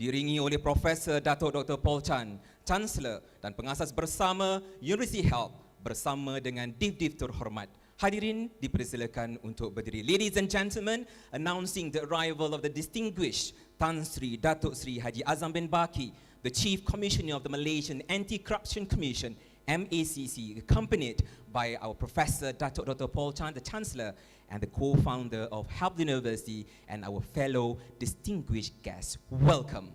diiringi oleh Profesor Datuk Dr. Paul Chan, Chancellor dan pengasas bersama University HELP bersama dengan div-div terhormat. Hadirin dipersilakan untuk berdiri. Ladies and gentlemen, announcing the arrival of the distinguished Tan Sri Datuk Sri Haji Azam bin Baki, the Chief Commissioner of the Malaysian Anti-Corruption Commission, MACC, accompanied by our Professor Datuk Dr. Paul Chan, the Chancellor, and the co-founder of HELP University, and our fellow distinguished guests. Welcome.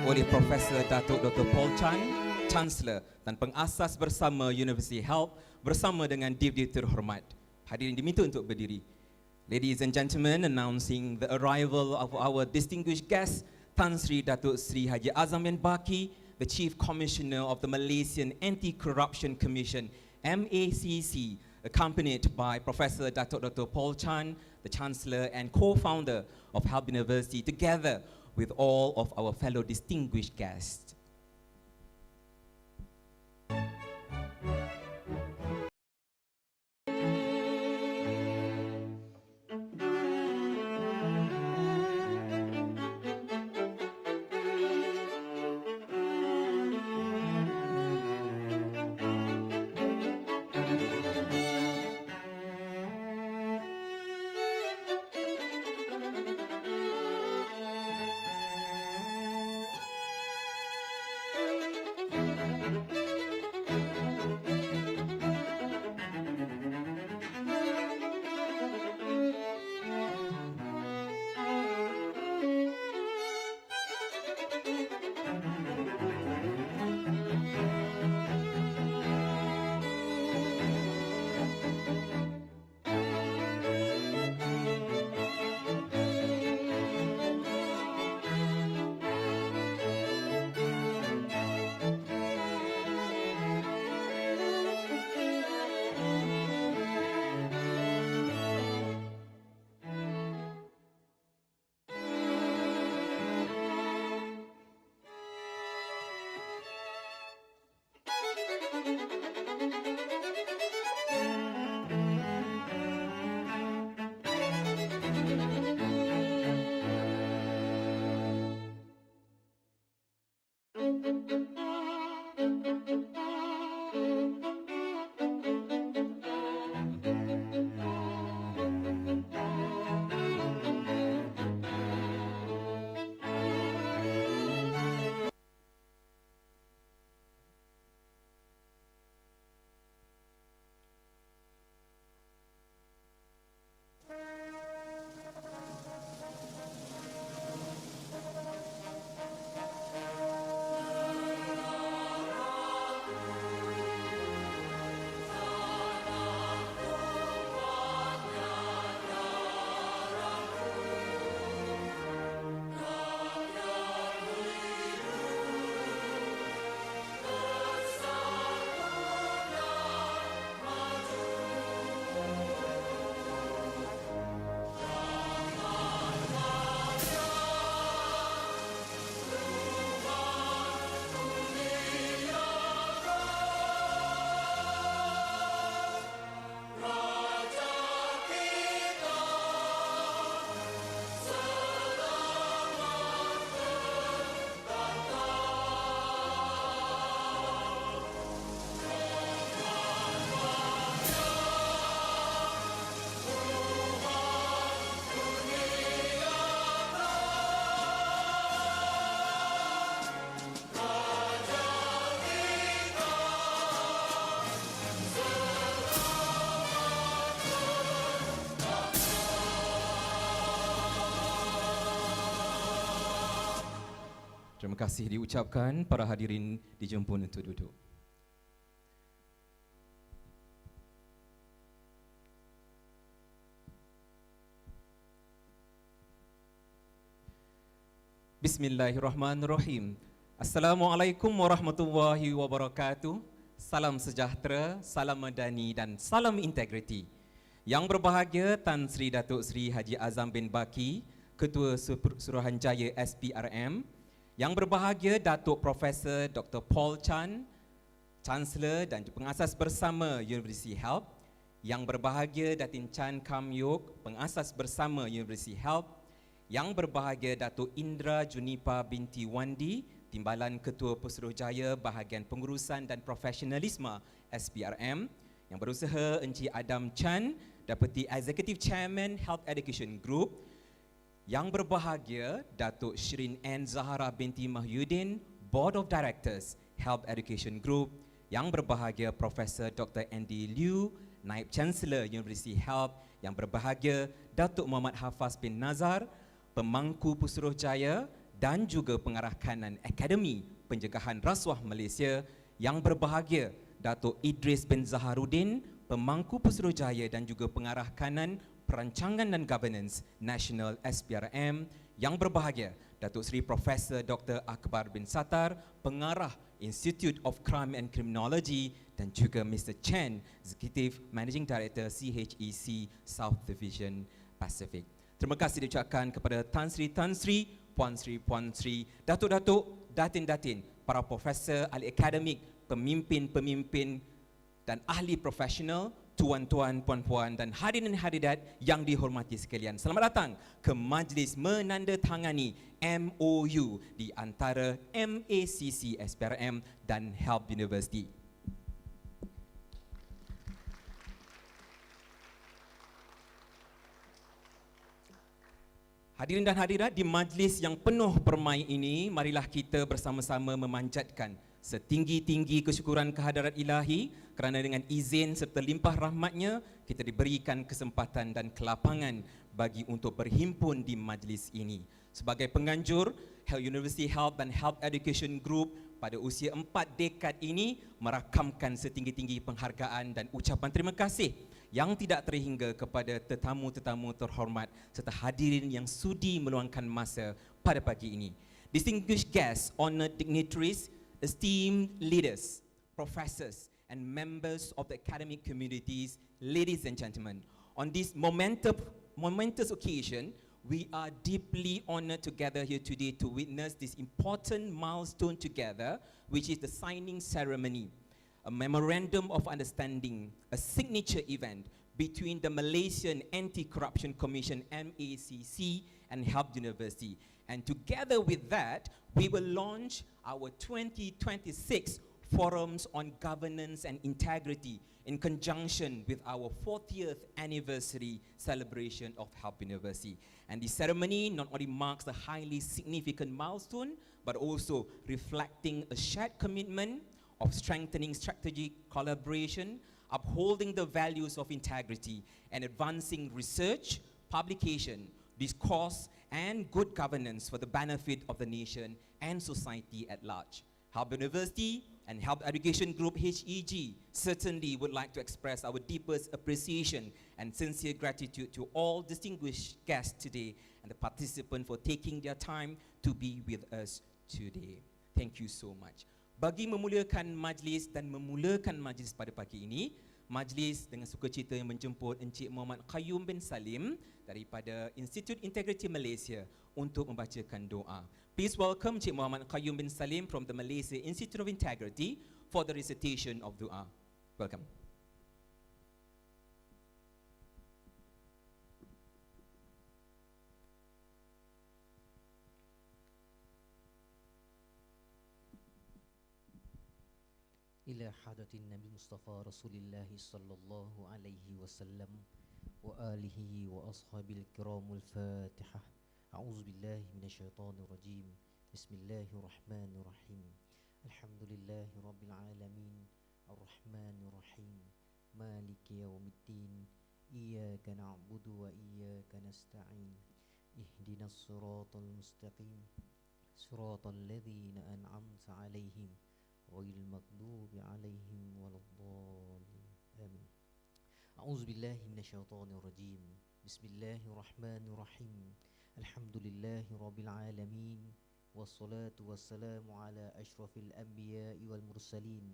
Oleh Profesor Datuk Dr. Paul Chan, Chancellor dan pengasas bersama University HELP bersama dengan div-div terhormat. Hadirin diminta untuk berdiri. Ladies and gentlemen, announcing the arrival of our distinguished guest, Tan Sri Datuk Sri Haji Azam bin Baki, the Chief Commissioner of the Malaysian Anti-Corruption Commission, MACC, accompanied by Professor Datuk Dr. Paul Chan, the Chancellor and co-founder of HELP University, together with all of our fellow distinguished guests. Terima kasih diucapkan. Para hadirin dijemput untuk duduk. Bismillahirrahmanirrahim. Assalamualaikum warahmatullahi wabarakatuh. Salam sejahtera, salam madani dan salam integriti. Yang berbahagia Tan Sri Datuk Sri Haji Azam bin Baki, Ketua Suruhanjaya SPRM. Yang berbahagia Datuk Profesor Dr. Paul Chan, Chancellor dan pengasas bersama University HELP. Yang berbahagia Datin Chan Kam Yok, pengasas bersama University HELP. Yang berbahagia Datuk Indra Junipa binti Wandi, Timbalan Ketua Pesuruhjaya Bahagian Pengurusan dan Profesionalisme SPRM. Yang berusaha Encik Adam Chan, Deputy Executive Chairman Health Education Group. Yang berbahagia Datuk Shirin N. Zahara binti Mahyudin, Board of Directors Health Education Group. Yang berbahagia Profesor Dr. Andy Liu, Naib Chancellor University HELP. Yang berbahagia Datuk Muhammad Hafaz bin Nazar, Pemangku Pesuruhjaya dan juga Pengarah Kanan Akademi Pencegahan Rasuah Malaysia. Yang berbahagia Datuk Idris bin Zaharuddin, Pemangku Pesuruhjaya dan juga Pengarah Kanan Perancangan dan Governance National SPRM. Yang berbahagia Datuk Seri Profesor Dr. Akbar bin Sattar, Pengarah Institute of Crime and Criminology, dan juga Mr. Chen, Executive Managing Director CHEC South Division Pacific. Terima kasih diucapkan kepada Tan Sri, Puan Sri, Datuk-datuk, Datin-datin, para profesor, ahli akademik, pemimpin-pemimpin dan ahli profesional, tuan-tuan, puan-puan dan hadirin-hadirat yang dihormati sekalian. Selamat datang ke majlis menandatangani MOU di antara MACC SPRM dan HELP University. Hadirin dan hadirat, di majlis yang penuh permai ini, marilah kita bersama-sama memanjatkan setinggi-tinggi kesyukuran kehadirat ilahi kerana dengan izin serta limpah rahmatnya, kita diberikan kesempatan dan kelapangan bagi untuk berhimpun di majlis ini. Sebagai penganjur, Health University HELP dan Health Education Group pada usia 4 dekad ini merakamkan setinggi-tinggi penghargaan dan ucapan terima kasih yang tidak terhingga kepada tetamu-tetamu terhormat serta hadirin yang sudi meluangkan masa pada pagi ini. Distinguished guests, honored dignitaries, esteemed leaders, professors and members of the academic communities, ladies and gentlemen, on this momentous occasion, we are deeply honored to gather here today to witness this important milestone together, which is the signing ceremony, a memorandum of understanding, a signature event between the Malaysian Anti-Corruption Commission MACC and HELP University. And together with that, we will launch our 2026 Forums on Governance and Integrity in conjunction with our 40th anniversary celebration of HELP University. And the ceremony not only marks a highly significant milestone, but also reflecting a shared commitment of strengthening strategic collaboration, upholding the values of integrity, and advancing research, publication, discourse, and good governance for the benefit of the nation and society at large. HELP University and HELP Education Group HEG certainly would like to express our deepest appreciation and sincere gratitude to all distinguished guests today and the participants for taking their time to be with us today. Thank you so much. Bagi memuliakan majlis dan memulakan majlis pada pagi ini, majlis dengan sukacita yang menjemput Encik Muhammad Qayyum bin Salim daripada Institute Integrity Malaysia untuk membacakan doa. Please welcome Encik Muhammad Qayyum bin Salim from the Malaysia Institute of Integrity for the recitation of doa. Welcome. إلى حضرة النبي مصطفى رسول الله صلى الله عليه وسلم وآله وأصحابه الكرام الفاتحة. أعوذ بالله من الشيطان الرجيم. بسم الله الرحمن الرحيم. الحمد لله رب العالمين الرحمن الرحيم مالك يوم الدين إياك نعبد وإياك نستعين اهدنا الصراط المستقيم صراط الذين أنعمت عليهم غير المغضوب عليهم ولا الضالين آمين. أعوذ بالله من الشيطان الرجيم. بسم الله الرحمن الرحيم. الحمد لله رب العالمين والصلاة والسلام على أشرف الأنبياء والمرسلين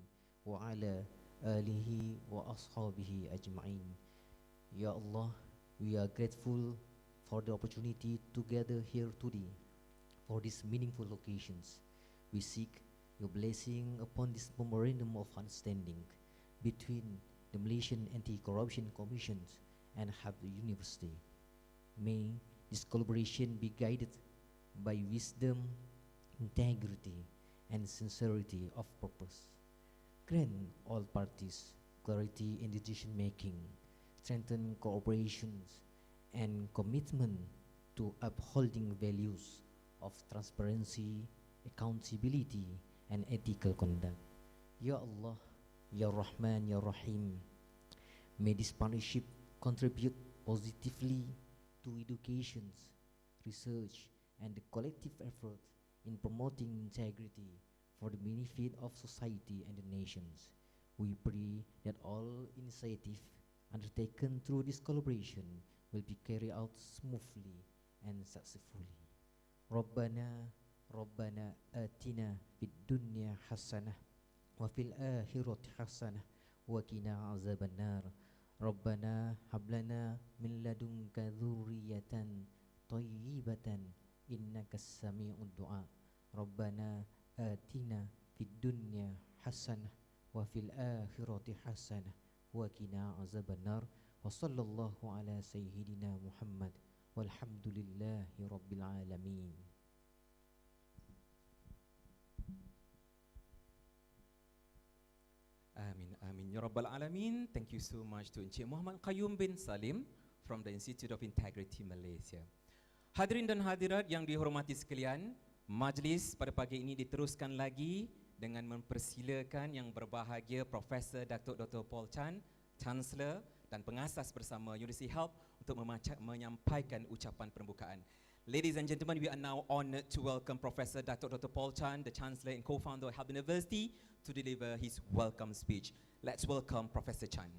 وعلى آله وأصحابه أجمعين. Ya Allah, we are grateful for the opportunity to gather here today for these meaningful occasions. We seek your blessing upon this memorandum of understanding between the Malaysian Anti-Corruption Commission and HELP University. May this collaboration be guided by wisdom, integrity, and sincerity of purpose. Grant all parties clarity in decision-making, strengthen cooperations, and commitment to upholding values of transparency, accountability, and ethical conduct. Ya Allah, Ya Rahman, Ya Rahim, may this partnership contribute positively to education, research, and the collective effort in promoting integrity for the benefit of society and the nations. We pray that all initiatives undertaken through this collaboration will be carried out smoothly and successfully. Rabbana atina fid dunya hasanah wa fil akhirati hasanah wa qina azabannar. Rabbana hablana min ladunka dzurriyyatan thayyibatan innakas sami'ud du'a. Rabbana atina fid dunya hasanah wa fil akhirati hasanah wa qina azabannar. Wa sallallahu ala sayyidina Muhammad walhamdulillahi rabbil alamin. Amin, amin. Ya Rabbal Alamin. Thank you so much to Encik Muhammad Qayyum bin Salim from the Institute of Integrity Malaysia. Hadirin dan hadirat yang dihormati sekalian, majlis pada pagi ini diteruskan lagi dengan mempersilakan yang berbahagia Profesor Datuk Dr. Paul Chan, Chancellor dan pengasas bersama University HELP untuk menyampaikan ucapan pembukaan. Ladies and gentlemen, we are now honored to welcome Professor Dr. Paul Chan, the Chancellor and co-founder of HELP University, to deliver his welcome speech. Let's welcome Professor Chan.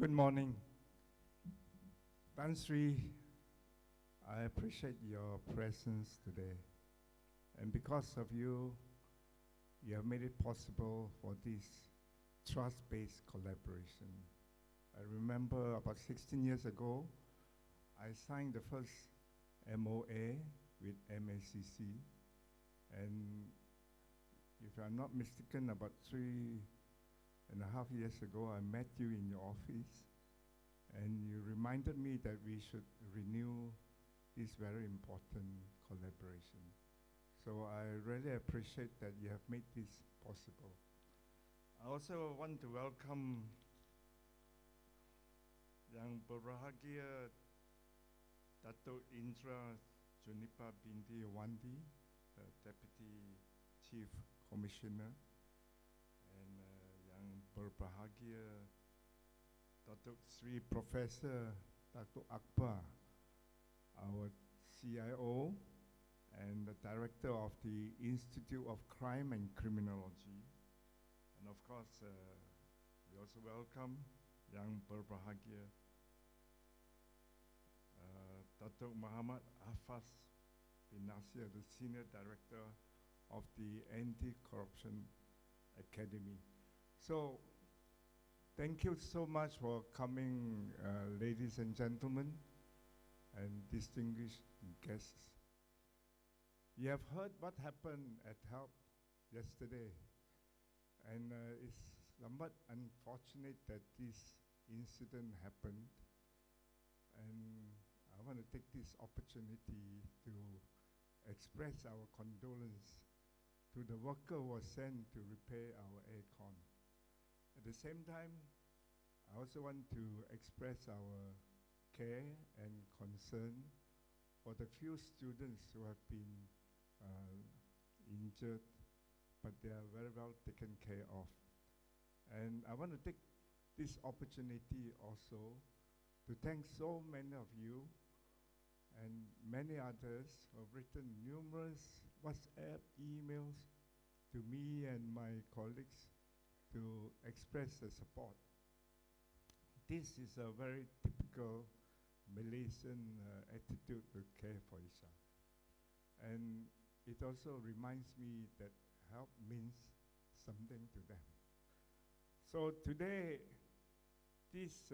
Good morning. Tan Sri, I appreciate your presence today. And because of you, you have made it possible for this trust-based collaboration. I remember about 16 years ago, I signed the first MOA with MACC. And if I'm not mistaken, about 3.5 years ago, I met you in your office, and you reminded me that we should renew this very important collaboration. So I really appreciate that you have made this possible. I also want to welcome Yang Berbahagia Datuk Indra Junipa Binti Wandi, Deputy Chief Commissioner, and Yang Berbahagia Datuk Sri Professor Datuk Akbar, our CIO and the Director of the Institute of Crime and Criminology. And of course, we also welcome Yang Berbahagia Datuk Muhammad Hafaz bin Nasir, the Senior Director of the Anti-Corruption Academy. So, thank you so much for coming, ladies and gentlemen, and distinguished guests. You have heard what happened at HELP yesterday, and it's somewhat unfortunate that this incident happened, and I want to take this opportunity to express our condolence to the worker who was sent to repair our aircon. At the same time, I also want to express our care and concern for the few students who have been injured, but they are very well taken care of. And I want to take this opportunity also to thank so many of you and many others who have written numerous WhatsApp emails to me and my colleagues to express their support. This is a very typical Malaysian attitude to care for each other. And it also reminds me that help means something to them. So today, this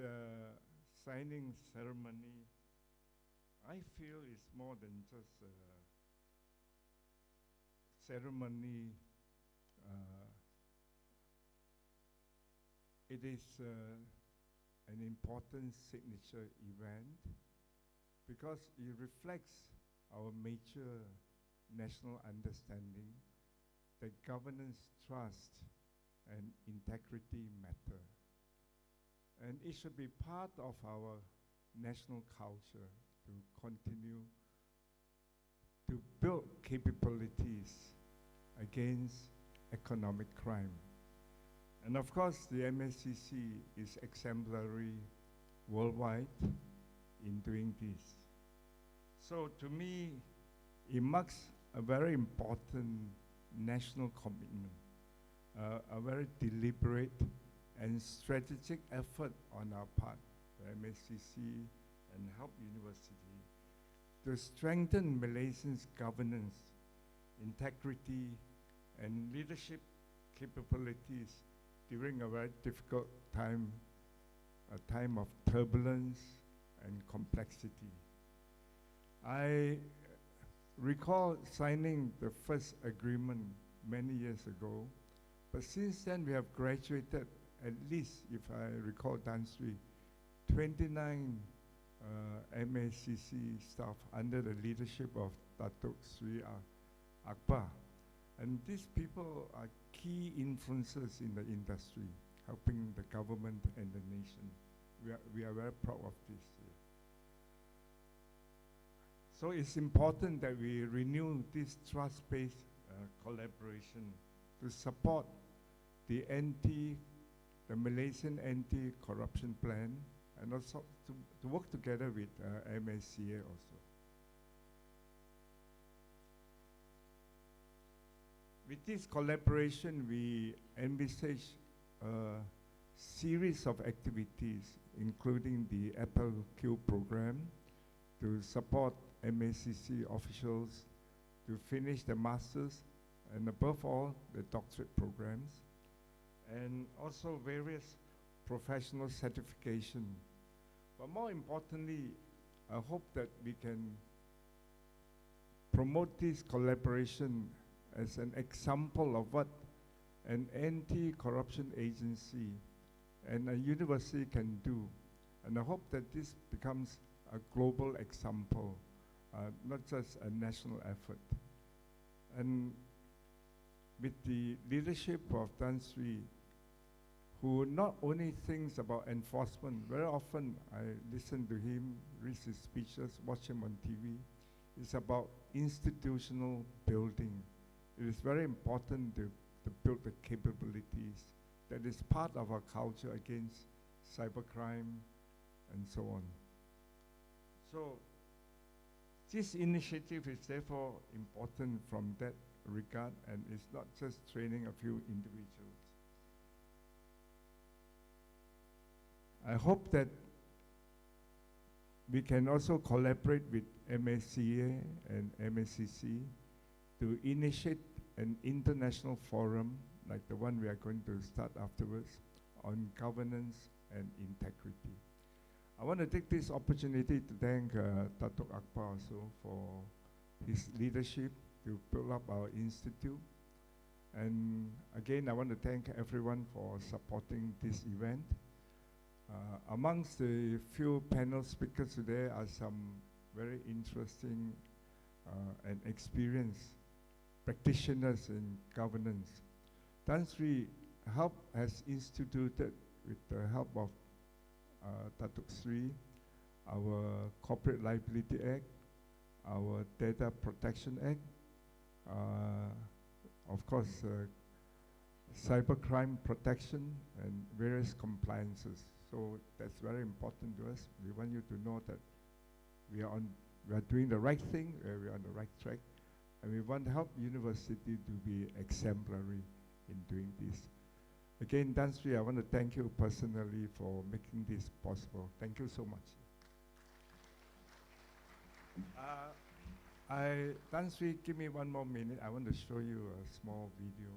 signing ceremony, I feel is more than just a ceremony. It is an important signature event because it reflects our mature national understanding that governance, trust, and integrity matter. And it should be part of our national culture to continue to build capabilities against economic crime. And of course, the MACC is exemplary worldwide in doing this. So to me, it marks a very important national commitment, a very deliberate and strategic effort on our part, the MACC and HELP University, to strengthen Malaysians' governance, integrity, and leadership capabilities during a very difficult time, a time of turbulence and complexity. I recall signing the first agreement many years ago, but since then we have graduated at least, if I recall, Tan Sri, 29 MACC staff under the leadership of Datuk Sri Akbar. And these people are key influencers in the industry, helping the government and the nation. We are very proud of this. So it's important that we renew this trust-based collaboration to support the Malaysian anti-corruption plan, and also to work together with MACA also. With this collaboration, we envisage a series of activities, including the Apple-Q program, to support MACC officials to finish the master's and above all, the doctorate programs, and also various professional certification. But more importantly, I hope that we can promote this collaboration as an example of what an anti-corruption agency and a university can do. And I hope that this becomes a global example, not just a national effort. And with the leadership of Tan Sri, who not only thinks about enforcement, very often I listen to him, read his speeches, watch him on TV, it's about institutional building. It is very important to build the capabilities that is part of our culture against cybercrime and so on. So this initiative is therefore important from that regard, and it's not just training a few individuals. I hope that we can also collaborate with MACA and MACC to initiate an international forum like the one we are going to start afterwards on governance and integrity. I want to take this opportunity to thank Datuk Akbar also for his leadership to build up our institute. And again, I want to thank everyone for supporting this event. Amongst the few panel speakers today are some very interesting and experienced practitioners in governance. Tan Sri HELP has instituted, with the help of Datuk Sri, our Corporate Liability Act, our Data Protection Act, of course, cybercrime protection and various compliances. So that's very important to us. We want you to know that we are doing the right thing, we are on the right track, and we want to help university to be exemplary in doing this. Again, Tan Sri, I want to thank you personally for making this possible. Thank you so much. Tan Sri, give me 1 more minute. I want to show you a small video.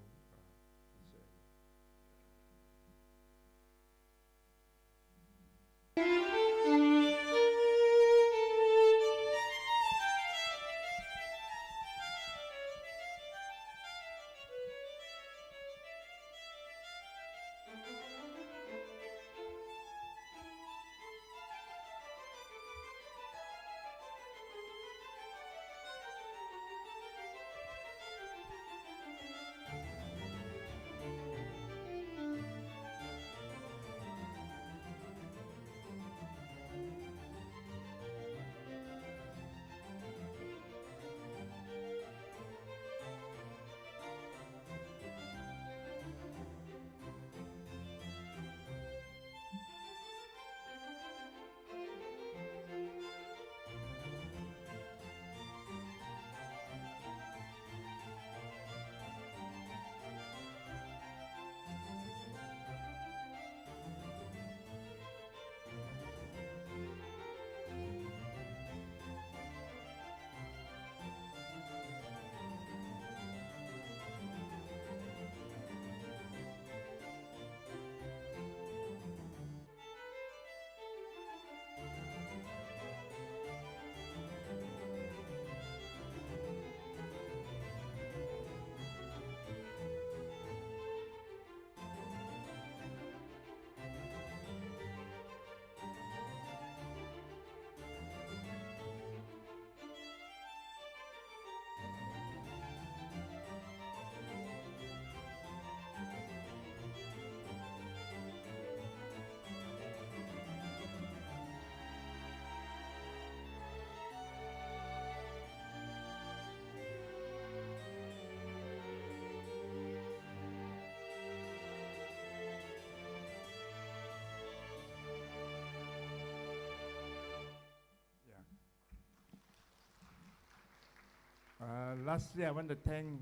Lastly, I want to thank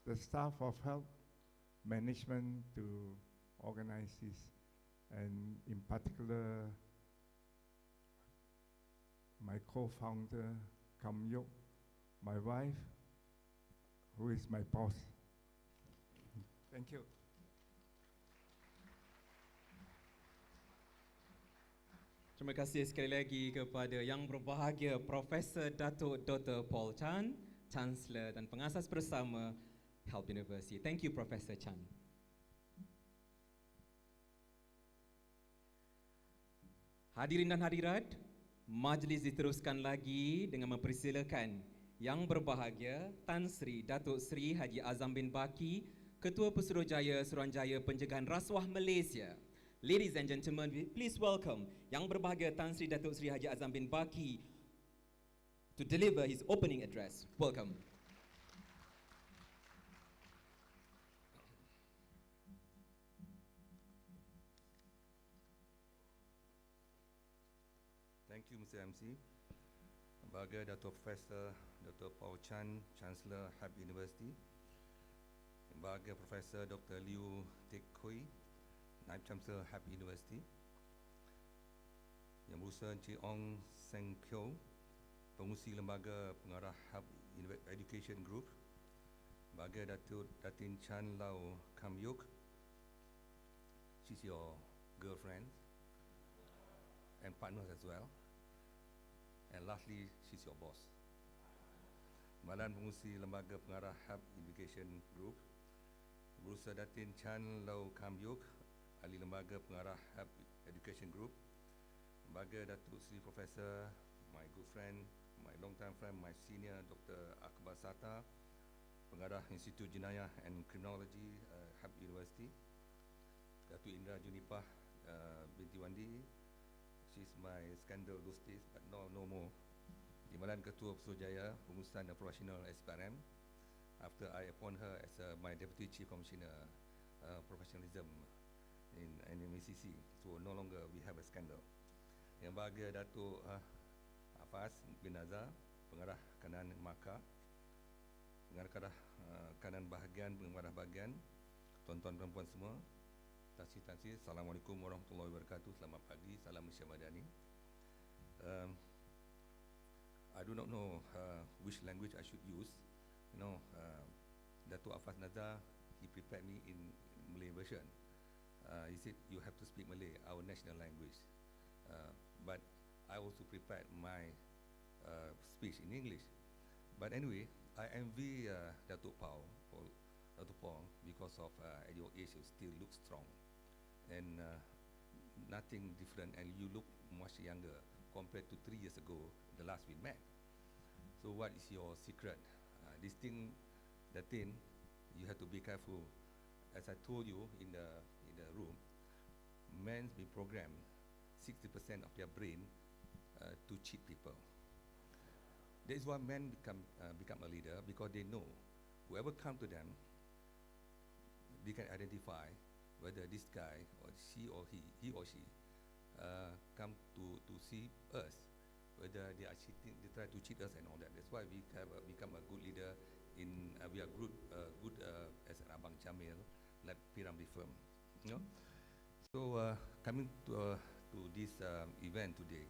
the staff of HELP management to organize this, and in particular, my co-founder, Kam Yok, my wife, who is my boss. Thank you. Terima kasih sekali lagi kepada Yang Berbahagia Profesor Datuk Dr. Paul Chan, Chancellor dan pengasas bersama HELP University. Thank you, Professor Chan. Hadirin dan hadirat, majlis diteruskan lagi dengan mempersilakan Yang Berbahagia Tan Sri Datuk Sri Haji Azam bin Baki, Ketua Pesuruhjaya Suruhanjaya Pencegahan Rasuah Malaysia. Ladies and gentlemen, please welcome Yang Berbahagia Tan Sri Datuk Sri Haji Azam bin Baki to deliver his opening address. Welcome. Thank you, Mr. MC. Berbahagia Datuk Profesor Dr. Paul Chan, Chancellor HELP University. Berbahagia Profesor Dr. Liu Teck Kui, Naib Chancellor HELP University. Yang Berusaha Encik Ong Seng Kyo, Pengurusi Lembaga Pengarah HELP Education Group. Berbahagia Datin Chan Lau Kam Yuk, she's your girlfriend and partners as well. And lastly, she's your boss. Badan Pengurusi Lembaga Pengarah HELP Education Group. Berusaha Datin Chan Lau Kam Yuk, Ahli Lembaga Pengarah HELP Education Group. Berbahagia Datuk Sri Professor, my good friend, my long time friend, my senior Dr. Akbar Sata, Pengarah Institut Jenayah and Criminology, HELP University. Datuk Indra Junipah binti Wandi. She's my scandal those days, but no more. Timbalan Ketua Pesuruhjaya Pengurusan Profesional SPRM. After I appoint her as my Deputy Chief Commissioner Professionalism in MACC, so no longer we have a scandal. Yang bahagia Datuk Hafaz bin Nazar, Pengarah Kanan MACC, Pengarah Kanan Bahagian, Pengarah Bahagian, tuan-tuan perempuan semua, taksir-taksir, Assalamualaikum warahmatullahi wabarakatuh, selamat pagi, salam Malaysia Madani. I do not know which language I should use. You know, Datuk Hafaz Nazar, he prepared me in Malay version. He said, you have to speak Malay, our national language. But I also prepared my speech in English. But anyway, I envy Datuk Paul, because of at your age you still look strong. And nothing different, and you look much younger compared to 3 years ago, the last we met. So what is your secret? This thing, you have to be careful. As I told you in the room, men's been programmed 60% of their brain to cheat people. That is why men become a leader, because they know whoever come to them, they can identify whether this guy or he or she come to see us, whether they are cheating, they try to cheat us and all that. That's why we have become a good leader. We are good as an Abang Jamil, like Piramli firm. You know? So coming to this event today,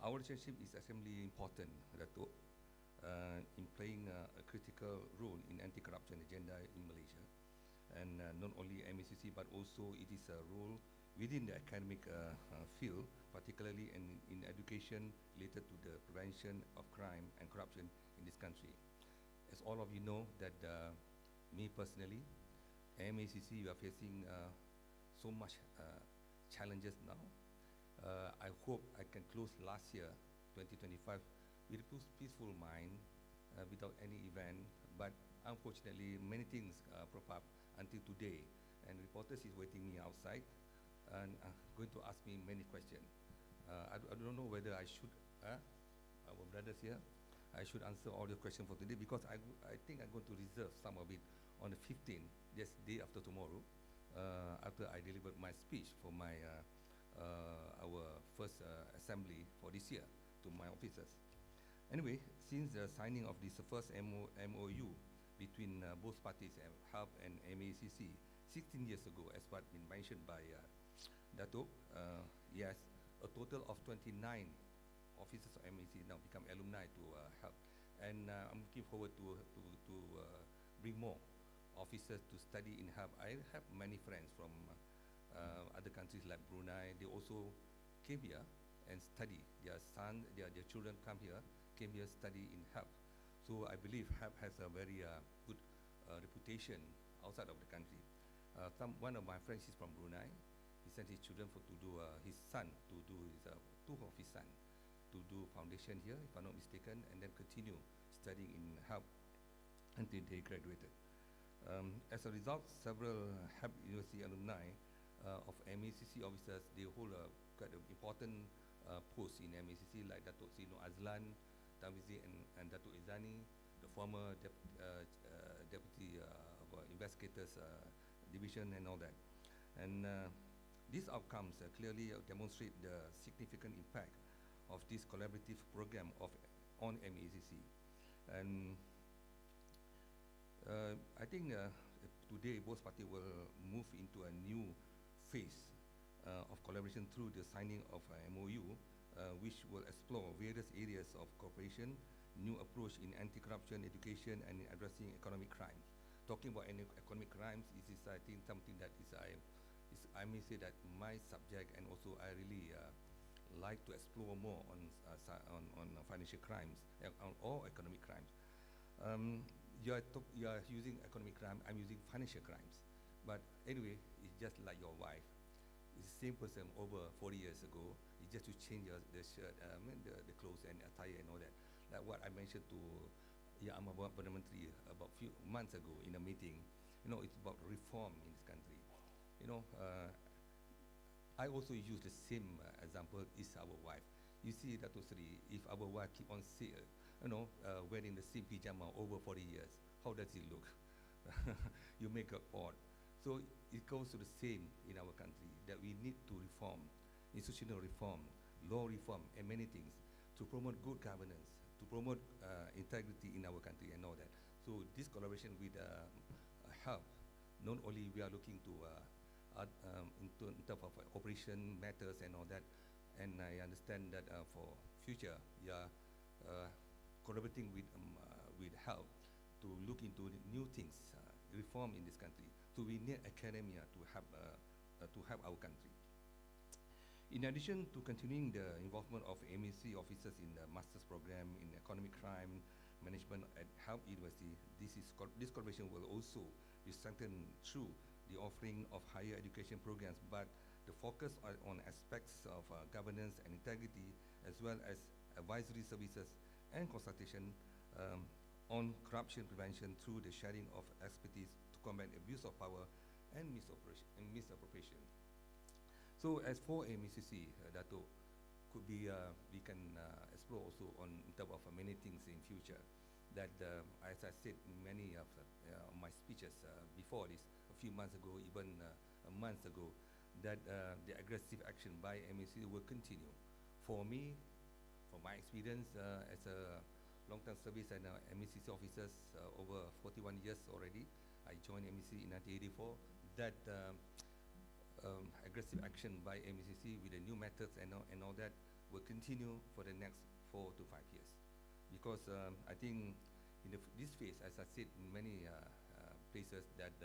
our relationship is extremely important, Datuk, in playing a critical role in anti-corruption agenda in Malaysia. And not only MACC, but also it is a role within the academic field, particularly in education related to the prevention of crime and corruption in this country. As all of you know, that me personally, MACC, we are facing so much challenges now. I hope I can close last year, 2025, with a peaceful mind, without any event. But unfortunately, many things prop up until today, and reporters is waiting me outside and going to ask me many questions. I don't know whether I should, our brothers here, I should answer all your questions for today, because I think I'm going to reserve some of it on the 15th, just day after tomorrow, after I delivered my speech for my our first assembly for this year to my officers. Anyway, since the signing of this first MOU between both parties, HELP and MACC, 16 years ago, as what been mentioned by Datuk, yes, a total of 29 officers of MACC now become alumni to HELP, and I'm looking forward to bring more officers to study in HELP. I have many friends from other countries like Brunei. They also came here and study. Their children came here study in HELP. So I believe HELP has a very good reputation outside of the country. One of my friends is from Brunei. He sent his children his son to do two of his son to do foundation here, if I'm not mistaken, and then continue studying in HELP until they graduated. As a result, several HELP University alumni of MACC officers, they hold quite an important post in MACC, like Datuk Sino Azlan, Tamizi and Datuk Izani, the former deputy investigators division and all that. And these outcomes clearly demonstrate the significant impact of this collaborative program on MACC. And I think today both parties will move into a new phase of collaboration through the signing of MOU, which will explore various areas of cooperation, new approach in anti-corruption, education, and in addressing economic crimes. Talking about economic crimes is I think something that I may say that my subject, and also I really like to explore more on financial crimes or economic crimes. You are using economic crime, I'm using financial crimes. But anyway, it's just like your wife. It's the same person over 40 years ago. It's just to change the shirt, the clothes and attire and all that. Like what I mentioned to yeah, I'm about Perdana Menteri about few months ago in a meeting. It's about reform in this country. I also use the same example is our wife. You see, Dato Sri, if our wife keep on wearing the same pyjama over 40 years, how does it look? You make a odd. So it goes to the same in our country, that we need to reform, institutional reform, law reform, and many things to promote good governance, to promote integrity in our country and all that. So this collaboration with HELP, not only we are looking to in terms of operation matters and all that, and I understand that for future, we are collaborating with HELP to look into the new things, reform in this country. So we need academia to help our country. In addition to continuing the involvement of MACC officers in the master's program in economic crime management at HELP University, this collaboration will also be strengthened through the offering of higher education programs, but the focus on aspects of governance and integrity, as well as advisory services and consultation on corruption prevention through the sharing of expertise to combat abuse of power and misappropriation. So as for MACC, Dato, could be we can explore also on in terms of many things in future. That as I said in many of my speeches before this, a few months ago, even a month ago, that the aggressive action by MACC will continue. For me, from my experience as a long-term service and MACC officers over 41 years already, I joined MACC in 1984, that aggressive action by MACC with the new methods and all that will continue for the next 4 to 5 years. Because I think in this phase, as I said in many places, that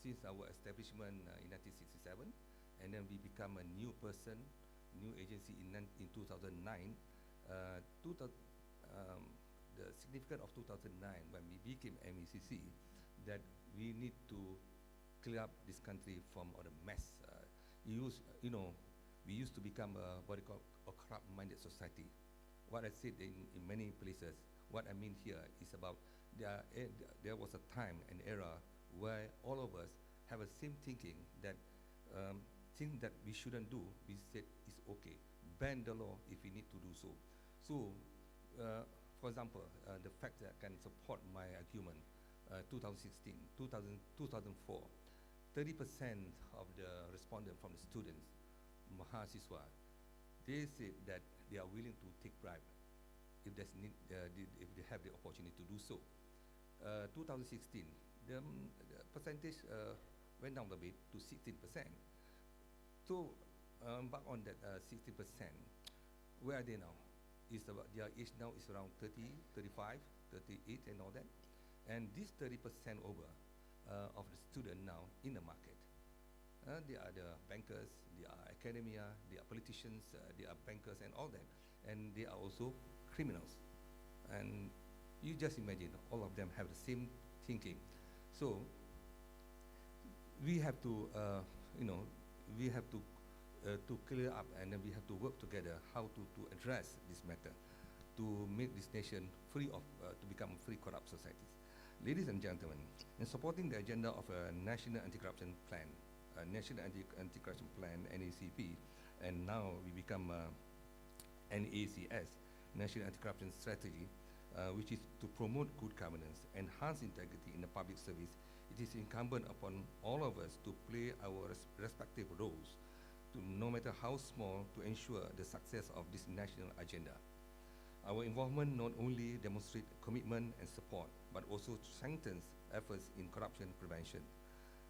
since our establishment in 1967, and then we become a new person, new agency in 2009, the significance of 2009 when we became MACC, that we need to clear up this country from all the mess. We used to become what we call a corrupt-minded society. What I said in many places, what I mean here is about there was a time, an era, where all of us have a same thinking, that things that we shouldn't do, we said it's okay. Bend the law if we need to do so. So, for example, the fact that I can support my argument, 2016, 2004, 30% of the respondents from the students, mahasiswa, they said that they are willing to take bribe if there's need, if they have the opportunity to do so. 2016, the percentage went down a bit to 16%. So back on that 60%, where are they now? Is about their age now is around 30, 35, 38 and all that. And this 30% over of the student now in the market, they are the bankers, they are academia, they are politicians, they are bankers and all that. And they are also criminals. And you just imagine, all of them have the same thinking. So we have to, we have to clear up, and then we have to work together how to address this matter, to make this nation free of, to become a free corrupt society. Ladies and gentlemen, in supporting the agenda of a National Anti-Corruption Plan, National Anti-Corruption Plan, NACP, and now we become NACS, National Anti-Corruption Strategy, which is to promote good governance, enhance integrity in the public service. It is incumbent upon all of us to play our respective roles, to, no matter how small, to ensure the success of this national agenda. Our involvement not only demonstrates commitment and support, but also strengthens efforts in corruption prevention.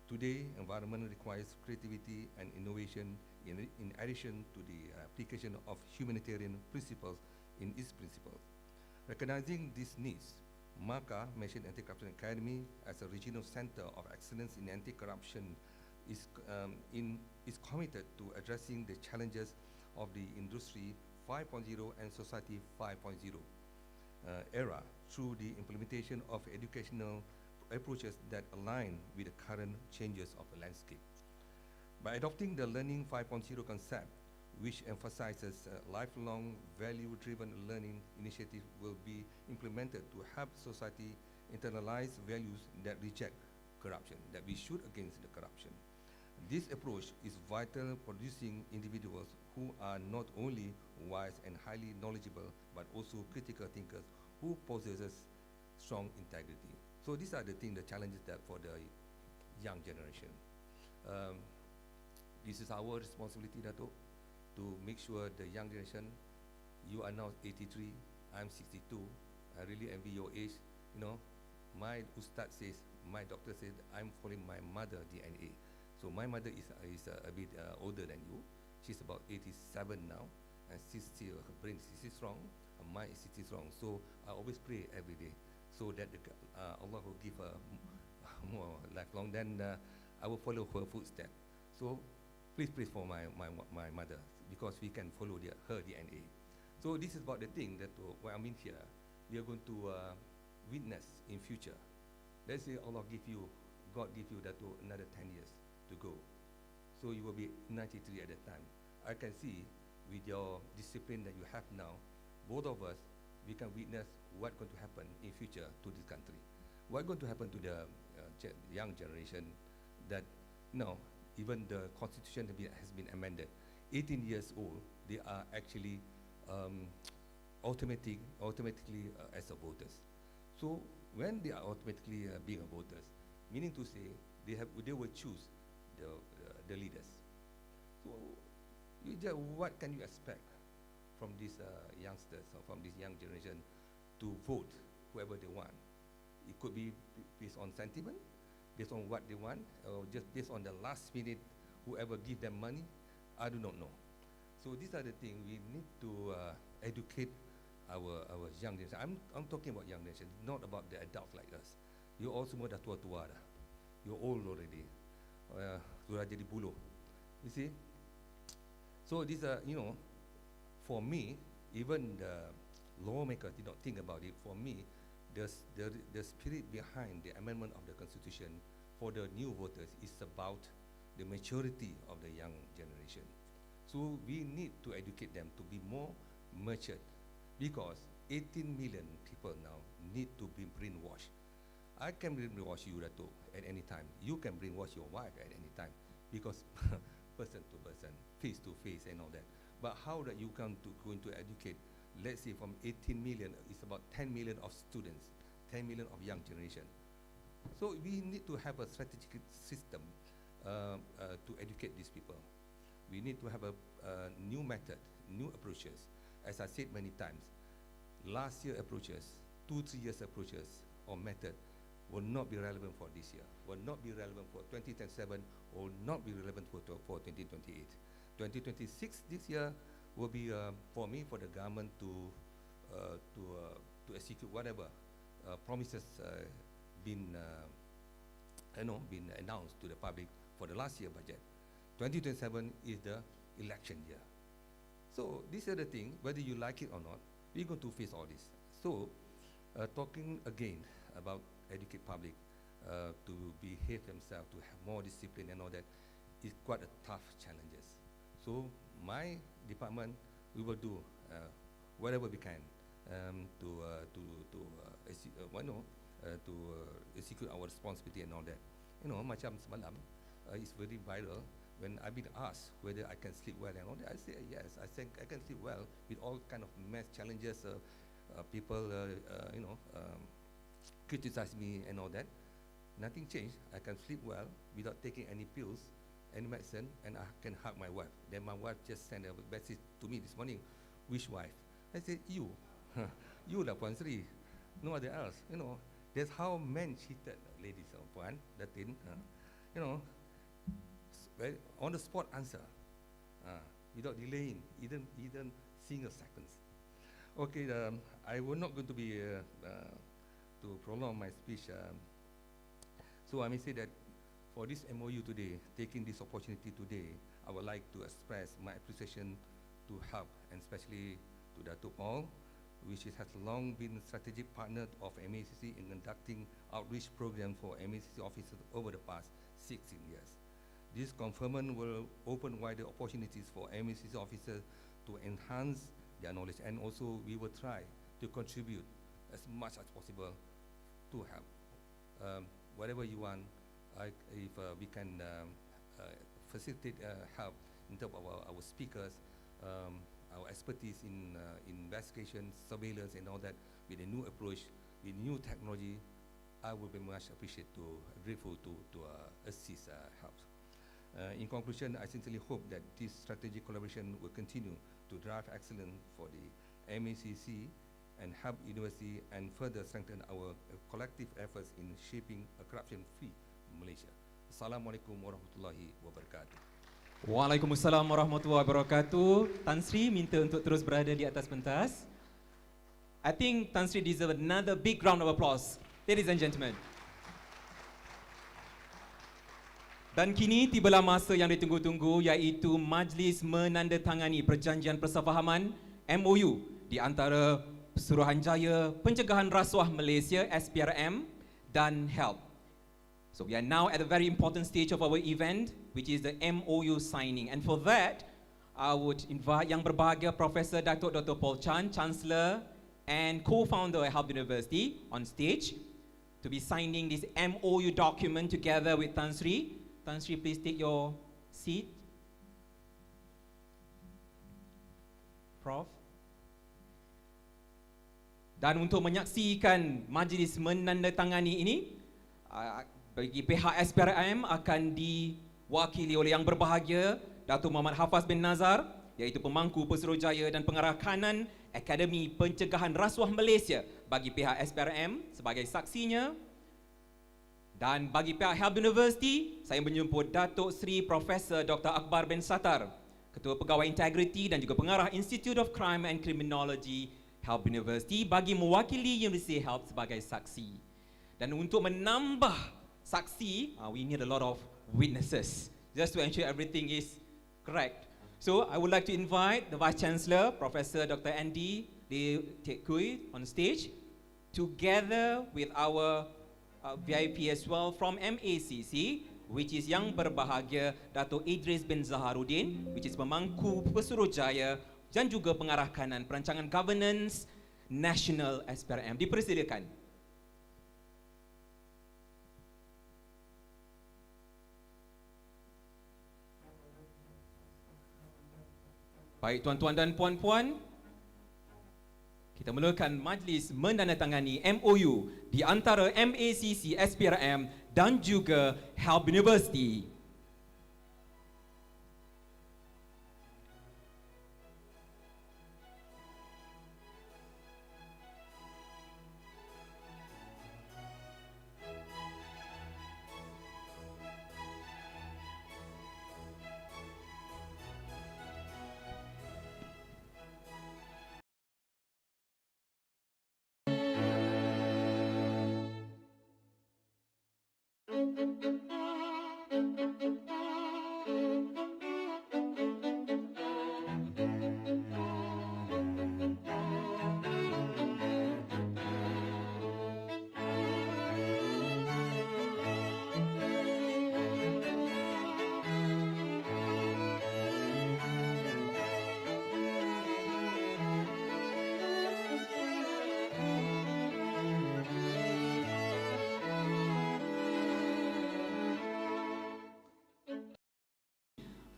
Today, environment requires creativity and innovation in addition to the application of humanitarian principles in its principles. Recognizing these needs, MACC, Malaysian Anti-Corruption Academy, as a regional center of excellence in anti-corruption, is committed to addressing the challenges of the Industry 5.0 and Society 5.0 era through the implementation of educational approaches that align with the current changes of the landscape. By adopting the Learning 5.0 concept, which emphasizes lifelong value-driven learning initiative will be implemented to help society internalize values that reject corruption, that we shoot against the corruption. This approach is vital for producing individuals who are not only wise and highly knowledgeable, but also critical thinkers who possesses strong integrity. So these are the things, the challenges that for the young generation. This is our responsibility, Dato', to make sure the young generation, you are now 83, I'm 62, I really envy your age. You know, my Ustad says, my doctor says, I'm following my mother DNA. So my mother is a bit older than you. She's about 87 now, and she's still, her brain is still strong, her mind is still strong. So I always pray every day, so that Allah will give her more lifelong. Then I will follow her footsteps. So please pray for my mother, because we can follow her DNA. So this is about the thing that when I'm in here, we are going to witness in future. Let's say Allah give you, God give you that another 10 years to go. So you will be 93 at that time. I can see with your discipline that you have now, both of us, we can witness what's going to happen in future to this country. What's going to happen to the young generation that, even the constitution has been amended. 18 years old, they are actually automatically as a voters. So when they are automatically being a voters, meaning to say they will choose the leaders. So what can you expect from these youngsters or from this young generation to vote whoever they want? It could be based on sentiment, based on what they want, or just based on the last minute, whoever give them money. I do not know. So these are the things we need to educate our young generation. I'm talking about young generation, not about the adults like us. You also dah tua-tua dah. You're old already. Sudah jadi buluh. You see? So these are, for me, even the lawmakers did not think about it. For me, the spirit behind the amendment of the Constitution for the new voters is about the maturity of the young generation. So we need to educate them to be more matured, because 18 million people now need to be brainwashed. I can brainwash you, Dato', at any time. You can brainwash your wife at any time, because person to person, face to face and all that. But how that you going to educate, let's say from 18 million, it's about 10 million of students, 10 million of young generation. So we need to have a strategic system to educate these people. We need to have a new method, new approaches. As I said many times, last year approaches, 2-3 years approaches or method will not be relevant for this year, will not be relevant for 2027, or not be relevant for 2028. 2026, this year, will be for me, for the government to execute whatever promises been announced to the public for the last year budget. 2027 is the election year. So these are the things, whether you like it or not, we're going to face all this. So talking again about educate public to behave themselves, to have more discipline and all that, is quite a tough challenges. So my department, we will do whatever we can to execute our responsibility and all that. Macam semalam, it's very viral when I've been asked whether I can sleep well and all that. I say yes, I think I can sleep well with all kind of mass challenges. People, criticize me and all that. Nothing changed. I can sleep well without taking any pills, any medicine, and I can hug my wife. Then my wife just sent a message to me this morning. Which wife? I said, you. You lah, Puan Sri. No other else. That's how men cheated ladies, Puan, that thing. On the spot answer, without delaying, even single seconds. Okay, I will not going to be to prolong my speech. So I may say that for this MOU today, taking this opportunity today, I would like to express my appreciation to HELP, and especially to Dato' Paul, which has long been a strategic partner of MACC in conducting outreach programs for MACC officers over the past 16 years. This conferment will open wider opportunities for MACC officers to enhance their knowledge, and also we will try to contribute as much as possible to help. Whatever you want, if we can facilitate help in terms of our speakers, our expertise in investigation, surveillance, and all that, with a new approach, with new technology, I would be much grateful to assist help. In conclusion, I sincerely hope that this strategic collaboration will continue to drive excellence for the MACC and HELP University, and further strengthen our collective efforts in shaping a corruption-free Malaysia. Assalamualaikum warahmatullahi wabarakatuh. Waalaikumsalam warahmatullahi wabarakatuh. Tan Sri minta untuk terus berada di atas pentas. I think Tan Sri deserves another big round of applause. Ladies and gentlemen. Dan kini tibalah masa yang ditunggu-tunggu, iaitu majlis menandatangani perjanjian persefahaman MOU di antara Suruhanjaya Pencegahan Rasuah Malaysia SPRM dan HELP. So we are now at a very important stage of our event, which is the MOU signing. And for that, I would invite yang berbahagia Professor Datuk Dr. Paul Chan, Chancellor and co-founder of HELP University, on stage to be signing this MOU document together with Tan Sri. Tan Sri, please take your seat. Prof. Dan untuk menyaksikan majlis menandatangani ini, bagi pihak SPRM akan diwakili oleh yang berbahagia Datuk Muhammad Hafaz bin Nazar, iaitu pemangku Pesuruhjaya dan pengarah kanan Akademi Pencegahan Rasuah Malaysia bagi pihak SPRM sebagai saksinya. Dan bagi pihak HELP University, saya menjemput Datuk Seri Profesor Dr. Akbar bin Sattar, Ketua Pegawai Integriti dan juga pengarah Institute of Crime and Criminology HELP University, bagi mewakili Universiti HELP sebagai saksi. Dan untuk menambah saksi, we need a lot of witnesses just to ensure everything is correct. So I would like to invite the Vice Chancellor, Professor Dr. Andy Lee Teck Kui, on stage, together with our VIP as well from MACC, which is yang berbahagia Datuk Idris bin Zaharuddin, which is pemangku Pesuruhjaya dan juga pengarah kanan Perancangan Governance National SPRM. Dipersilakan. Baik tuan-tuan dan puan-puan, kita mulakan majlis menandatangani MOU di antara MACC SPRM dan juga HELP University.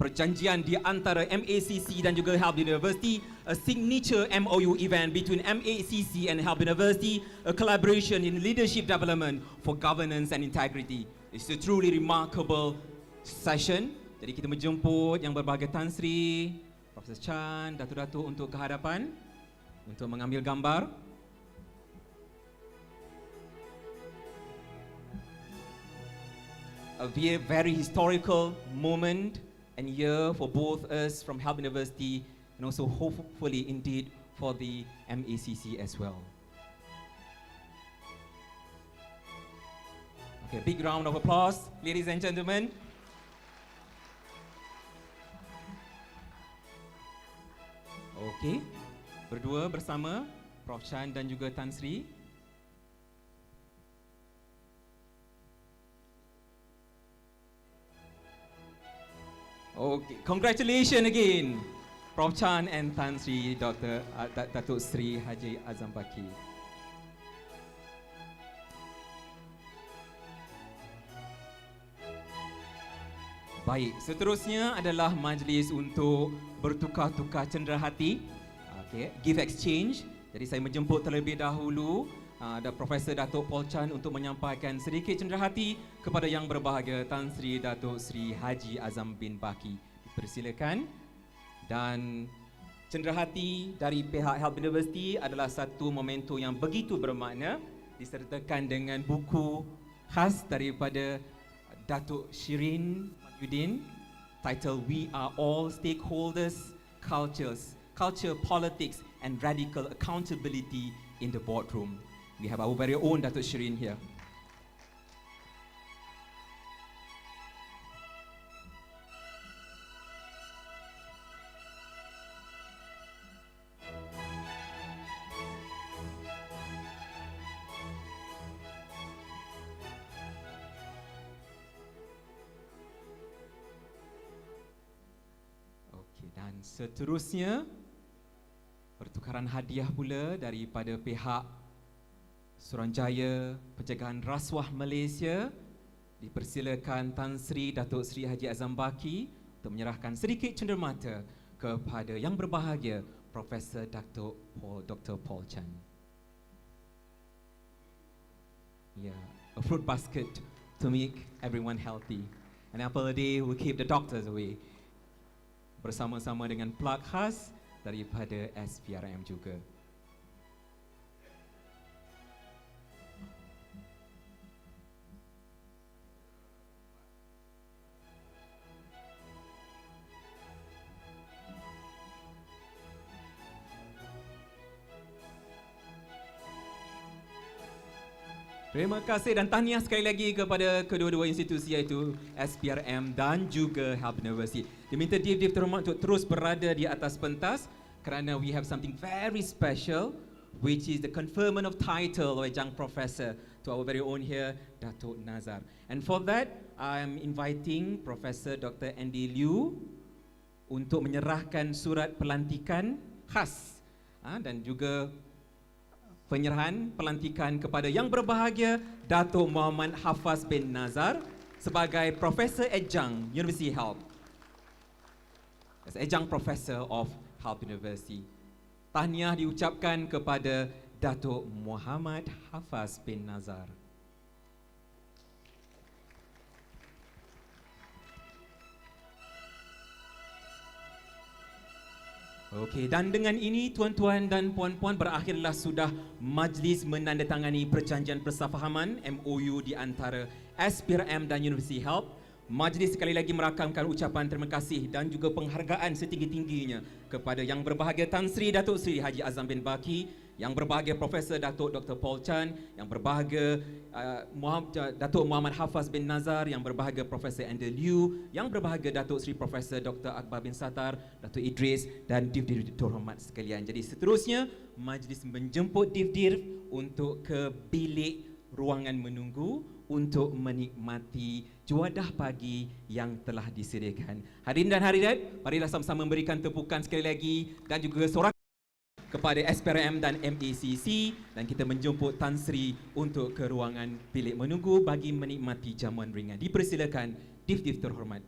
Perjanjian di antara MACC dan juga HELP University, a signature MOU event between MACC and HELP University, a collaboration in leadership development for governance and integrity. It's a truly remarkable session. Jadi kita menjemput yang berbahagia Tan Sri, Profesor Chan, Datuk-Datuk untuk ke hadapan untuk mengambil gambar. A very historical moment and year for both us from HELP University, and also hopefully indeed for the MACC as well. Okay, big round of applause, ladies and gentlemen. Okay, berdua bersama Prof Chan dan juga Tan Sri. Okay, congratulations again, Prof Chan and Tan Sri Dr. Datuk Sri Haji Azam Baki. Baik, seterusnya adalah majlis untuk bertukar-tukar cenderahati. Okay, give exchange. Jadi saya menjemput terlebih dahulu Profesor Datuk Paul Chan untuk menyampaikan sedikit cenderahati kepada yang berbahagia Tan Sri Datuk Sri Haji Azam bin Baki. Persilakan. Dan cenderahati dari pihak HELP University adalah satu momentum yang begitu bermakna, disertakan dengan buku khas daripada Datuk Shirin Yudin, title We Are All Stakeholders, Culture, Politics and Radical Accountability in the Boardroom. We have our very own Datuk Shirin here. Dan seterusnya, pertukaran hadiah pula daripada pihak Suruhanjaya Pencegahan Rasuah Malaysia. Dipersilakan Tan Sri Datuk Sri Haji Azam Baki untuk menyerahkan sedikit cenderamata kepada yang berbahagia Profesor Dr. Paul Chan. Yeah, a fruit basket to make everyone healthy. An apple a day will keep the doctors away. Bersama-sama dengan plak khas daripada SPRM juga. Terima kasih dan tahniah sekali lagi kepada kedua-dua institusi iaitu SPRM dan juga HELP University. Diminta div-div terhormat untuk terus berada di atas pentas kerana we have something very special, which is the conferment of title oleh Young Professor to our very own here, Datuk Nazar. And for that, I am inviting Professor Dr. Andy Liu untuk menyerahkan surat pelantikan khas dan juga penyerahan pelantikan kepada yang berbahagia Datuk Muhammad Hafaz bin Nazar sebagai Profesor Adjunct University HELP. As Adjunct Professor of HELP University. Tahniah diucapkan kepada Datuk Muhammad Hafaz bin Nazar. Okey, dan dengan ini tuan-tuan dan puan-puan, berakhirlah sudah majlis menandatangani perjanjian persefahaman MOU di antara SPRM dan Universiti HELP. Majlis sekali lagi merakamkan ucapan terima kasih dan juga penghargaan setinggi-tingginya kepada yang berbahagia Tan Sri Datuk Sri Haji Azam bin Baki, yang berbahagia Profesor Datuk Dr. Paul Chan, yang berbahagia Datuk Muhammad Hafaz bin Nazar, yang berbahagia Profesor Andrew Liu, yang berbahagia Datuk Sri Profesor Dr. Akbar bin Sattar, Datuk Idris dan div-div terhormat sekalian. Jadi seterusnya majlis menjemput div-div untuk ke bilik ruangan menunggu untuk menikmati juadah pagi yang telah disediakan. Hadirin dan hadirat, marilah sama-sama memberikan tepukan sekali lagi dan juga sorak kepada SPRM dan MACC, dan kita menjemput Tan Sri untuk ke ruangan bilik menunggu bagi menikmati jamuan ringan. Dipersilakan div-div terhormat.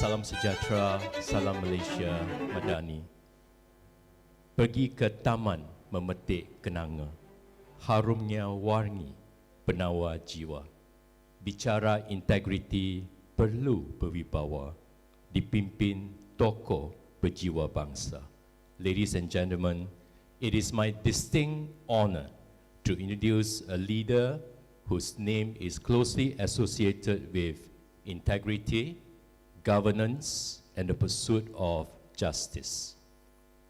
Salam sejahtera, salam Malaysia Madani. Pergi ke taman memetik kenanga. harumnya warni penawar jiwa. Bicara integriti perlu berwibawa, dipimpin tokoh berjiwa bangsa. Ladies and gentlemen, it is my distinct honor to introduce a leader whose name is closely associated with integrity, governance, and the pursuit of justice.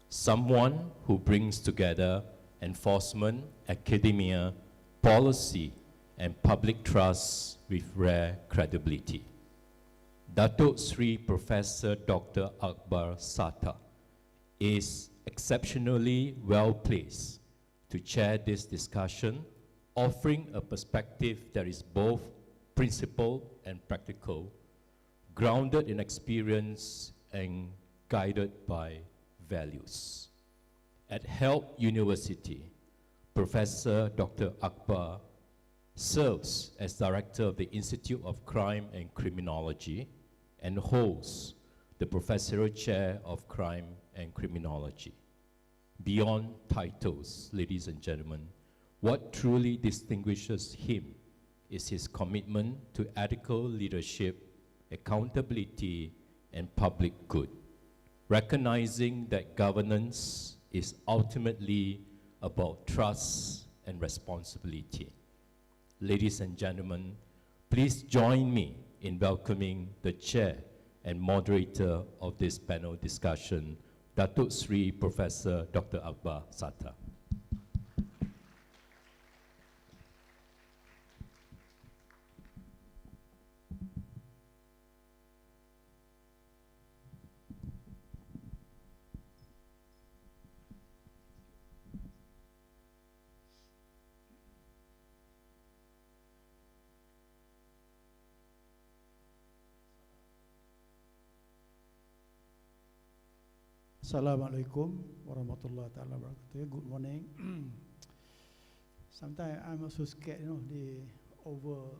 Someone who brings together enforcement, academia, policy, and public trust with rare credibility. Datuk Sri Professor Dr. Akbar Sata is exceptionally well placed to chair this discussion, offering a perspective that is both principled and practical, grounded in experience and guided by values. At HELP University, Professor Dr. Akbar serves as Director of the Institute of Crime and Criminology and holds the Professorial Chair of Crime and Criminology. Beyond titles, ladies and gentlemen, what truly distinguishes him is his commitment to ethical leadership, accountability, and public good, recognizing that governance is ultimately about trust and responsibility. Ladies and gentlemen, please join me in welcoming the chair and moderator of this panel discussion, Datuk Sri Professor Dr. Akbar Sata. Assalamualaikum warahmatullahi taala wabarakatuh. Good morning. Sometimes I'm also scared, they over,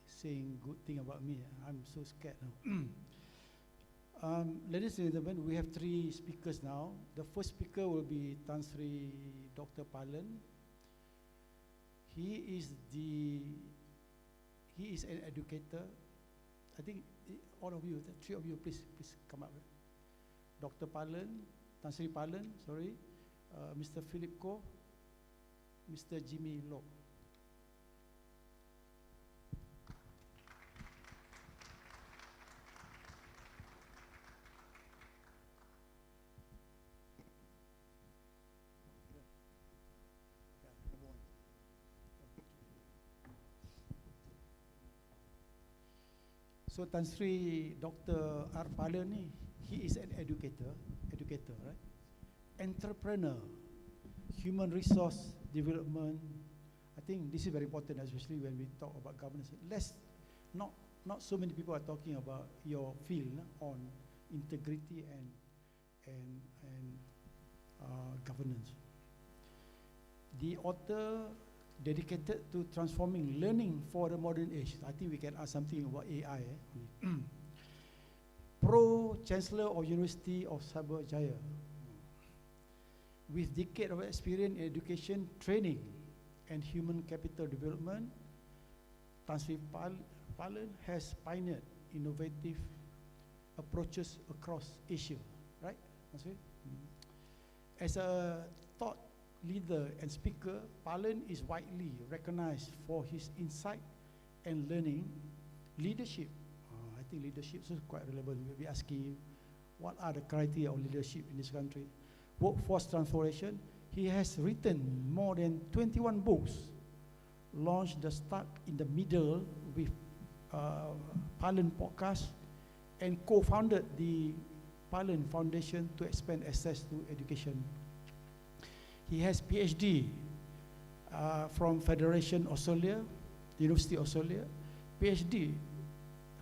saying good thing about me. I'm so scared now. Ladies and gentlemen, we have 3 speakers now. The first speaker will be Tan Sri Dr. Palan. He is an educator. I think all of you, the 3 of you, please come up. Dr. Palan, Tan Sri Palan, sorry, Mr. Philip Koh, Mr. Jimmy Loh. So Tan Sri Dr. R. Palan ni, he is an educator, right? Entrepreneur, human resource development. I think this is very important, especially when we talk about governance. Not so many people are talking about your field on integrity and governance. The author dedicated to transforming learning for the modern age. I think we can ask something about AI. Pro-Chancellor of University of Sabarjaya. With decades of experience in education, training, and human capital development, Tan Sri Palan has pioneered innovative approaches across Asia, right? As a thought leader and speaker, Palan is widely recognized for his insight and learning. Leadership, I think leadership is quite relevant. We'll be asking you, what are the criteria of leadership in this country? Workforce transformation, he has written more than 21 books, launched the Start in the Middle with Palan Podcast, and co-founded the Palan Foundation to expand access to education. He has PhD from Federation Australia, University of Australia, PhD,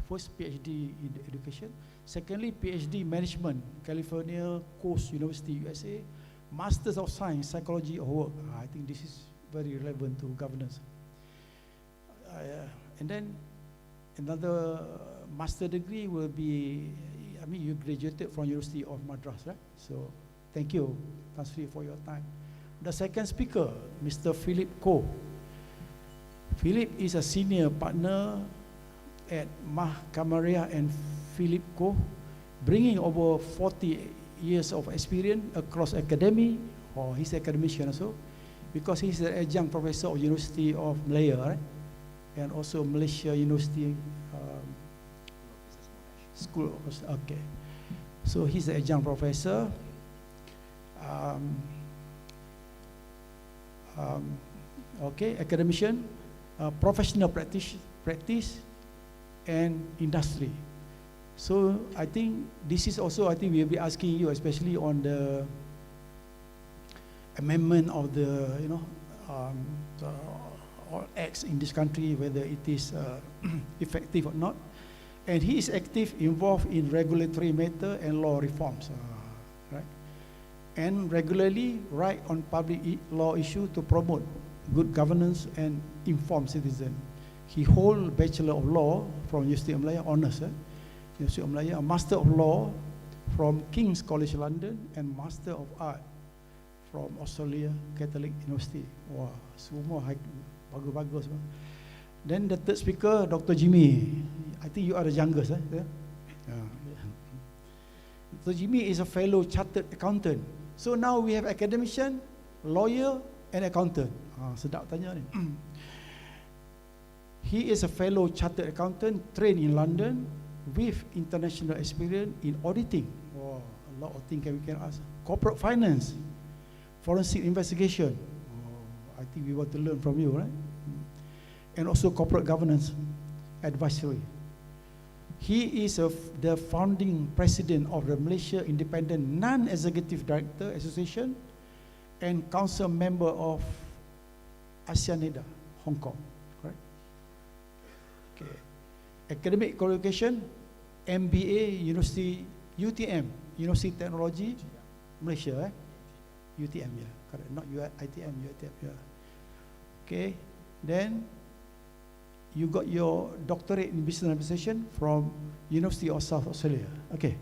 first PhD in education, secondly PhD Management, California Coast University, USA, Masters of Science, Psychology of Work. I think this is very relevant to governance. And then another master degree will be, you graduated from University of Madras, right? So thank you, Tan Sri, for your time. The second speaker, Mr. Philip Koh. Philip is a senior partner at MACC-HELP and Philip Koh, bringing over 40 years of experience across academy, or he's academician also, because he's an adjunct professor of University of Malaya, right? And also Malaysia University School. Okay, so he's an adjunct professor. Okay, academician, professional practice, and industry. So I think this is also, I think we'll be asking you, especially on the amendment of the, the all acts in this country, whether it is effective or not. And he is active, involved in regulatory matter and law reforms, right? And regularly write on public law issue to promote good governance and informed citizen. He hold Bachelor of Law from University of Malaya, honors, University of Malaya, a Master of Law from King's College London, and Master of Art from Australia Catholic University. Wah, semua bagus-bagus. Then the third speaker, Dr. Jimmy. I think you are the youngest, yeah? Dr. Jimmy is a fellow chartered accountant. So now we have academician, lawyer, and accountant. Sedap tanya ni. He is a fellow chartered accountant trained in London with international experience in auditing. Oh, a lot of things we can ask. Corporate finance, forensic investigation. Oh, I think we want to learn from you, right? And also corporate governance advisory. He is the founding president of the Malaysia Independent Non-Executive Director Association and council member of ASEANEDA, Hong Kong. Correct? Okay. Academic qualification, MBA, University, UTM, University Technology, Malaysia, UTM, yeah, correct, not ITM, UTM, yeah. Okay, then you got your doctorate in business administration from University of South Australia. Okay.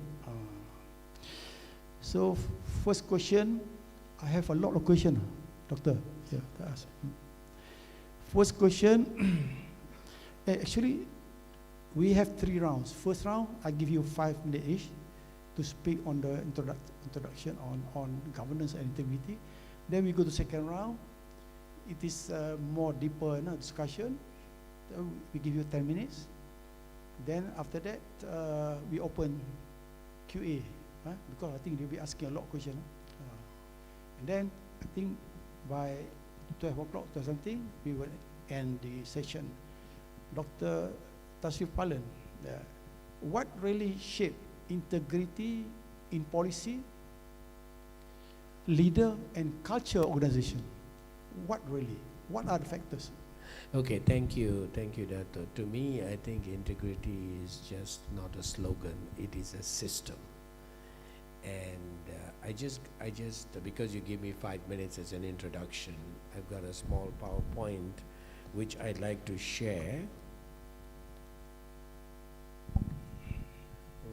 So first question, I have a lot of questions, Doctor. Yeah, to ask. First question, actually, we have 3 rounds. First round, I give you 5 minutes each to speak on the introduction on governance and integrity. Then we go to second round. It is more deeper discussion. We give you 10 minutes. Then after that, we open QA, because I think they'll be asking a lot of questions. And then I think by 12 o'clock or something, we will end the session. Dr. Tasrif Palan, what really shaped integrity in policy, leader, and culture organization? What really? What are the factors? Okay, thank you, Dato. To me, I think integrity is just not a slogan; it is a system. And I just because you give me 5 minutes as an introduction, I've got a small PowerPoint which I'd like to share.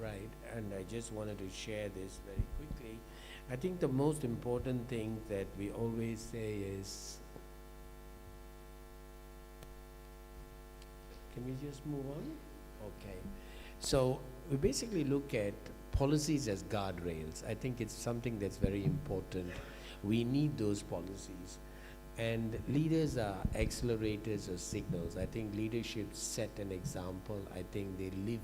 Right, and I just wanted to share this very quickly. I think the most important thing that we always say is, can we just move on? Okay. So we basically look at policies as guardrails. I think it's something that's very important. We need those policies. And leaders are accelerators or signals. I think leadership set an example. I think they live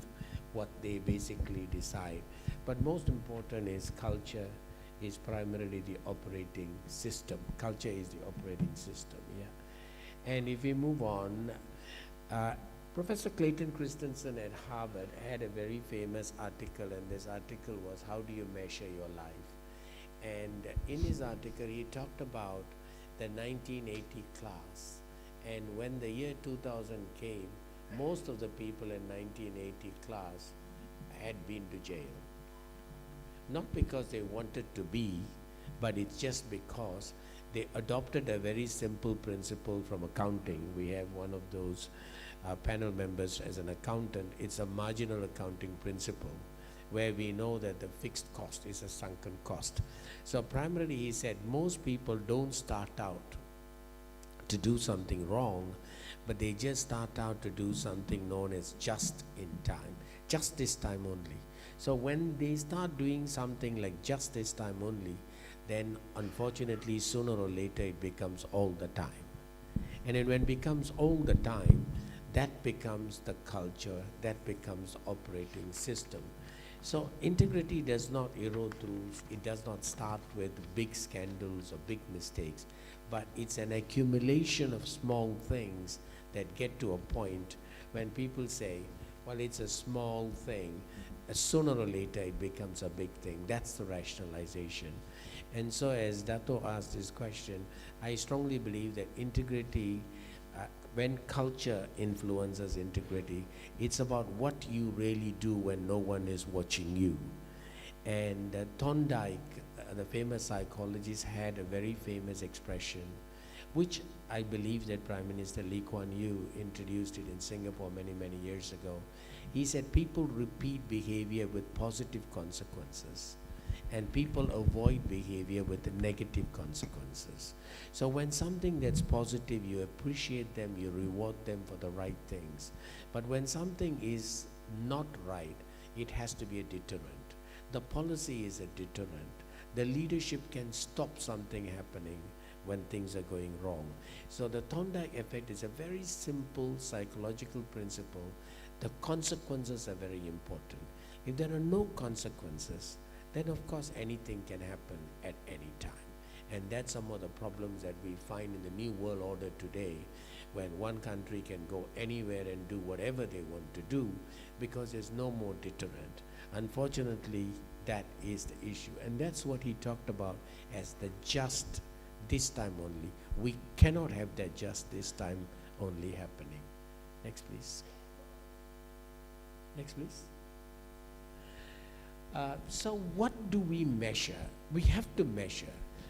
what they basically decide. But most important is culture is primarily the operating system. Culture is the operating system, yeah. And if we move on, Professor Clayton Christensen at Harvard had a very famous article, and this article was, how do you measure your life? And in his article, he talked about the 1980 class. And when the year 2000 came, most of the people in 1980 class had been to jail. Not because they wanted to be, but it's just because they adopted a very simple principle from accounting. We have one of those panel members as an accountant. It's a marginal accounting principle, where we know that the fixed cost is a sunken cost. So primarily he said most people don't start out to do something wrong, but they just start out to do something known as just in time, just this time only. So when they start doing something like just this time only, then unfortunately sooner or later it becomes all the time. And then when it becomes all the time, that becomes the culture, that becomes operating system. So integrity does not erode rules, it does not start with big scandals or big mistakes, but it's an accumulation of small things that get to a point when people say, well, it's a small thing, sooner or later it becomes a big thing. That's the rationalization. And so as Dato asked this question, I strongly believe that integrity, when culture influences integrity, it's about what you really do when no one is watching you. And Thorndike, the famous psychologist, had a very famous expression, which I believe that Prime Minister Lee Kuan Yew introduced it in Singapore many, many years ago. He said people repeat behavior with positive consequences, and people avoid behavior with negative consequences. So when something that's positive, you appreciate them, you reward them for the right things. But when something is not right, it has to be a deterrent. The policy is a deterrent. The leadership can stop something happening when things are going wrong. So the Thorndike effect is a very simple psychological principle. The consequences are very important. If there are no consequences, then of course anything can happen at any time. And that's some of the problems that we find in the new world order today, when one country can go anywhere and do whatever they want to do because there's no more deterrent. Unfortunately, that is the issue. And that's what he talked about as the just this time only. We cannot have that just this time only happening. Next, please. Next, please. So what do we measure? We have to measure.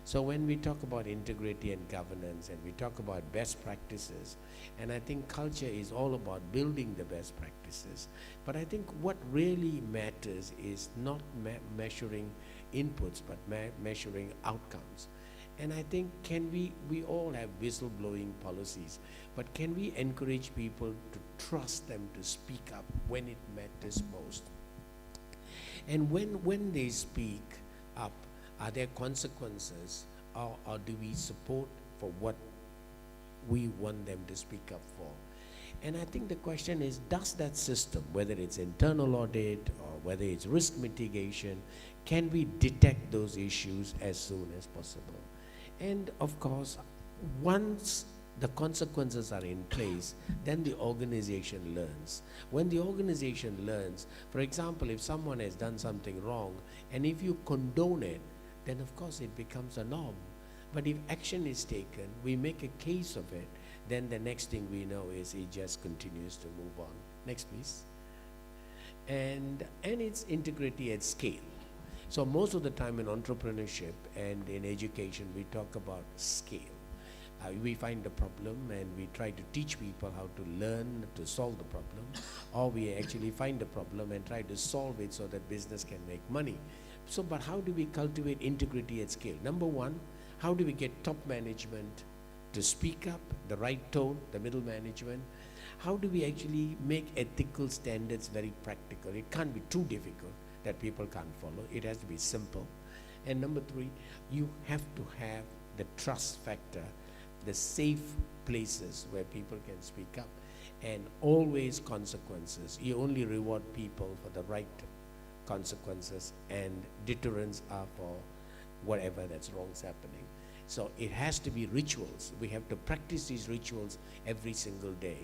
So when we talk about integrity and governance, and we talk about best practices, and I think culture is all about building the best practices. But I think what really matters is not measuring inputs, but measuring outcomes. And I think we all have whistleblowing policies, but can we encourage people to trust them to speak up when it matters most? And when they speak up, are there consequences, or do we support for what we want them to speak up for? And I think the question is, does that system, whether it's internal audit or whether it's risk mitigation, can we detect those issues as soon as possible? And of course, once the consequences are in place, then the organization learns. When the organization learns, for example, if someone has done something wrong, and if you condone it, then of course it becomes a norm. But if action is taken, we make a case of it, then the next thing we know is it just continues to move on. Next, please. And it's integrity at scale. So most of the time in entrepreneurship and in education, we talk about scale. We find a problem and we try to teach people how to learn to solve the problem, or we actually find a problem and try to solve it so that business can make money. So, but how do we cultivate integrity at scale? Number one, how do we get top management to speak up, the right tone, the middle management? How do we actually make ethical standards very practical? It can't be too difficult that people can't follow. It has to be simple. And number three, you have to have the trust factor, the safe places where people can speak up, and always consequences. You only reward people for the right consequences, and deterrents are for whatever that's wrong is happening. So it has to be rituals. We have to practice these rituals every single day.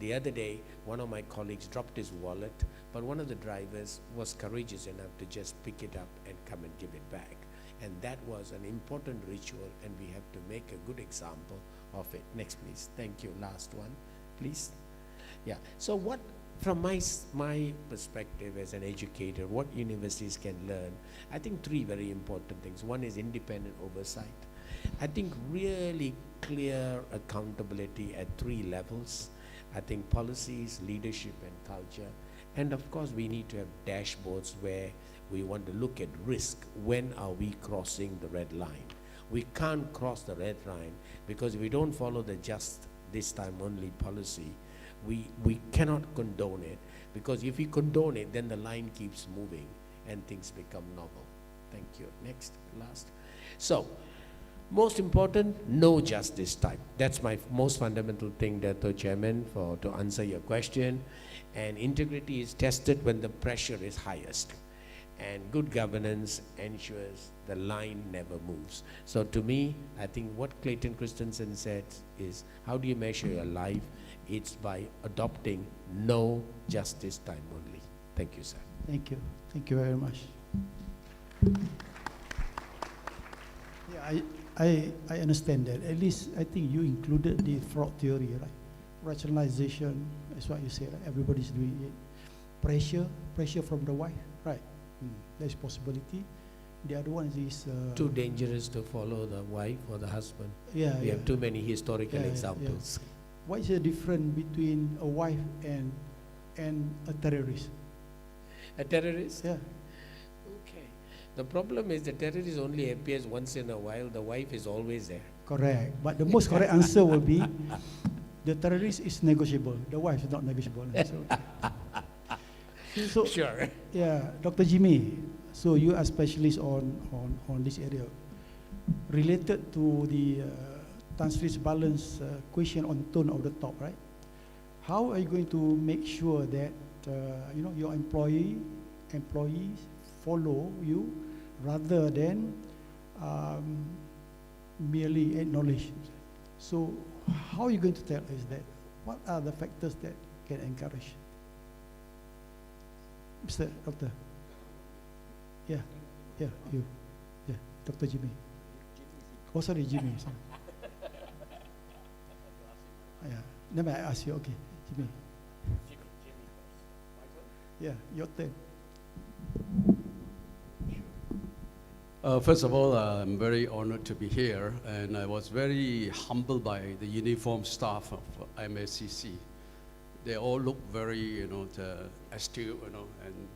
The other day, one of my colleagues dropped his wallet, but one of the drivers was courageous enough to just pick it up and come and give it back. And that was an important ritual, and we have to make a good example of it. Next, please. Thank you. Last one, please. Yeah. So what, from my perspective as an educator, what universities can learn, I think three very important things. One is independent oversight. I think really clear accountability at three levels. I think policies, leadership, and culture. And of course, we need to have dashboards where we want to look at risk. When are we crossing the red line? We can't cross the red line because if we don't follow the just this time only policy, we cannot condone it, because if we condone it, then the line keeps moving and things become normal. Thank you. Next, last. So, most important, no just this time. That's my most fundamental thing, Dato' Chairman, to answer your question. And integrity is tested when the pressure is highest. And good governance ensures the line never moves. So to me, I think what Clayton Christensen said is, how do you measure your life? It's by adopting no justice time only. Thank you, sir. Thank you. Thank you very much. Yeah, I understand that. At least I think you included the fraud theory, right? Rationalization, that's what you say, right? Everybody's doing it. Pressure from the wife, right? There's possibility. The other one is too dangerous to follow the wife or the husband. Yeah, we have too many historical examples. Yeah. What is the difference between a wife and a terrorist? A terrorist? Yeah. Okay. The problem is the terrorist only appears once in a while. The wife is always there. Correct. But the most correct answer will be the terrorist is negotiable. The wife is not negotiable. So, sure. Yeah, Dr. Jimmy. So you are specialist on this area. Related to the transference balance question on tone of the top, right? How are you going to make sure that your employees follow you rather than merely acknowledge? So how are you going to tell us that? What are the factors that can encourage? Mr. Doctor. Yeah, you. Yeah, Dr. Jimmy. Oh, sorry, Jimmy. Sorry. Yeah, never I ask you. Okay, Jimmy. Yeah, your turn. First of all, I'm very honored to be here, and I was very humbled by the uniformed staff of MACC. They all look very, astute, and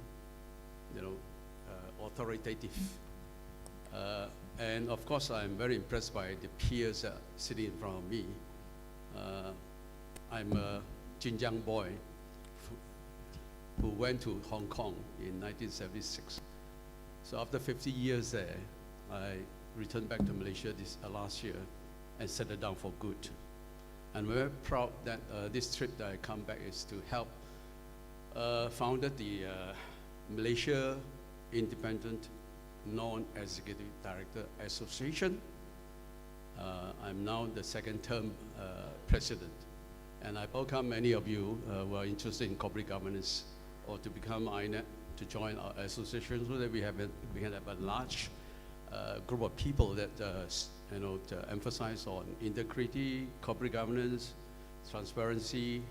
authoritative. And of course, I'm very impressed by the peers sitting in front of me. I'm a Xinjiang boy who went to Hong Kong in 1976. So after 50 years there, I returned back to Malaysia last year and settled down for good. And we're very proud that this trip that I come back is to help founded the Malaysia Independent Non-Executive Director Association. I'm now the second term president. And I welcome many of you who are interested in corporate governance or to become INET to join our association so that we can have a large group of people that to emphasize on integrity, corporate governance, transparency,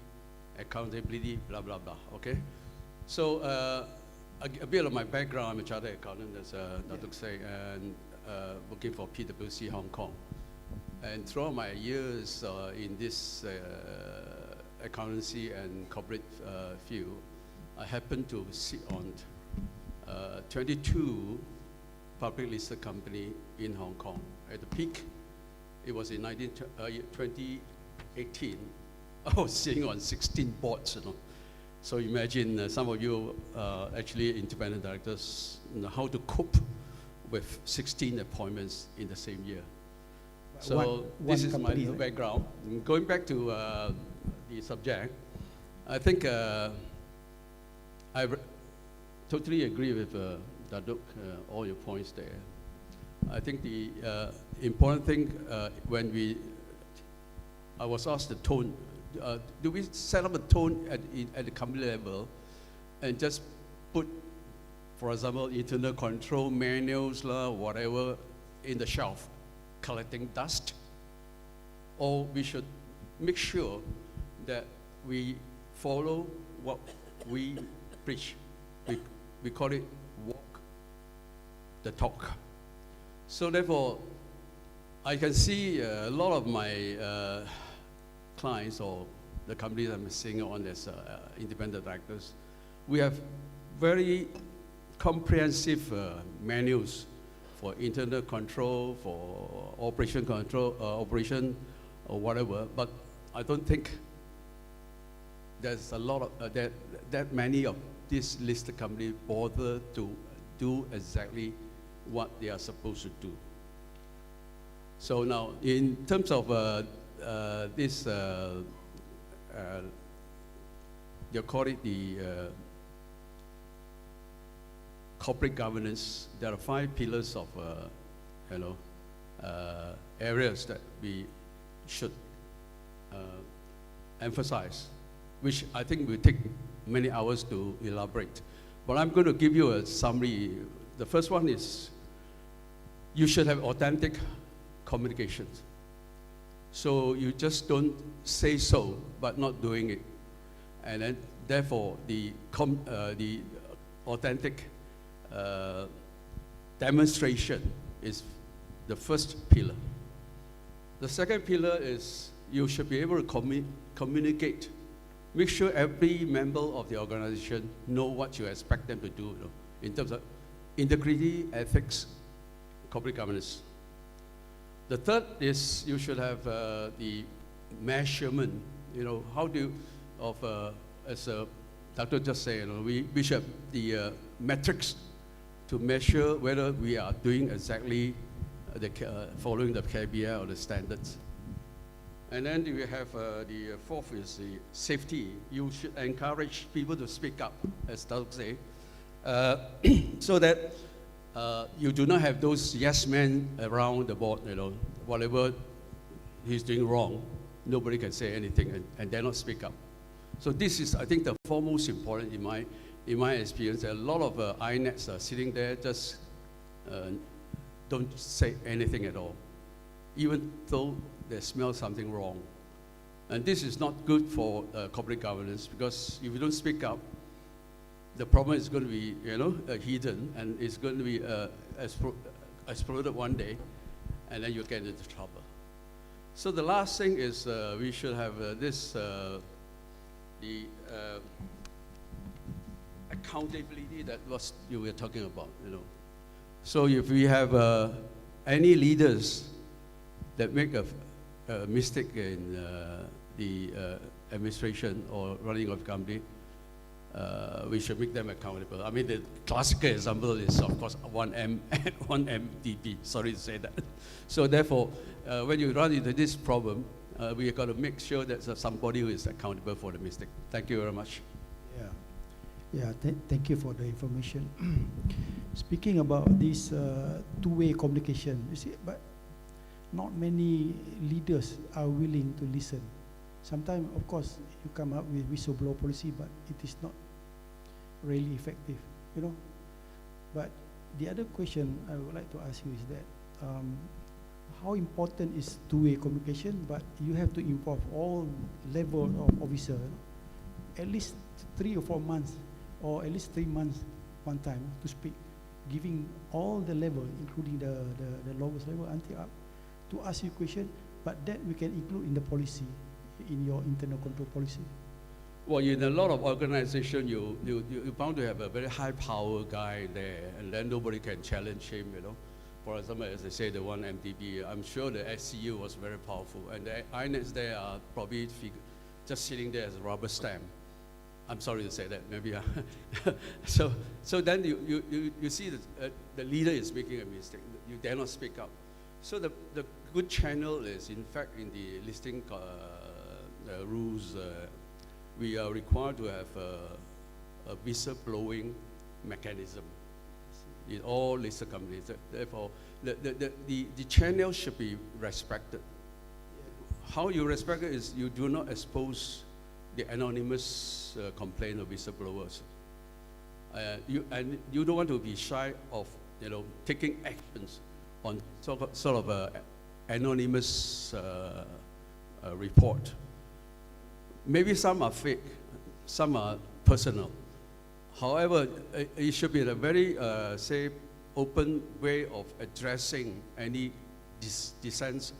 accountability, blah, blah, blah, okay? So a bit of my background, I'm a chartered accountant, as Datuk said, and working for PwC Hong Kong. And throughout my years in this accountancy and corporate field, I happened to sit on 22 public listed company in Hong Kong. At the peak, it was in 2018. I was sitting on 16 boards, So imagine some of you actually independent directors how to cope with 16 appointments in the same year. So this is my little background. Going back to the subject, I think I totally agree with Datuk, all your points there. I think the important thing when I was asked the tone, do we set up a tone at the company level and just put, for example, internal control manuals, whatever, in the shelf, collecting dust? Or we should make sure that we follow what we preach. We call it walk the talk. So therefore, I can see a lot of my clients or the companies I'm seeing on as independent directors We have very comprehensive manuals for internal control, for operation control, operation or whatever, but I don't think there's a lot of, that many of these listed companies bother to do exactly what they are supposed to do. So now, in terms of this, they call it the corporate governance. There are 5 pillars of, areas that we should emphasize, which I think will take many hours to elaborate. But I'm going to give you a summary. The first one is you should have authentic communications. So you just don't say so, but not doing it. And then, therefore, the authentic demonstration is the first pillar. The second pillar is you should be able to communicate. Make sure every member of the organization know what you expect them to do, in terms of integrity, ethics, corporate governance. The third is you should have the measurement. How do you, as Dr. just said, we should have the metrics to measure whether we are doing exactly following the KPI or the standards. And then we have the fourth is the safety. You should encourage people to speak up, as Dr. say, so that you do not have those yes men around the board. Whatever he's doing wrong, nobody can say anything, and dare not speak up. So this is, I think, the foremost important in my experience. A lot of INETs are sitting there just don't say anything at all, even though they smell something wrong. And this is not good for corporate governance, because if you don't speak up, the problem is going to be, hidden, and it's going to be exploded one day, and then you get into trouble. So the last thing is we should have the accountability that you were talking about. So if we have any leaders that make a mistake in the administration or running of company, we should make them accountable. I mean, the classical example is, of course, 1M and 1MDB. Sorry to say that. So therefore, when you run into this problem, we have got to make sure that there's somebody who is accountable for the mistake. Thank you very much. Thank you for the information. Speaking about this two-way communication, you see, but not many leaders are willing to listen. Sometimes, of course, you come up with whistleblower policy, but it is not really effective, But the other question I would like to ask you is that how important is two-way communication? But you have to involve all level of officer, at least 3 or 4 months, or at least 3 months one time to speak, giving all the level, including the lowest level until up, to ask you question, but that we can include in the policy, in your internal control policy. Well, in a lot of organizations, you're bound to have a very high power guy there, and then nobody can challenge him, For example, as I say, the 1MDB, I'm sure the SCU was very powerful, and the INETs there are probably just sitting there as a rubber stamp. I'm sorry to say that, maybe. So then you see the leader is making a mistake. You dare not speak up. So the good channel is, in fact, in the listing rules, we are required to have a whistleblowing mechanism in all listed companies. Therefore, the channel should be respected. How you respect it is you do not expose the anonymous complaint of whistleblowers. And you don't want to be shy of taking actions on sort of a anonymous report. Maybe some are fake, some are personal. However, it should be a very, open way of addressing any dissents,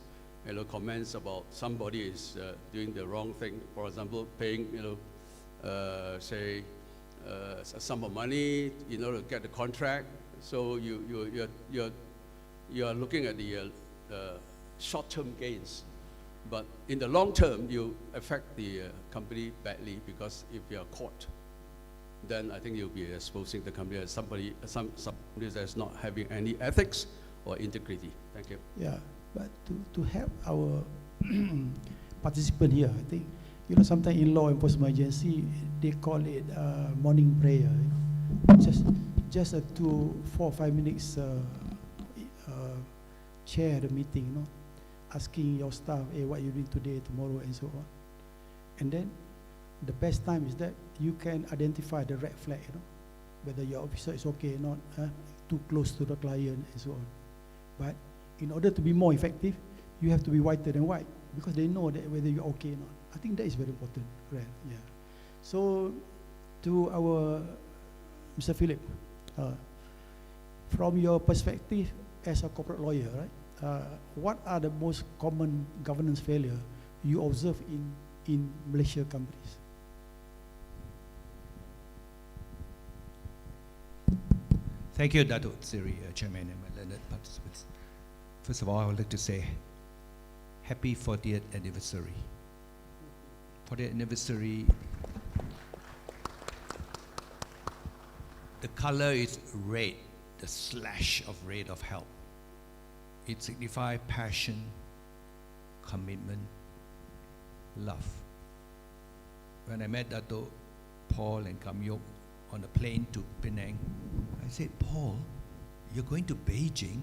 comments about somebody is doing the wrong thing. For example, paying, a sum of money in order to get the contract. So you are looking at the short-term gains. But in the long term, you affect the company badly, because if you are caught, then I think you'll be exposing the company as somebody that's not having any ethics or integrity. Thank you. Yeah, but to help our participant here, I think, sometimes in law enforcement agency, they call it morning prayer. Just a 4 or 5 minutes chair the meeting, asking your staff, hey, what you doing today, tomorrow, and so on. And then the best time is that you can identify the red flag, whether your officer is okay or not, too close to the client, and so on. But in order to be more effective, you have to be whiter than white, because they know that whether you're okay or not. I think that is very important, right? Yeah. So, to our Mr. Philip, from your perspective as a corporate lawyer, right? What are the most common governance failure you observe in Malaysia companies? Thank you, Datuk Seri, Chairman, and my learned participants. First of all, I would like to say happy 40th anniversary. 40th anniversary, the color is red, the slash of red of help. It signifies passion, commitment, love. When I met Dato' Paul and Kamyok on a plane to Penang, I said, Paul, you're going to Beijing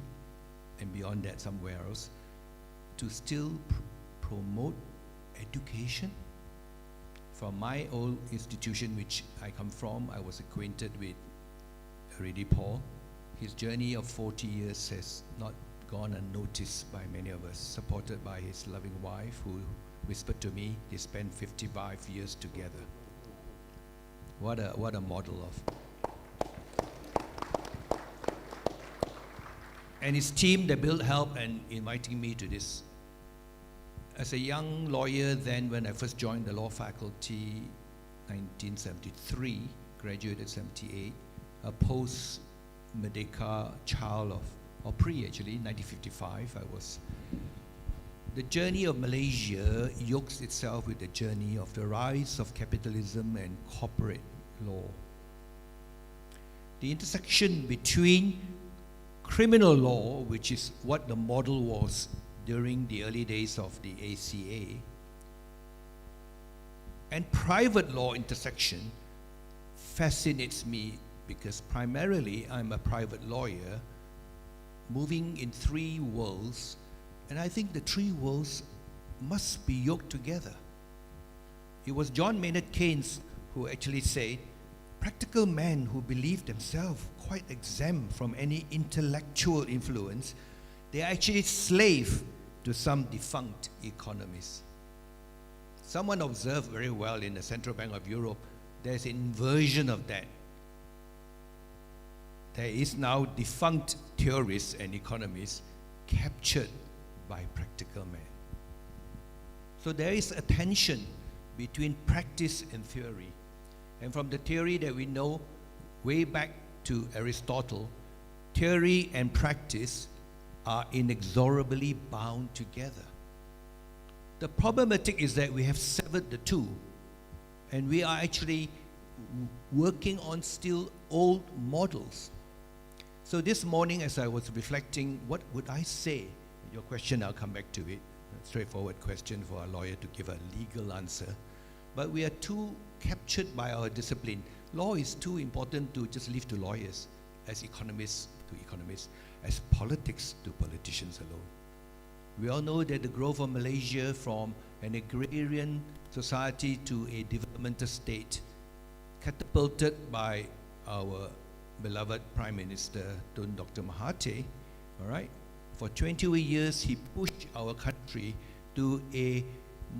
and beyond that somewhere else to still promote education? From my old institution, which I come from, I was acquainted with already Paul. His journey of 40 years has not gone unnoticed by many of us, supported by his loving wife, who whispered to me they spent 55 years together. What a model of. And his team, they built help and inviting me to this. As a young lawyer then, when I first joined the law faculty, 1973, graduated 78, a post-Merdeka child of, or pre-actually, 1955, I was. The journey of Malaysia yokes itself with the journey of the rise of capitalism and corporate law. The intersection between criminal law, which is what the model was during the early days of the ACA, and private law intersection fascinates me, because primarily I'm a private lawyer moving in 3 worlds, and I think the 3 worlds must be yoked together. It was John Maynard Keynes who actually said, practical men who believe themselves quite exempt from any intellectual influence, they are actually slave to some defunct economists. Someone observed very well in the Central Bank of Europe, there's an inversion of that. There is now defunct theorists and economists captured by practical men. So there is a tension between practice and theory. And from the theory that we know way back to Aristotle, theory and practice are inexorably bound together. The problematic is that we have severed the two, and we are actually working on still old models. So this morning, as I was reflecting, what would I say? Your question, I'll come back to it. A straightforward question for a lawyer to give a legal answer. But we are too captured by our discipline. Law is too important to just leave to lawyers, as economists to economists, as politics to politicians alone. We all know that the growth of Malaysia from an agrarian society to a developmental state, catapulted by our beloved Prime Minister, Dr. Mahathir, all right? For 20 years, he pushed our country to a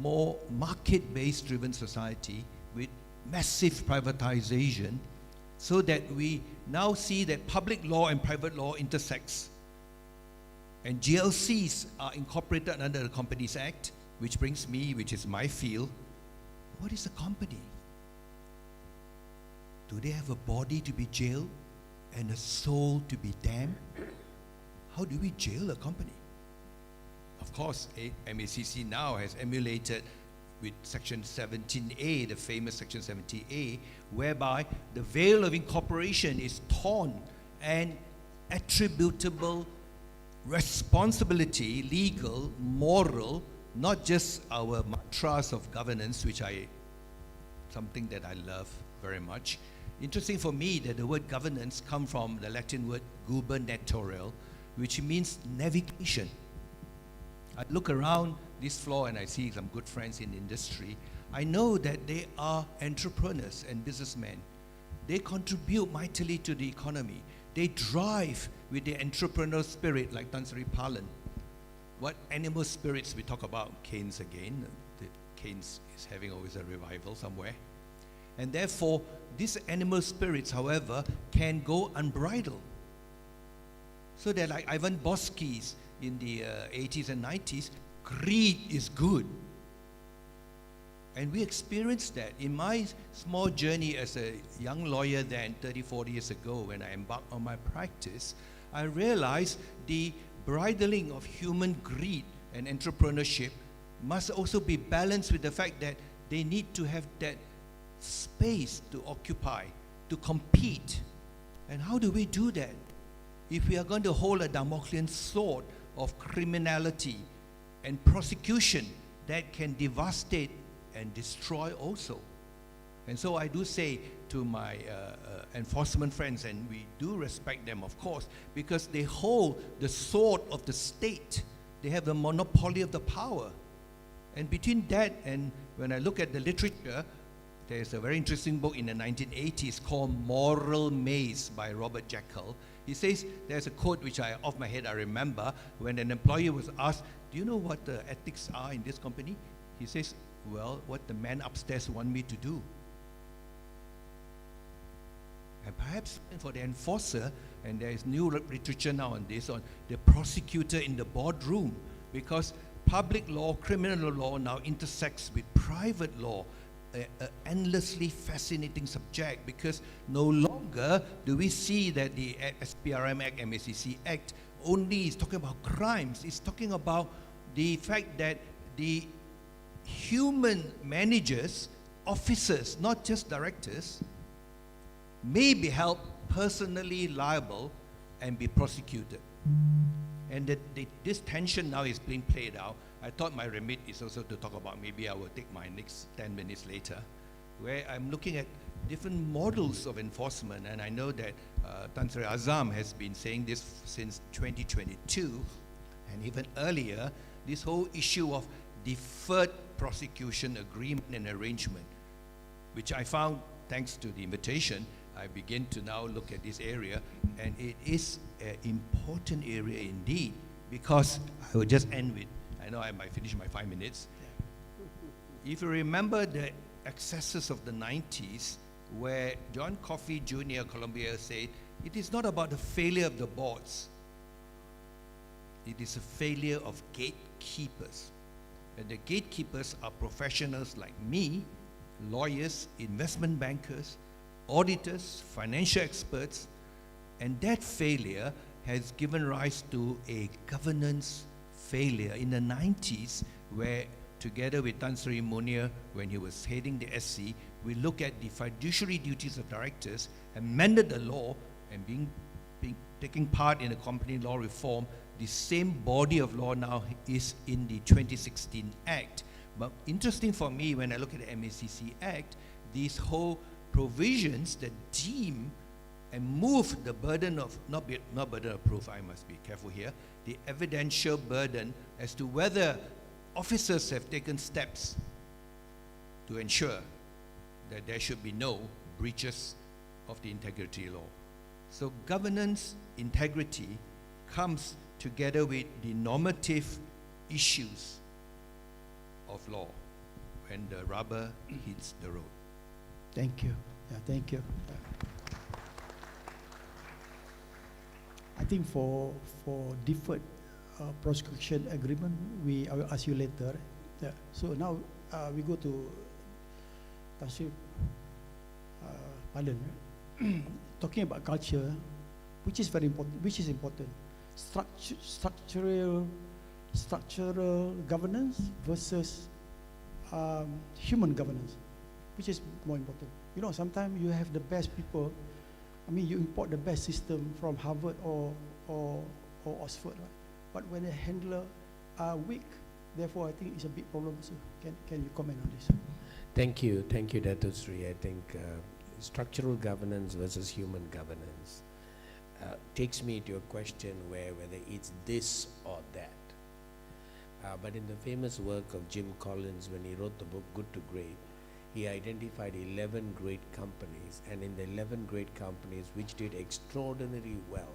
more market-based driven society with massive privatization, so that we now see that public law and private law intersects. And GLCs are incorporated under the Companies Act, which brings me, which is my field, what is a company? Do they have a body to be jailed and a soul to be damned? How do we jail a company? Of course, MACC now has emulated with Section 17A, the famous Section 17A, whereby the veil of incorporation is torn and attributable responsibility, legal, moral, not just our mantras of governance, which something that I love very much. Interesting for me that the word governance comes from the Latin word gubernatorial, which means navigation. I look around this floor and I see some good friends in industry. I know that they are entrepreneurs and businessmen. They contribute mightily to the economy. They drive with the entrepreneurial spirit, like Tan Sri Palan. What animal spirits we talk about? Keynes again. Keynes is having always a revival somewhere. And therefore, these animal spirits, however, can go unbridled. So they're like Ivan Bosky's in the 80s and 90s, greed is good. And we experienced that. In my small journey as a young lawyer then, 30, 40 years ago, when I embarked on my practice, I realized the bridling of human greed and entrepreneurship must also be balanced with the fact that they need to have that space to occupy, to compete. And how do we do that? If we are going to hold a Damoclean sword of criminality and prosecution that can devastate and destroy also. And so I do say to my enforcement friends, and we do respect them, of course, because they hold the sword of the state. They have the monopoly of the power. And between that and when I look at the literature, there's a very interesting book in the 1980s called Moral Maze by Robert Jekyll. He says, there's a quote which off my head I remember, when an employee was asked, do you know what the ethics are in this company? He says, well, what the man upstairs want me to do. And perhaps for the enforcer, and there is new literature now on this, on the prosecutor in the boardroom, because public law, criminal law now intersects with private law, an endlessly fascinating subject, because no longer do we see that the SPRM Act, MACC Act only is talking about crimes. It's talking about the fact that the human managers, officers, not just directors, may be held personally liable and be prosecuted. And that this tension now is being played out. I thought my remit is also to talk about, maybe I will take my next 10 minutes later, where I'm looking at different models of enforcement. And I know that Tan Sri Azam has been saying this since 2022, and even earlier, this whole issue of deferred prosecution agreement and arrangement, which I found, thanks to the invitation, I begin to now look at this area, and it is an important area indeed, because I will just end with, I know I might finish my 5 minutes. If you remember the excesses of the 90s, where John Coffey Jr., Columbia, said, it is not about the failure of the boards, it is a failure of gatekeepers. And the gatekeepers are professionals like me, lawyers, investment bankers, auditors, financial experts, and that failure has given rise to a governance failure in the 90s, where together with Tan Sri Munir, when he was heading the SC, we look at the fiduciary duties of directors, amended the law, and taking part in a company law reform. The same body of law now is in the 2016 Act. But interesting for me, when I look at the MACC Act, these whole provisions that deem and move the burden of, not burden of proof, I must be careful here, the evidential burden as to whether officers have taken steps to ensure that there should be no breaches of the integrity law. So governance integrity comes together with the normative issues of law when the rubber hits the road. Thank you. Yeah, thank you. I think for deferred prosecution agreement, I will ask you later. Yeah. So now we go to Tashif Alan, right? Talking about culture, which is very important, structural governance versus human governance, which is more important. You know, sometimes you have the best people. I mean, you import the best system from Harvard or Oxford, right? But when the handler are weak, therefore I think it's a big problem. So can you comment on this? Thank you, Dato Sri. I think structural governance versus human governance takes me to a question whether it's this or that. But in the famous work of Jim Collins, when he wrote the book Good to Great, he identified 11 great companies, and in the 11 great companies which did extraordinarily well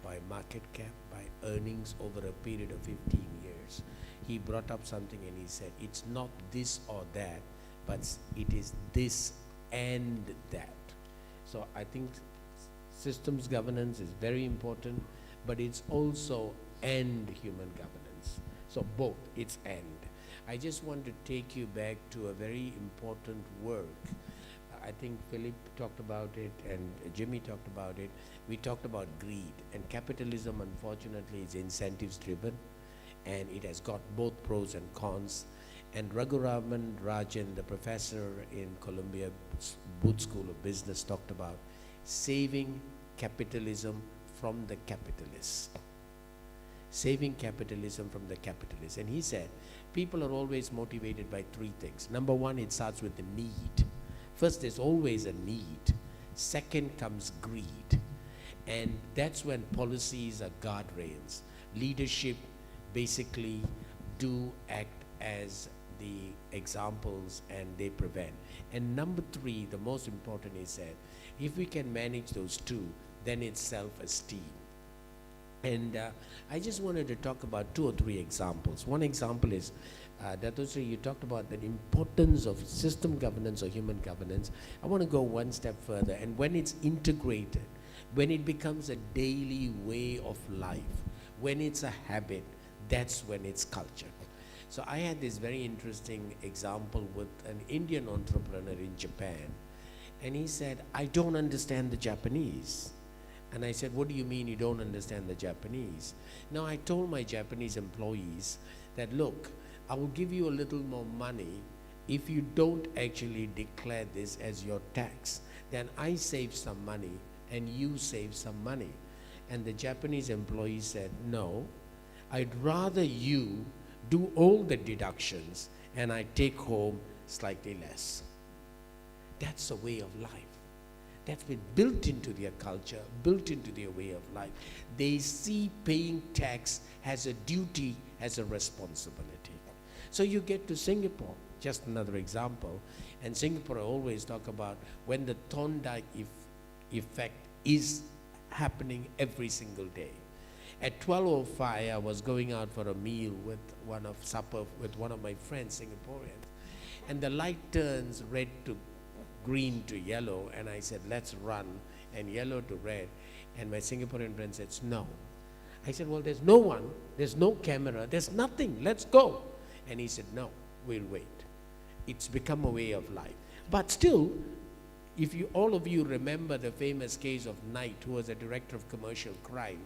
by market cap, by earnings over a period of 15 years, he brought up something and he said, it's not this or that, but it is this and that. So I think systems governance is very important, but it's also and human governance. So both, it's and. I just want to take you back to a very important work. I think Philip talked about it and Jimmy talked about it. We talked about greed, and capitalism unfortunately is incentives driven, and it has got both pros and cons. And Raghuraman Rajan, the professor in Columbia Booth School of Business, talked about saving capitalism from the capitalists. Saving capitalism from the capitalists. And he said, people are always motivated by three things. Number one, it starts with the need. First, there's always a need. Second comes greed. And that's when policies are guardrails. Leadership basically do act as the examples and they prevent. And number three, the most important, is that if we can manage those two, then it's self-esteem. And I just wanted to talk about 2 or 3 examples. One example is, Dato Sri, you talked about the importance of system governance or human governance. I want to go one step further. And when it's integrated, when it becomes a daily way of life, when it's a habit, that's when it's culture. So I had this very interesting example with an Indian entrepreneur in Japan. And he said, I don't understand the Japanese. And I said, what do you mean you don't understand the Japanese? Now I told my Japanese employees that, look, I will give you a little more money if you don't actually declare this as your tax. Then I save some money and you save some money. And the Japanese employee said, no, I'd rather you do all the deductions and I take home slightly less. That's a way of life. That's been built into their culture, built into their way of life. They see paying tax as a duty, as a responsibility. So you get to Singapore, just another example, and Singapore I always talk about when the Thorndike effect is happening every single day. At 12:05, I was going out for a meal with one of my friends, Singaporeans, and the light turns red to green to yellow, and I said, let's run, and yellow to red, and my Singaporean friend said, no. I said, well, there's no one, there's no camera, there's nothing, let's go. And he said, no, we'll wait. It's become a way of life. But still, if you, all of you remember the famous case of Knight, who was a director of commercial crime,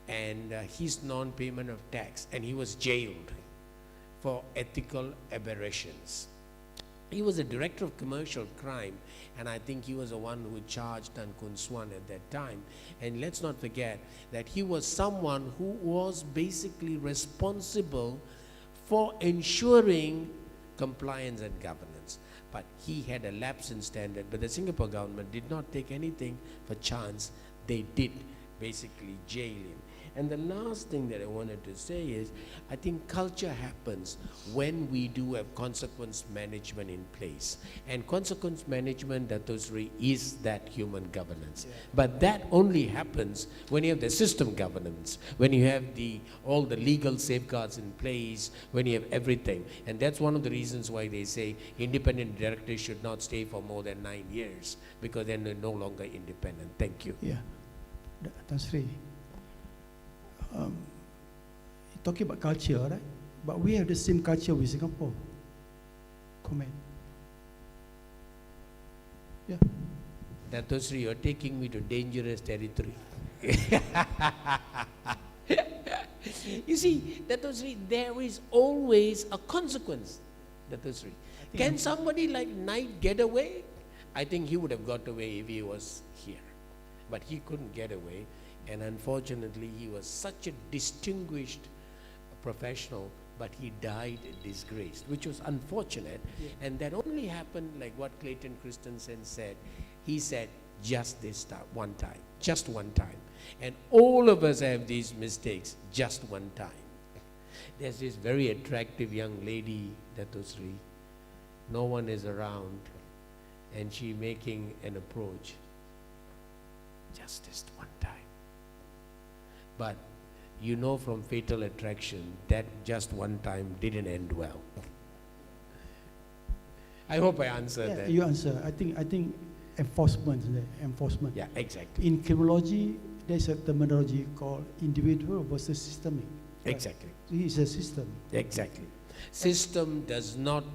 and his non-payment of tax, and he was jailed for ethical aberrations. He was a director of commercial crime, and I think he was the one who charged Tan Kun Swan at that time. And let's not forget that he was someone who was basically responsible for ensuring compliance and governance. But he had a lapse in standard, but the Singapore government did not take anything for chance. They did basically jail him. And the last thing that I wanted to say is, I think culture happens when we do have consequence management in place. And consequence management, Dato Sri, is that human governance. Yeah. But that only happens when you have the system governance, when you have all the legal safeguards in place, when you have everything. And that's one of the reasons why they say independent directors should not stay for more than 9 years, because then they're no longer independent. Thank you. Yeah, Dato Sri. Talking about culture, right? But we have the same culture with Singapore. Comment. Yeah. Dato Sri, you're taking me to dangerous territory. You see, Dato Sri, there is always a consequence, Dato Sri. Can somebody like Knight get away? I think he would have got away if he was here. But he couldn't get away. And unfortunately, he was such a distinguished professional, but he died disgraced, which was unfortunate. Yeah. And that only happened, like what Clayton Christensen said. He said, just this time, one time, just one time. And all of us have these mistakes, just one time. There's this very attractive young lady, Dato Sri. No one is around, and she making an approach. Just this one time. But you know from Fatal Attraction, that just one time didn't end well. I hope I answered Yeah, that. you answer. I think enforcement. Enforcement. Yeah, exactly. In criminology, there's a terminology called individual versus systemic. Right? Exactly. It's a system. Exactly. System does not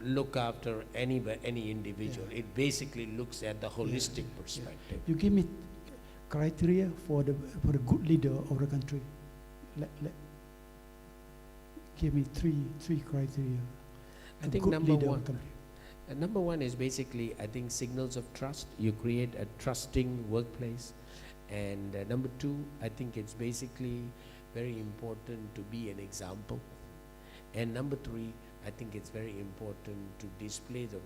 look after any individual. Yeah. It basically looks at the holistic perspective. You give me criteria for the good leader of the country. Give me three criteria. I A think good number leader of one. the country. Number one is basically, I think, signals of trust. You create a trusting workplace. And number two, I think it's basically very important to be an example. And number three, I think it's very important to display the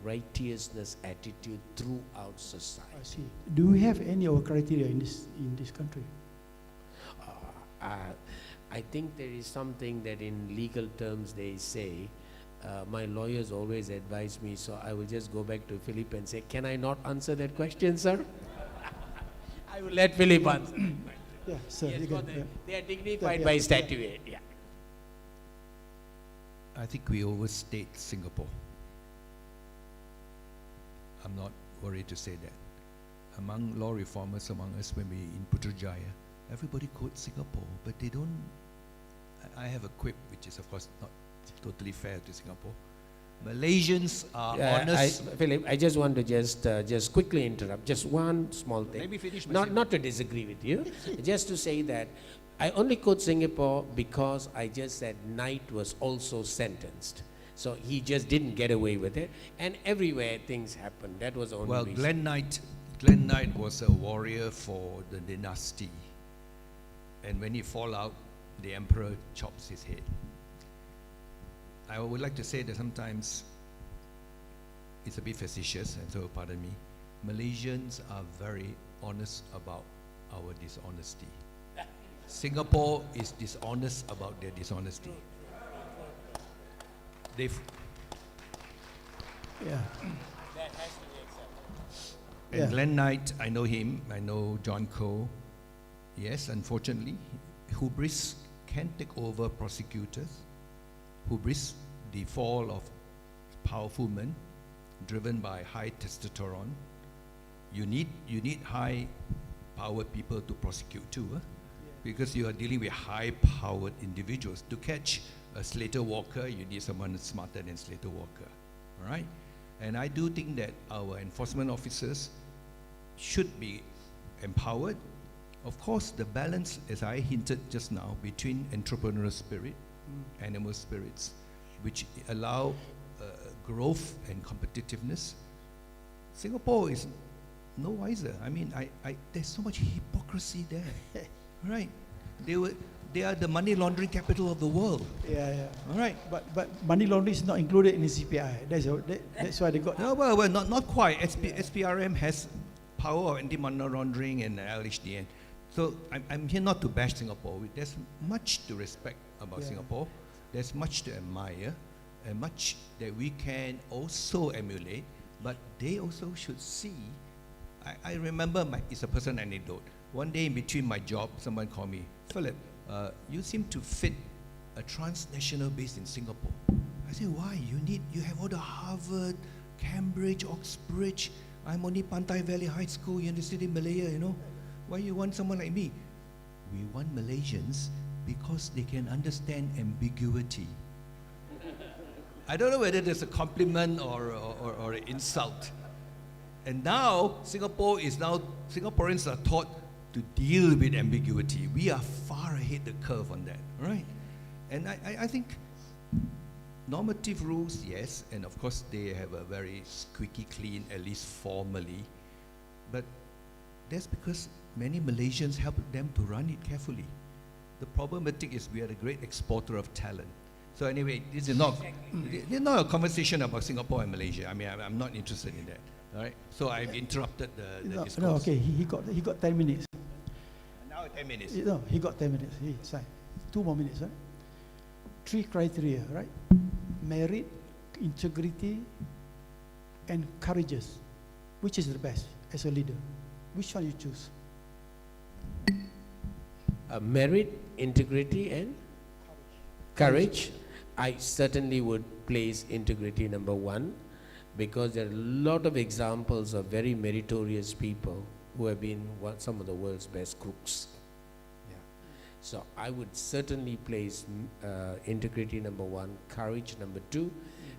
righteousness attitude throughout society. I see. Do we have any of criteria in this country? I think there is something that in legal terms they say. My lawyers always advise me, so I will just go back to Philip and say, can I not answer that question, sir? I will let Philip answer. Yeah, sir. Yes, you for can, they are dignified Yeah, by yeah. statute. Yeah. I think we overstate Singapore. I'm not worried to say that. Among law reformers among us, when we in Putrajaya, everybody quotes Singapore, but they don't. I have a quip, which is of course not totally fair to Singapore. Malaysians are honest. Philip, I just want to just quickly interrupt. Just one small thing. Let me finish my Not, statement. not to disagree with you, just to say that I only quote Singapore because I just said Knight was also sentenced. So he just didn't get away with it. And everywhere things happen. That was the only Well, reason. Glenn Knight was a warrior for the dynasty. And when he fall out, the emperor chops his head. I would like to say that sometimes it's a bit facetious, and so pardon me. Malaysians are very honest about our dishonesty. Singapore is dishonest about their dishonesty. They've Yeah. And Yeah. Glenn Knight, I know him, I know John Coe. Yes, unfortunately, hubris can take over prosecutors. Hubris, the fall of powerful men, driven by high testosterone. You need high-powered people to prosecute too, because you are dealing with high-powered individuals. To catch a Slater Walker, you need someone smarter than Slater Walker, all right? And I do think that our enforcement officers should be empowered. Of course, the balance, as I hinted just now, between entrepreneurial spirit, animal spirits, which allow growth and competitiveness. Singapore is no wiser. I mean, there's so much hypocrisy there, right? They are the money laundering capital of the world. Yeah. All right. But money laundering is not included in the CPI. That's why they got. No, well, not quite. SPRM has power of anti-money laundering and LHDN. So I'm here not to bash Singapore. There's much to respect about Singapore. There's much to admire, and much that we can also emulate. But they also should see. I remember it's a personal anecdote. One day in between my job, someone called me, Philip, you seem to fit a transnational base in Singapore. I said, why? You have all the Harvard, Cambridge, Oxbridge. I'm only Pantai Valley High School, University of Malaya, you know. Why you want someone like me? We want Malaysians because they can understand ambiguity. I don't know whether there's a compliment or an insult. And now Singaporeans are taught to deal with ambiguity. We are far ahead the curve on that, right? And I think normative rules, yes, and of course they have a very squeaky clean, at least formally, but that's because many Malaysians help them to run it carefully. The problematic is we are a great exporter of talent. So anyway, this is not a conversation about Singapore and Malaysia. I mean, I'm not interested in that. All right. So I've interrupted the discourse. No, okay. He got 10 minutes. Now 10 minutes. No, he got 10 minutes. He signed. 2 more minutes, right? 3 criteria, right? Merit, integrity, and courageous. Which is the best as a leader? Which one you choose? Merit, integrity, and courage. I certainly would place integrity number 1, because there are a lot of examples of very meritorious people who have been some of the world's best crooks. Yeah. So I would certainly place integrity number 1, courage number 2,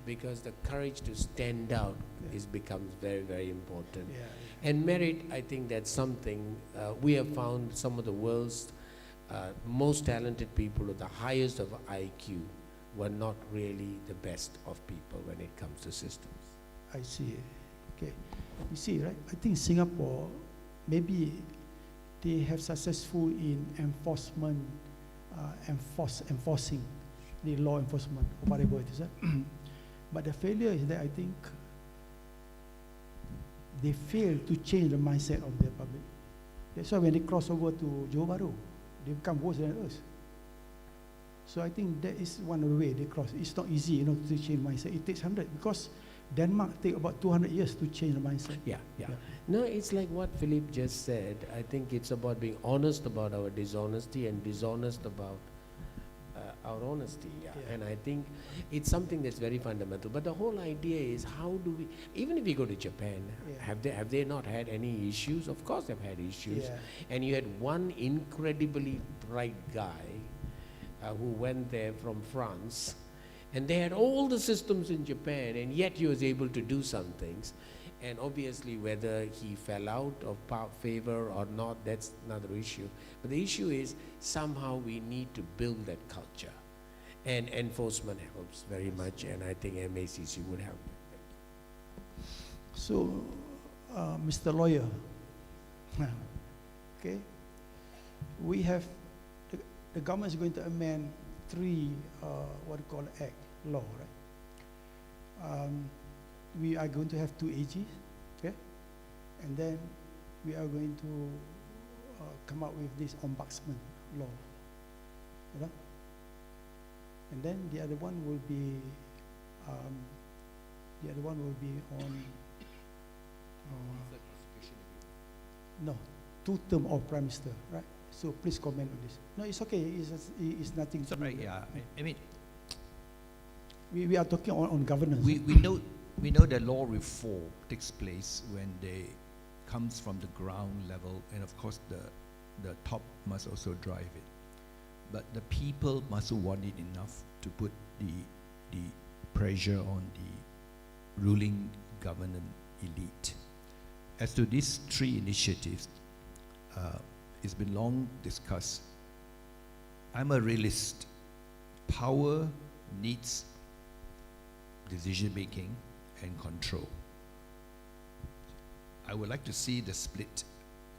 because the courage to stand out becomes very, very important. Yeah. And merit, I think that's something we have found some of the world's most talented people with the highest of IQ were not really the best of people when it comes to systems. I see. Okay. You see, right? I think Singapore, maybe they have successful in enforcing the law enforcement, or whatever it is. But the failure is that I think they fail to change the mindset of the public. That's why when they cross over to Johor Bahru, they become worse than us. So I think that is one of the way they cross. It's not easy, to change mindset. It takes 100, because Denmark take about 200 years to change the mindset. Yeah. No, it's like what Philip just said. I think it's about being honest about our dishonesty and dishonest about our honesty. Yeah. And I think it's something that's very fundamental. But the whole idea is, how do we, even if we go to Japan, have they not had any issues? Of course they've had issues. Yeah. And you had one incredibly bright guy who went there from France, and they had all the systems in Japan, and yet he was able to do some things. And obviously whether he fell out of favor or not, that's another issue. But the issue is, somehow we need to build that culture. And enforcement helps very much, and I think MACC would help. So, Mr. Lawyer, okay, we have, the government is going to amend 3, act, law, right? We are going to have 2 AGs, okay? And then we are going to come up with this ombudsman law, you know? And then the other one will be, on, no, 2 term of Prime Minister, right? So please comment on this. No, it's okay. It's nothing. It's all right. Yeah. I mean, we are talking on governance. we know that law reform takes place when they comes from the ground level, and of course the top must also drive it. But the people must want it enough to put the pressure on the ruling government elite. As to these 3 initiatives, it's been long discussed. I'm a realist. Power needs decision making and control. I would like to see the split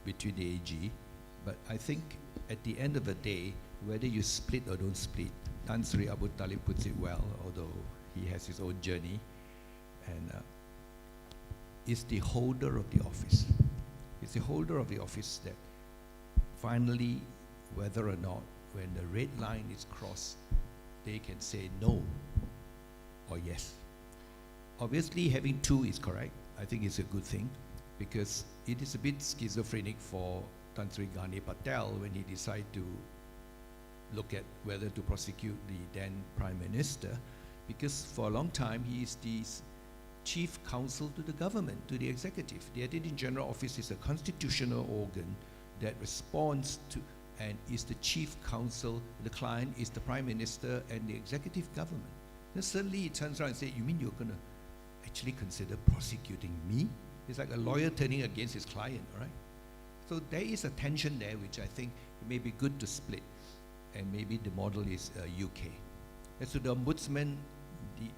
between the AG, but I think at the end of the day, whether you split or don't split, Tan Sri Abu Talib puts it well, although he has his own journey, and is the holder of the office. It's the holder of the office that finally, whether or not, when the red line is crossed, they can say no or yes. Obviously, having 2 is correct. I think it's a good thing, because it is a bit schizophrenic for Tan Sri Gani Patel when he decided to look at whether to prosecute the then Prime Minister, because for a long time he is the chief counsel to the government, to the executive. The Attorney General Office is a constitutional organ that responds to and is the chief counsel. The client is the Prime Minister and the executive government. Then suddenly he turns around and says, you mean you're going to actually consider prosecuting me? It's like a lawyer turning against his client, all right? So there is a tension there, which I think it may be good to split, and maybe the model is UK. As to the ombudsman,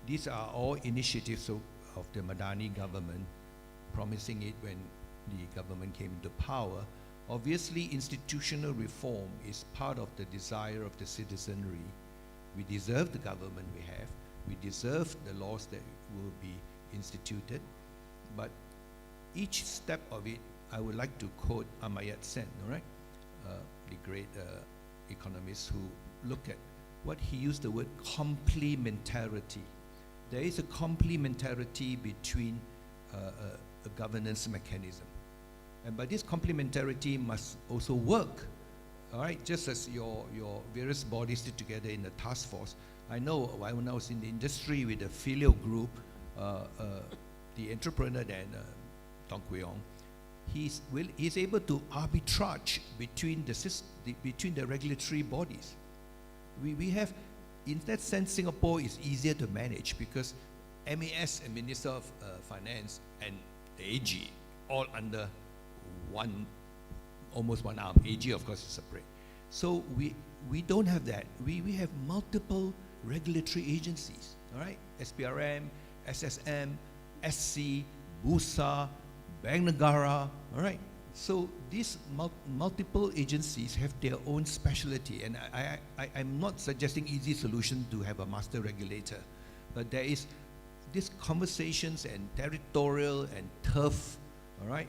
these are all initiatives of the Madani government, promising it when the government came into power. Obviously, institutional reform is part of the desire of the citizenry. We deserve the government we have. We deserve the laws that will be instituted. But each step of it, I would like to quote Amartya Sen, all right? The great economist who looked at what he used the word complementarity. There is a complementarity between a governance mechanism. And by this complementarity must also work, all right? Just as your various bodies sit together in a task force. I know when I was in the industry with the filial group, the entrepreneur then, Tong Kweong, he's able to arbitrage between the regulatory bodies. We have, in that sense, Singapore is easier to manage because MAS and Minister of Finance and the AG all under almost one arm. AG, of course, is separate. So we don't have that. We have multiple regulatory agencies, all right? SPRM, SSM, SC, BUSA, Bank Negara, all right? So these multiple agencies have their own specialty, and I'm not suggesting easy solution to have a master regulator, but there is these conversations and territorial and turf, all right?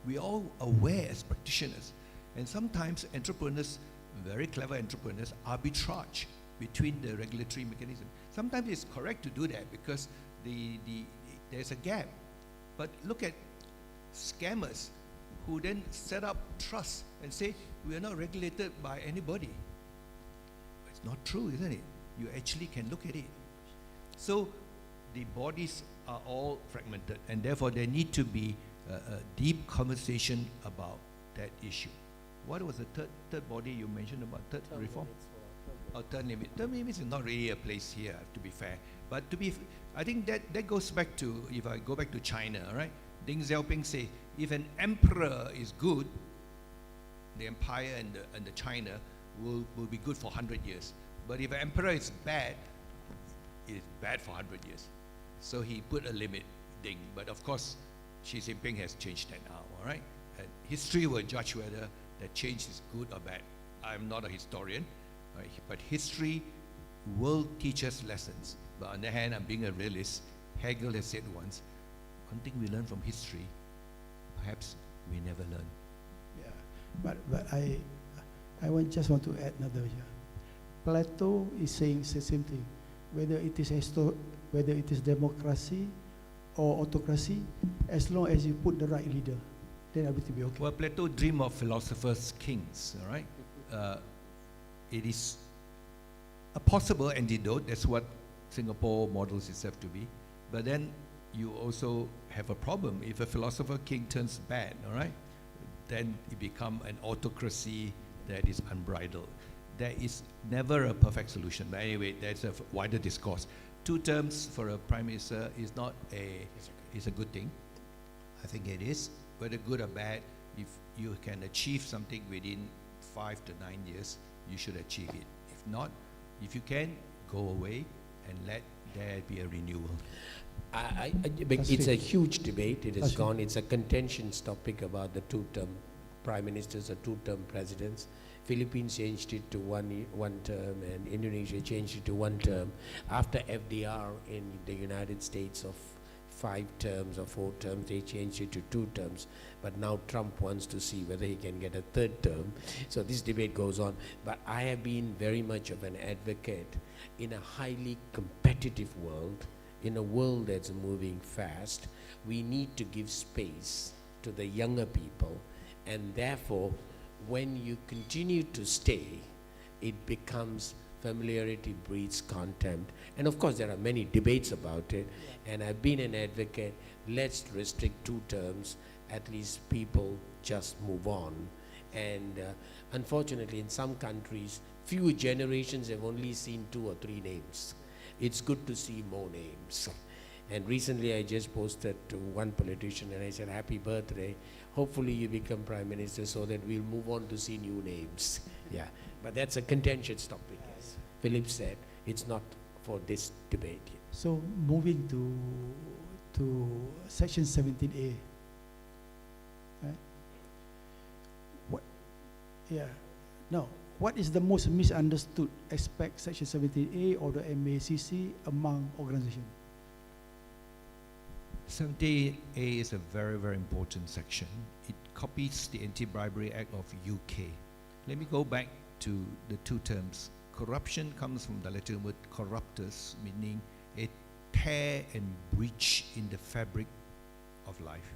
We're all aware as practitioners, and sometimes entrepreneurs, very clever entrepreneurs, arbitrage between the regulatory mechanism. Sometimes it's correct to do that because there's a gap. But look at scammers who then set up trusts and say, we are not regulated by anybody. It's not true, isn't it? You actually can look at it. So the bodies are all fragmented, and therefore there need to be a deep conversation about that issue. What was the third body you mentioned about third reform? Term limit. Term limits is not really a place here, to be fair. But I think that goes back to, if I go back to China, right? Deng Xiaoping say, if an emperor is good, the empire and the China will be good for 100 years. But if an emperor is bad, it's bad for 100 years. So he put a limit, Deng. But of course, Xi Jinping has changed that now, all right? And history will judge whether that change is good or bad. I'm not a historian, right? But history will teach us lessons. But on the other hand, I'm being a realist. Hegel has said once, one thing we learn from history, perhaps we never learn. Yeah, but I just want to add another here. Plato is saying the same thing. Whether it is democracy or autocracy, as long as you put the right leader, then everything will be okay. Well, Plato dreamed of philosophers' kings, all right? It is a possible antidote. That's what Singapore models itself to be. But then you also have a problem. If a philosopher king turns bad, all right, then it becomes an autocracy that is unbridled. There is never a perfect solution. But anyway, that's a wider discourse. 2 terms for a prime minister is not is a good thing. I think it is. Whether good or bad, if you can achieve something within 5 to 9 years, you should achieve it. If not, if you can, go away and let there be a renewal. It's a huge debate. It has gone. It's a contentious topic about the 2-term prime ministers or 2-term presidents. Philippines changed it to one term, and Indonesia changed it to 1 term. After FDR in the United States of 5 terms or 4 terms, they changed it to 2 terms. But now Trump wants to see whether he can get a 3rd term. So this debate goes on. But I have been very much of an advocate in a highly competitive world, in a world that's moving fast. We need to give space to the younger people, and therefore, when you continue to stay, it becomes familiarity breeds contempt. And of course, there are many debates about it, and I've been an advocate, let's restrict 2 terms, at least people just move on. And unfortunately, in some countries, few generations have only seen 2 or 3 names. It's good to see more names. And recently I just posted to one politician and I said, happy birthday. Hopefully you become Prime Minister so that we'll move on to see new names. Yeah, but that's a contentious topic, as Philip said. It's not for this debate here. So moving to section 17A, right? What? Yeah. Now, what is the most misunderstood aspect section 17A or the MACC among organizations? 70A is a very, very important section. It copies the Anti-Bribery Act of UK. Let me go back to the two terms. Corruption comes from the Latin word corruptus, meaning a tear and breach in the fabric of life.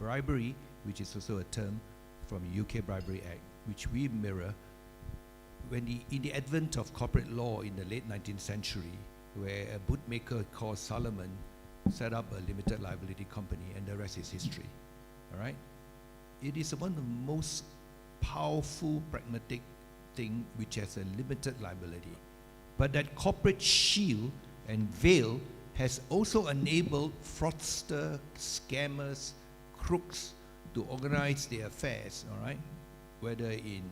Bribery, which is also a term from the UK Bribery Act, which we mirror in the advent of corporate law in the late 19th century, where a bootmaker called Solomon set up a limited liability company, and the rest is history. All right? It is one of the most powerful, pragmatic thing which has a limited liability. But that corporate shield and veil has also enabled fraudsters, scammers, crooks to organize their affairs, all right? Whether in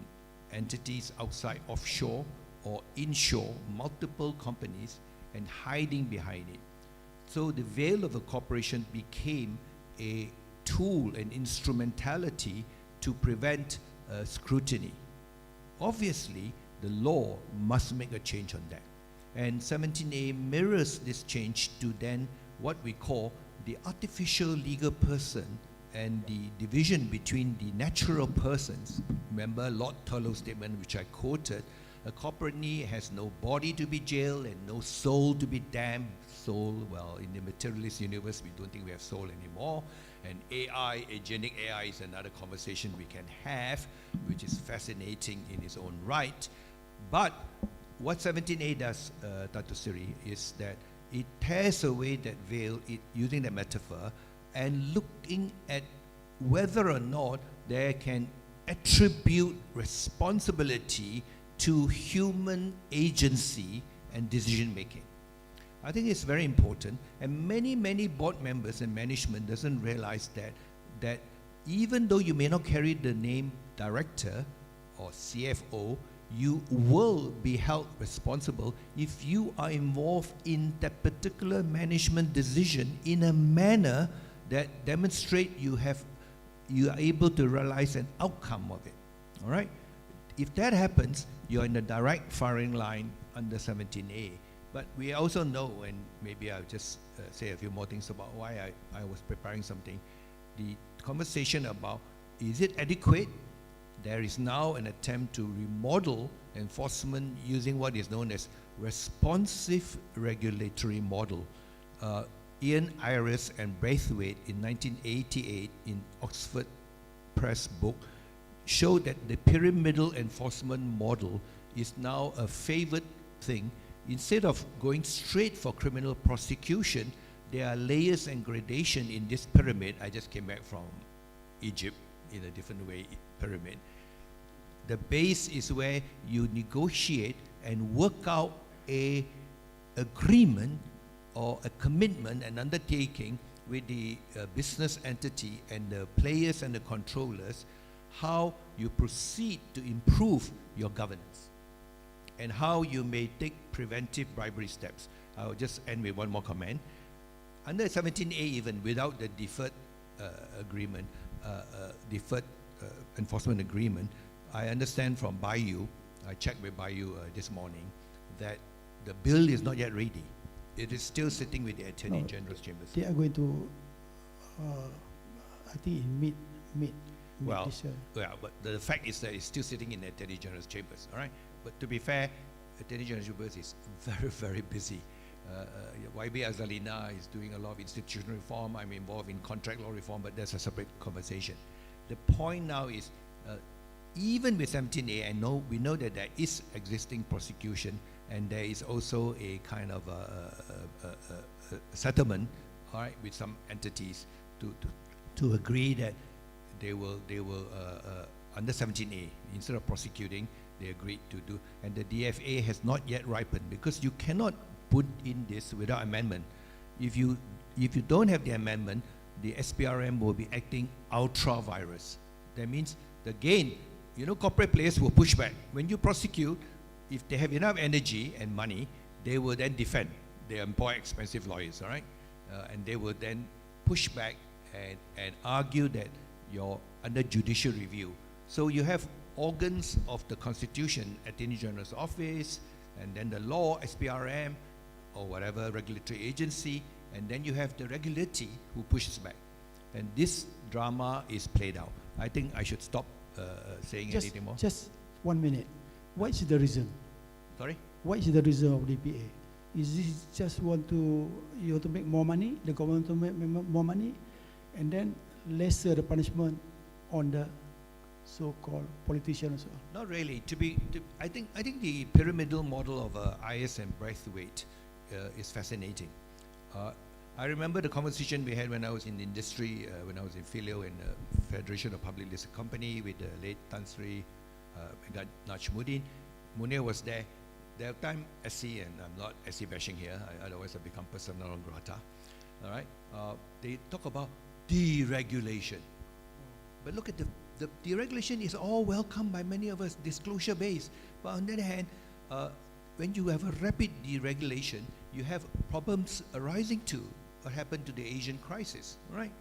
entities outside offshore or inshore, multiple companies, and hiding behind it. So the veil of a corporation became a tool, an instrumentality to prevent scrutiny. Obviously, the law must make a change on that. And 17A mirrors this change to then what we call the artificial legal person and the division between the natural persons. Remember Lord Thurlow's statement, which I quoted, a corporate has no body to be jailed and no soul to be damned. Soul, well, in the materialist universe, we don't think we have soul anymore. And AI, agentic AI is another conversation we can have, which is fascinating in its own right. But what 17A does, Dato Siri, is that it tears away that veil, using that metaphor, and looking at whether or not there can attribute responsibility to human agency and decision making. I think it's very important, and many board members and management doesn't realize that even though you may not carry the name director or CFO, you will be held responsible if you are involved in that particular management decision in a manner that demonstrate you are able to realize an outcome of it. All right? If that happens, you're in the direct firing line under 17A. But we also know, and maybe I'll just say a few more things about why I was preparing something. The conversation about, is it adequate? There is now an attempt to remodel enforcement using what is known as responsive regulatory model. Ian Iris and Braithwaite in 1988 in Oxford Press book showed that the pyramidal enforcement model is now a favored thing. Instead of going straight for criminal prosecution, there are layers and gradation in this pyramid. I just came back from Egypt in a different way, pyramid. The base is where you negotiate and work out a agreement or a commitment, an undertaking with the business entity and the players and the controllers, how you proceed to improve your governance and how you may take preventive bribery steps. I'll just end with one more comment. Under 17A, even without the deferred agreement, deferred enforcement agreement, I understand from Bayou, I checked with Bayou this morning, that the bill is not yet ready. It is still sitting with the Attorney General's chambers. They are going to, I think in mid this year. Well, but the fact is that it's still sitting in the Attorney General's chambers, all right? But to be fair, Attorney General's chambers is very, very busy. YB Azalina is doing a lot of institutional reform. I'm involved in contract law reform, but that's a separate conversation. The point now is, even with 17A, we know that there is existing prosecution, and there is also a kind of a settlement, all right, with some entities to agree that they will under 17A, instead of prosecuting, they agreed to do, and the DFA has not yet ripened, because you cannot put in this without amendment. if you don't have the amendment, the SPRM will be acting ultra virus. That means, again, corporate players will push back. When you prosecute, if they have enough energy and money, they will then defend. They employ expensive lawyers, all right? And they will then push back and argue that you're under judicial review. So you have organs of the Constitution, Attorney General's Office, and then the law, SPRM, or whatever regulatory agency, and then you have the regulator who pushes back. And this drama is played out. I think I should stop saying anything more. Just 1 minute. What is the reason? Sorry? What is the reason of DPA? Is this just you want to make more money, the government to make more money, and then lesser the punishment on the so-called politicians? Not really. I think the pyramidal model of IS and Braithwaite is fascinating. I remember the conversation we had when I was in the industry, when I was in Filio in the Federation of Public Listed Company with the late Tan Sri Najmuddin. Munir was there. That time, SC, and I'm not SC bashing here, otherwise I become persona non grata. All right? They talk about deregulation. But look at the deregulation is all welcomed by many of us, disclosure based. But on the other hand, when you have a rapid deregulation, you have problems arising to what happened to the Asian crisis, right?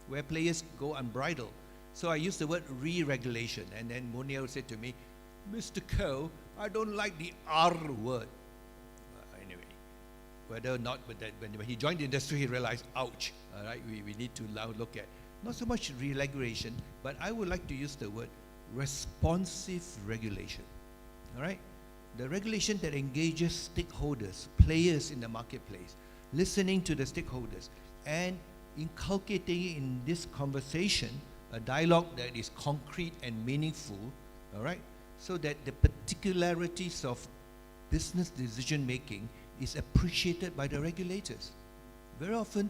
Where players go unbridled. So I used the word re-regulation, and then Munir said to me, Mr. Koh, I don't like the R word. Anyway, whether or not, but that when he joined the industry, he realized, ouch, all right, we need to now look at not so much regulation, but I would like to use the word responsive regulation, all right? The regulation that engages stakeholders, players in the marketplace, listening to the stakeholders, and inculcating in this conversation a dialogue that is concrete and meaningful, all right? So that the particularities of business decision making is appreciated by the regulators. Very often,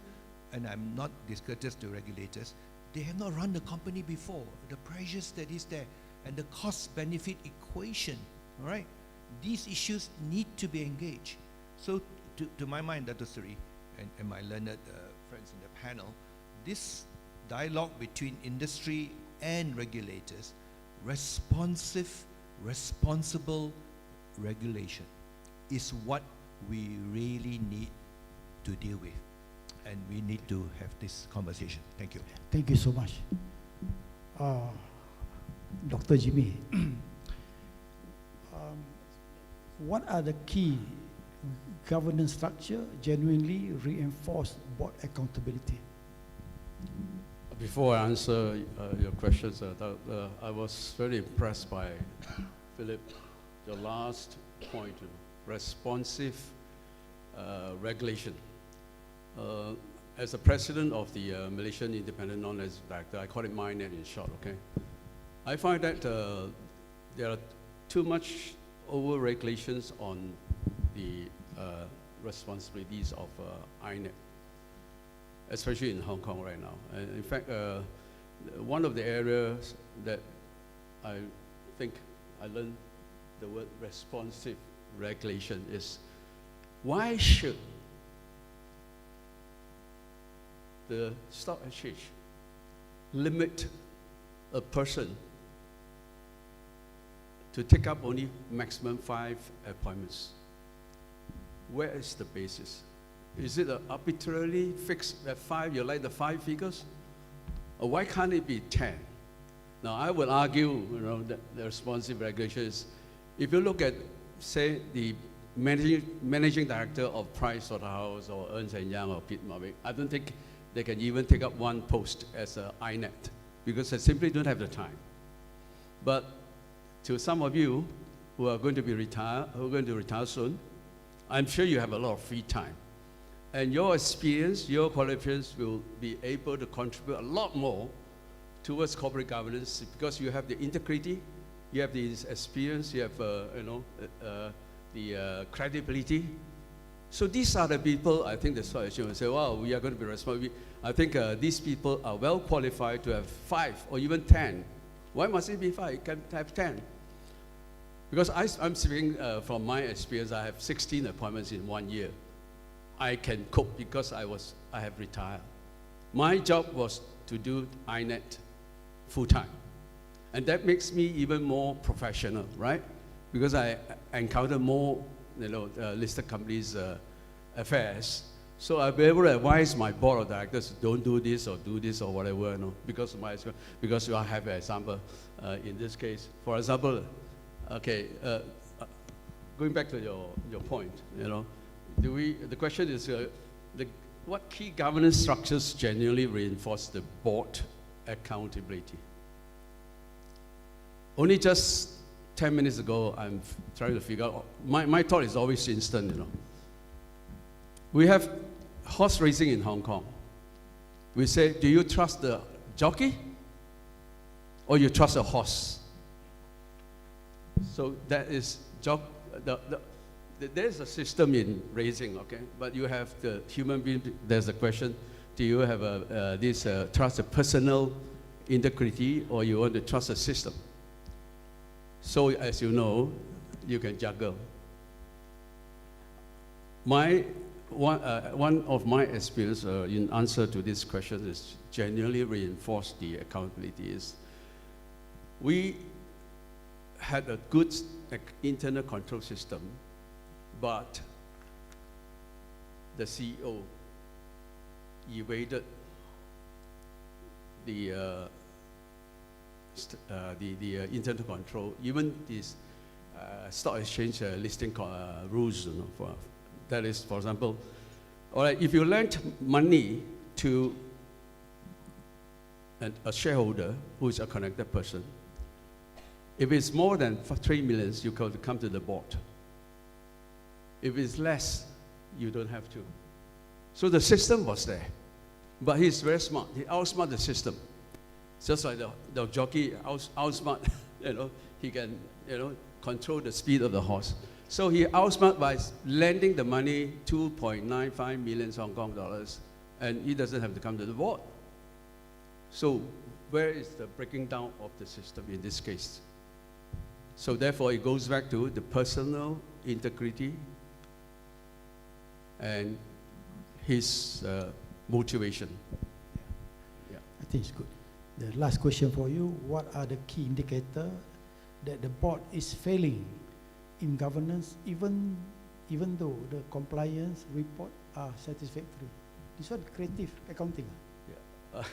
and I'm not discourteous to regulators, they have not run the company before. The pressures that is there and the cost-benefit equation, all right? These issues need to be engaged. So to my mind, Dr. Suri, and my learned friends in the panel, this dialogue between industry and regulators, responsible regulation is what we really need to deal with. And we need to have this conversation. Thank you. Thank you so much. Dr. Jimmy, what are the key governance structure genuinely reinforce board accountability? Before I answer your questions, I was very impressed by Philip, your last point, responsive regulation. As the president of the Malaysian Independent Non-Legislative Director, I call it MINET in short, okay? I find that there are too much over-regulations on the responsibilities of INET, especially in Hong Kong right now. And in fact, one of the areas that I think I learned the word responsive regulation is, why should the stock exchange limit a person to take up only maximum 5 appointments? Where is the basis? Is it arbitrarily fixed at 5? You like the 5 figures? Or why can't it be 10? Now, I would argue, that the responsive regulation is, if you look at, say, the managing director of Price Waterhouse or Ernst & Young or Pitt Mavic, I don't think they can even take up one post as an INET because they simply don't have the time. But to some of you who are going to retire soon, I'm sure you have a lot of free time. And your experience, your qualifications will be able to contribute a lot more towards corporate governance because you have the integrity, you have the experience, you have the credibility. So these are the people, I think that's why you say, wow, we are going to be responsible. I think these people are well qualified to have 5 or even 10. Why must it be 5? You can have 10. Because I'm speaking from my experience, I have 16 appointments in 1 year. I can cope because I have retired. My job was to do INET full-time. And that makes me even more professional, right? Because I encounter more, listed companies' affairs. So I'll be able to advise my board of directors, don't do this or whatever, because you have an example in this case. For example, okay, going back to your point, the question is, what key governance structures genuinely reinforce the board accountability? Only just 10 minutes ago, I'm trying to figure out, my thought is always instant, We have horse racing in Hong Kong. We say, do you trust the jockey or you trust a horse? So that is, there's a system in racing, okay? But you have the human being, there's a question, do you have trust a personal integrity or you want to trust a system? So as you know, you can juggle. One of my experience in answer to this question is genuinely reinforce the accountability is we had a good internal control system, but the CEO evaded the internal control, even this stock exchange listing rules, that is, for example, all right, if you lend money to a shareholder who is a connected person, if it's more than 3 million, you come to the board. If it's less, you don't have to. So the system was there, but he's very smart. He outsmarted the system. Just like the jockey outsmart, he can, control the speed of the horse. So he outsmart by lending the money 2.95 million Hong Kong dollars, and he doesn't have to come to the board. So where is the breaking down of the system in this case? So therefore, it goes back to the personal integrity and his motivation. Yeah, I think it's good. The last question for you, what are the key indicators that the board is failing in governance, even though the compliance report are satisfactory? This one creative accounting. Yeah.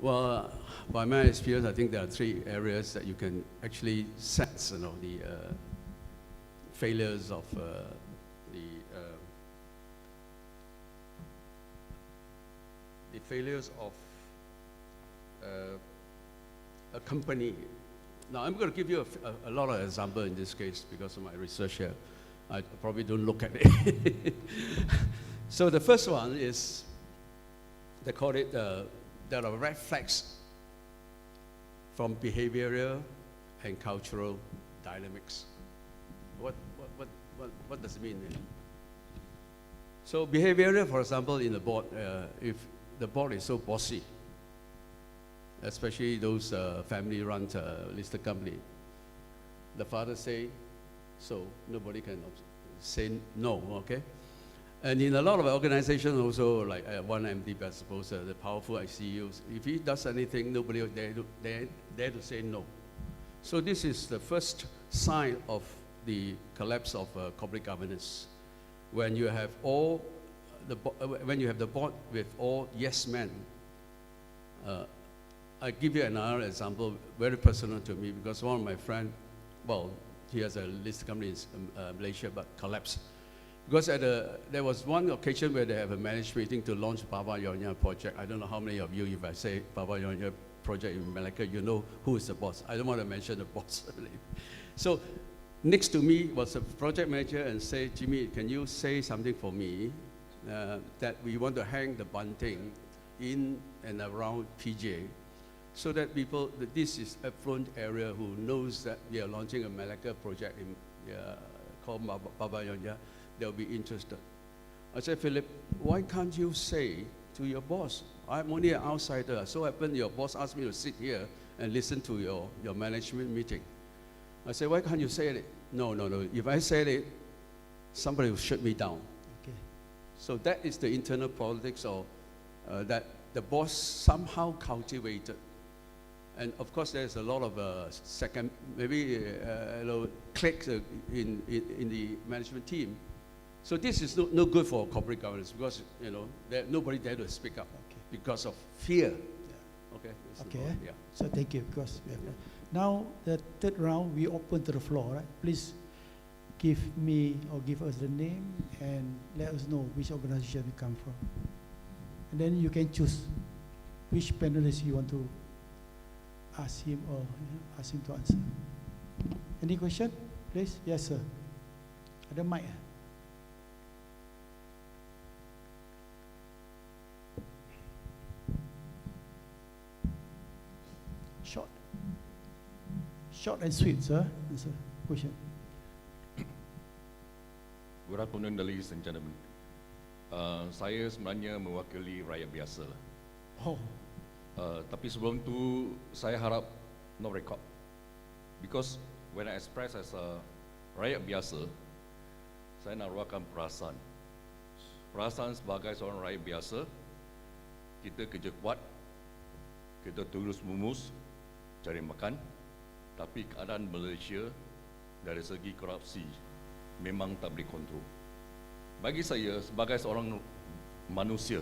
Well, by my experience, I think there are 3 areas that you can actually sense, the failures of the failures of a company. Now, I'm going to give you a lot of examples in this case because of my research here. I probably don't look at it. So the first one is, they call it, there are red flags from behavioral and cultural dynamics. What does it mean? So behavioral, for example, in the board, if the board is so bossy, especially those family-run listed company, the father say so, nobody can say no, okay? And in a lot of organizations also, like one MD, I suppose, the powerful CEOs, if he does anything, nobody will dare to say no. So this is the first sign of the collapse of corporate governance. When you have when you have the board with all yes men. I give you another example, very personal to me, because one of my friends, well, he has a listed company in Malaysia, but collapsed. Because there was one occasion where they have a management meeting to launch Baba Yonya project. I don't know how many of you, if I say Baba Yonya project in Malacca, you know who is the boss. I don't want to mention the boss. So next to me was a project manager and said, Jimmy, can you say something for me that we want to hang the bunting in and around PJ, so that people, that this is affluent area who knows that we are launching a Malacca project in, called Baba Yonya, they'll be interested. I said, Philip, why can't you say to your boss, I'm only an outsider, so happened your boss asked me to sit here and listen to your management meeting. I said, why can't you say it? No, if I said it, somebody will shut me down. Okay. So that is the internal politics or that the boss somehow cultivated. And of course, there's a lot of second, maybe cliques in the management team. So this is no good for corporate governance because nobody dare to speak up because of fear. Yeah. Okay. Okay. Yeah. So thank you because we have now the third round we open to the floor. Right? Please give me or give us the name and let us know which organization you come from, and then you can choose which panelist you want to ask him or ask him to answer. Any question, please? Yes, sir. Ada mic. Short and sweet, sir. Answer question. Good afternoon, ladies and gentlemen. Saya sebenarnya mewakili rakyat biasa. Oh. Tapi sebelum tu saya harap no record, because when I express as a rakyat biasa, saya nak luahkan perasaan sebagai seorang rakyat biasa. Kita kerja kuat, kita tulus mumus cari makan, tapi keadaan Malaysia dari segi korupsi memang tak boleh kontrol. Bagi saya sebagai seorang manusia,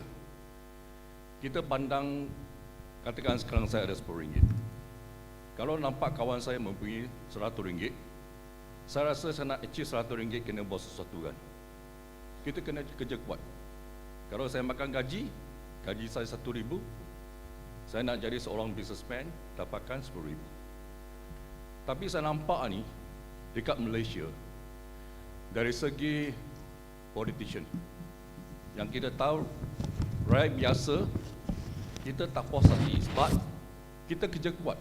kita pandang, katakan sekarang saya ada RM10. Kalau nampak kawan saya mempunyai RM100, saya rasa saya nak achieve RM100 kena buat sesuatu kan. Kita kena kerja kuat. Kalau saya makan gaji saya RM1,000, saya nak jadi seorang businessman, dapatkan RM10,000. Tapi saya nampak ni dekat Malaysia, dari segi politician, yang kita tahu rakyat biasa, kita tak puas hati sebab kita kerja kuat,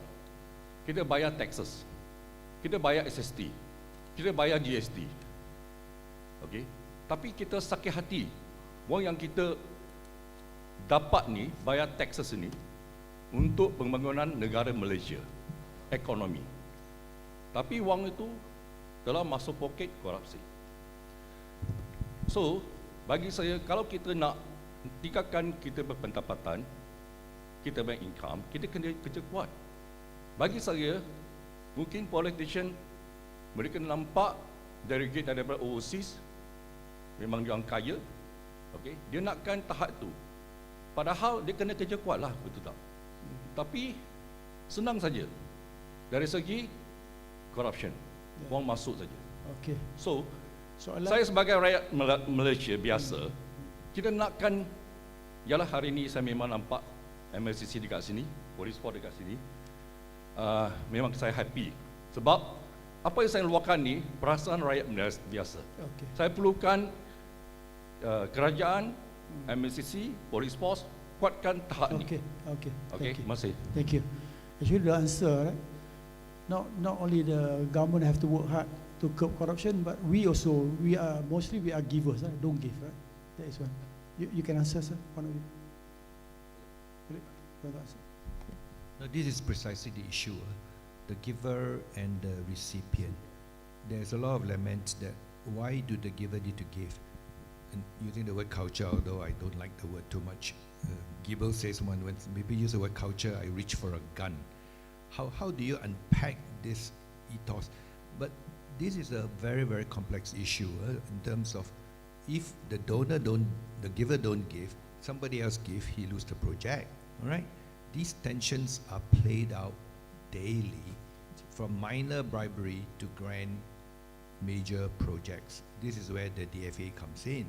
kita bayar taxes, kita bayar SST, kita bayar GST, okay? Tapi kita sakit hati, wang yang kita dapat ni bayar taxes ni untuk pembangunan negara Malaysia, ekonomi. Tapi wang itu telah masuk poket korupsi. So, bagi saya, kalau kita nak tingkatkan kita berpendapatan, kita bank income, kita kena kerja kuat. Bagi saya, mungkin politician, mereka nampak delegate daripada overseas, memang dia orang kaya, okay? Dia nakkan tahap tu. Padahal dia kena kerja kuat lah, betul tak? Tapi, senang saja. Dari segi corruption, wang masuk saja. Okay. So, saya sebagai rakyat Malaysia biasa, kita nakkan, yalah hari ini saya memang nampak MACC dekat sini, Police Force dekat sini, memang saya happy. Sebab apa yang saya luahkan ni, perasaan rakyat biasa. Okay. Saya perlukan kerajaan, MACC, Police Force, kuatkan tahap ni. Okay. Okay, terima kasih. Thank you. Actually the answer, right? Not only the government have to work hard to curb corruption, but we are mostly givers, right? Don't give, right? That is one. You can answer, sir. One of you. No, this is precisely the issue, the giver and the recipient. There's a lot of lament that why do the giver need to give? And using the word culture, although I don't like the word too much, Gibbel says when maybe use the word culture, I reach for a gun. How do you unpack this ethos? But this is a very, very complex issue in terms of if the giver don't give, somebody else give, he lose the project, all right? These tensions are played out daily from minor bribery to grand major projects. This is where the DFA comes in.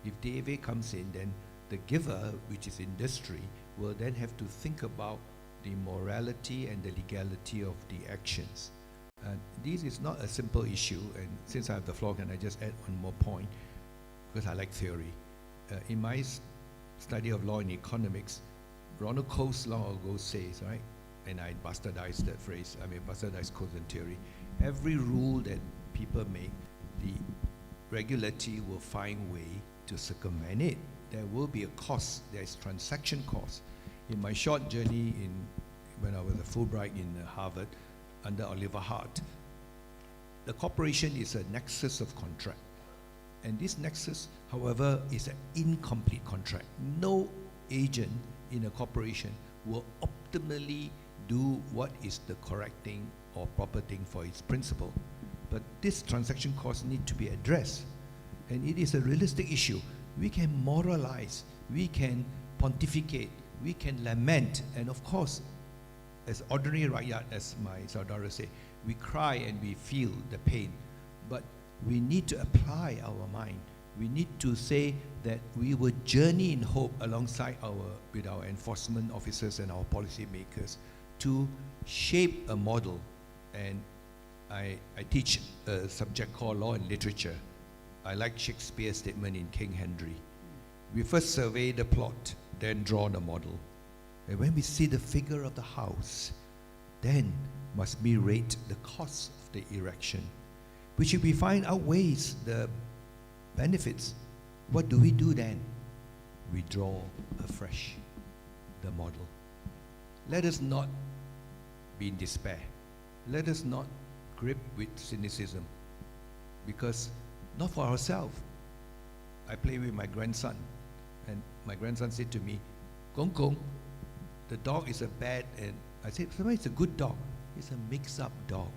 If DFA comes in, then the giver, which is industry, will then have to think about the morality and the legality of the actions. This is not a simple issue, and since I have the floor, can I just add one more point? Because I like theory. In my study of law and economics, Ronald Coase long ago says, right, and I bastardized that phrase, bastardized Coase theory, every rule that people make, the regulatory will find way to circumvent it. There will be a cost, there's transaction cost. In my short journey when I was a Fulbright in Harvard, under Oliver Hart, the corporation is a nexus of contract. And this nexus However, it's an incomplete contract. No agent in a corporation will optimally do what is the correct thing or proper thing for its principal. But this transaction cost need to be addressed. And it is a realistic issue. We can moralize, we can pontificate, we can lament, and of course, as ordinary rakyat, as my saudara say, we cry and we feel the pain. But we need to apply our mind. We need to say that we will journey in hope alongside with our enforcement officers and our policy makers to shape a model. And I teach a subject called Law and Literature. I like Shakespeare's statement in King Henry. We first survey the plot, then draw the model. And when we see the figure of the house, then must we rate the cost of the erection, which if we find outweighs the benefits. What do we do then? We draw afresh the model. Let us not be in despair. Let us not grip with cynicism, because not for ourselves. I play with my grandson, and my grandson said to me, Gong Gong, the dog is a bad, and I said, it's a good dog. It's a mix-up dog.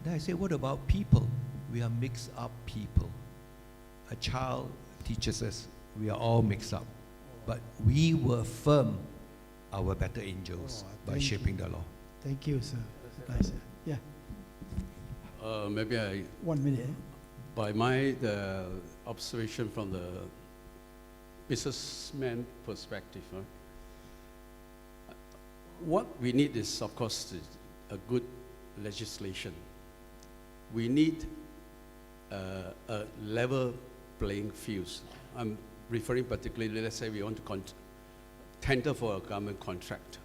Then I said, what about people? We are mixed-up people. A child teaches us we are all mixed up, but we will affirm our better angels by shaping the law. Thank you, sir. Nice, sir. Yeah. Maybe 1 minute. by my observation from the businessman perspective, what we need is, of course, a good legislation. We need a level playing fields. I'm referring particularly, let's say we want to tender for a government contract.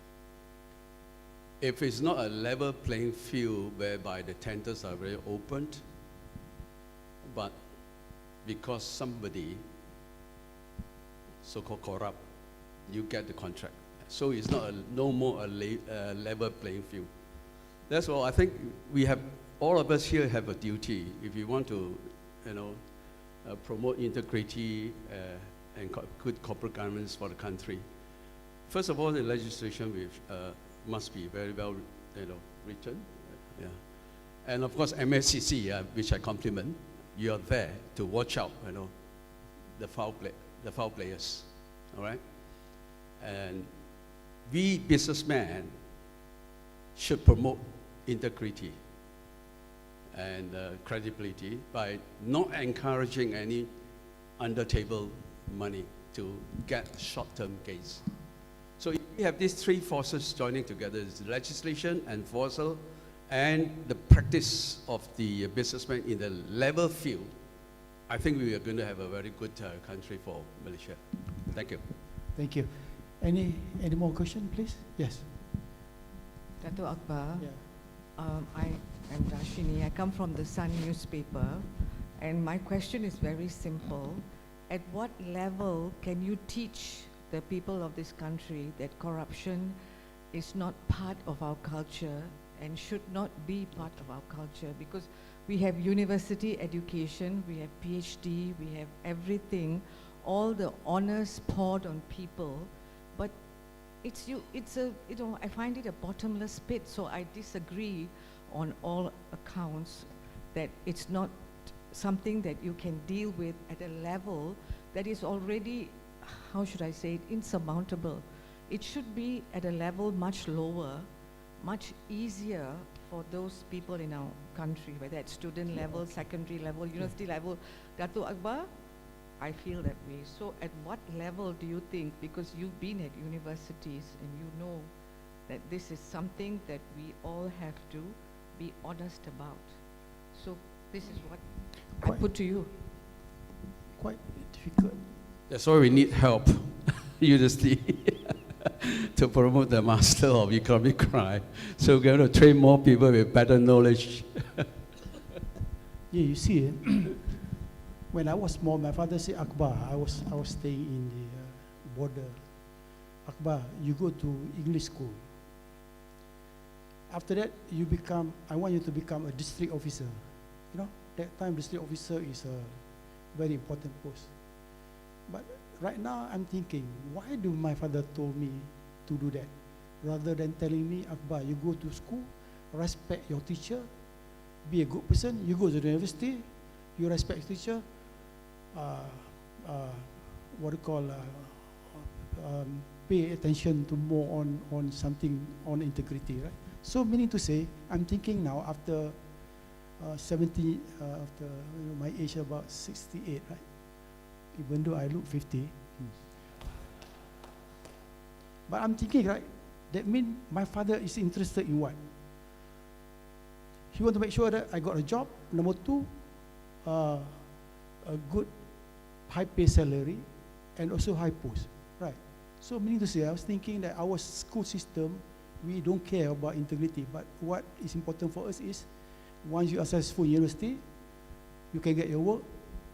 If it's not a level playing field whereby the tenders are very opened, but because somebody so-called corrupt, you get the contract. So it's not no more a level playing field. That's all. I think we have, all of us here have a duty. If you want to, promote integrity and good corporate governance for the country. First of all, the legislation must be very well, written. Yeah. And of course, MACC, which I compliment, you are there to watch out, the foul players. All right. And we businessmen should promote integrity and credibility by not encouraging any under-table money to get short-term gains. So if we have these three forces joining together, it's legislation, enforcer, and the practice of the businessmen in the level field, I think we are going to have a very good country for Malaysia. Thank you. Thank you. Any more question, please? Yes. Dato' Akbar, Yeah. I am Rashini. I come from the Sun newspaper, and my question is very simple. At what level can you teach the people of this country that corruption is not part of our culture and should not be part of our culture? Because we have university education, we have PhD, we have everything, all the honors poured on people, but I find it a bottomless pit. So I disagree on all accounts that it's not something that you can deal with at a level that is already, how should I say it, insurmountable. It should be at a level much lower, much easier for those people in our country, whether at student level, secondary level, university level. Dato' Akbar, I feel that way. So at what level do you think, because you've been at universities and you know that this is something that we all have to be honest about. So this is what I put to you. Quite difficult. That's why we need help, university, to promote the master of economic crime. So we're going to train more people with better knowledge. Yeah, you see, when I was small, my father said, Akbar, I was staying in the border. Akbar, you go to English school. After that, I want you to become a district officer. That time district officer is a very important post. But right now I'm thinking, why do my father told me to do that? Rather than telling me, Akbar, you go to school, respect your teacher, be a good person, you go to the university, you respect teacher, what do you call, pay attention to more on something, on integrity, right? So meaning to say, I'm thinking now after 70, after my age about 68, right? Even though I look 50. But I'm thinking, right, that means my father is interested in what? He want to make sure that I got a job. Number two, a good high pay salary and also high post, right? So meaning to say, I was thinking that our school system, we don't care about integrity, but what is important for us is, once you are successful in university, you can get your work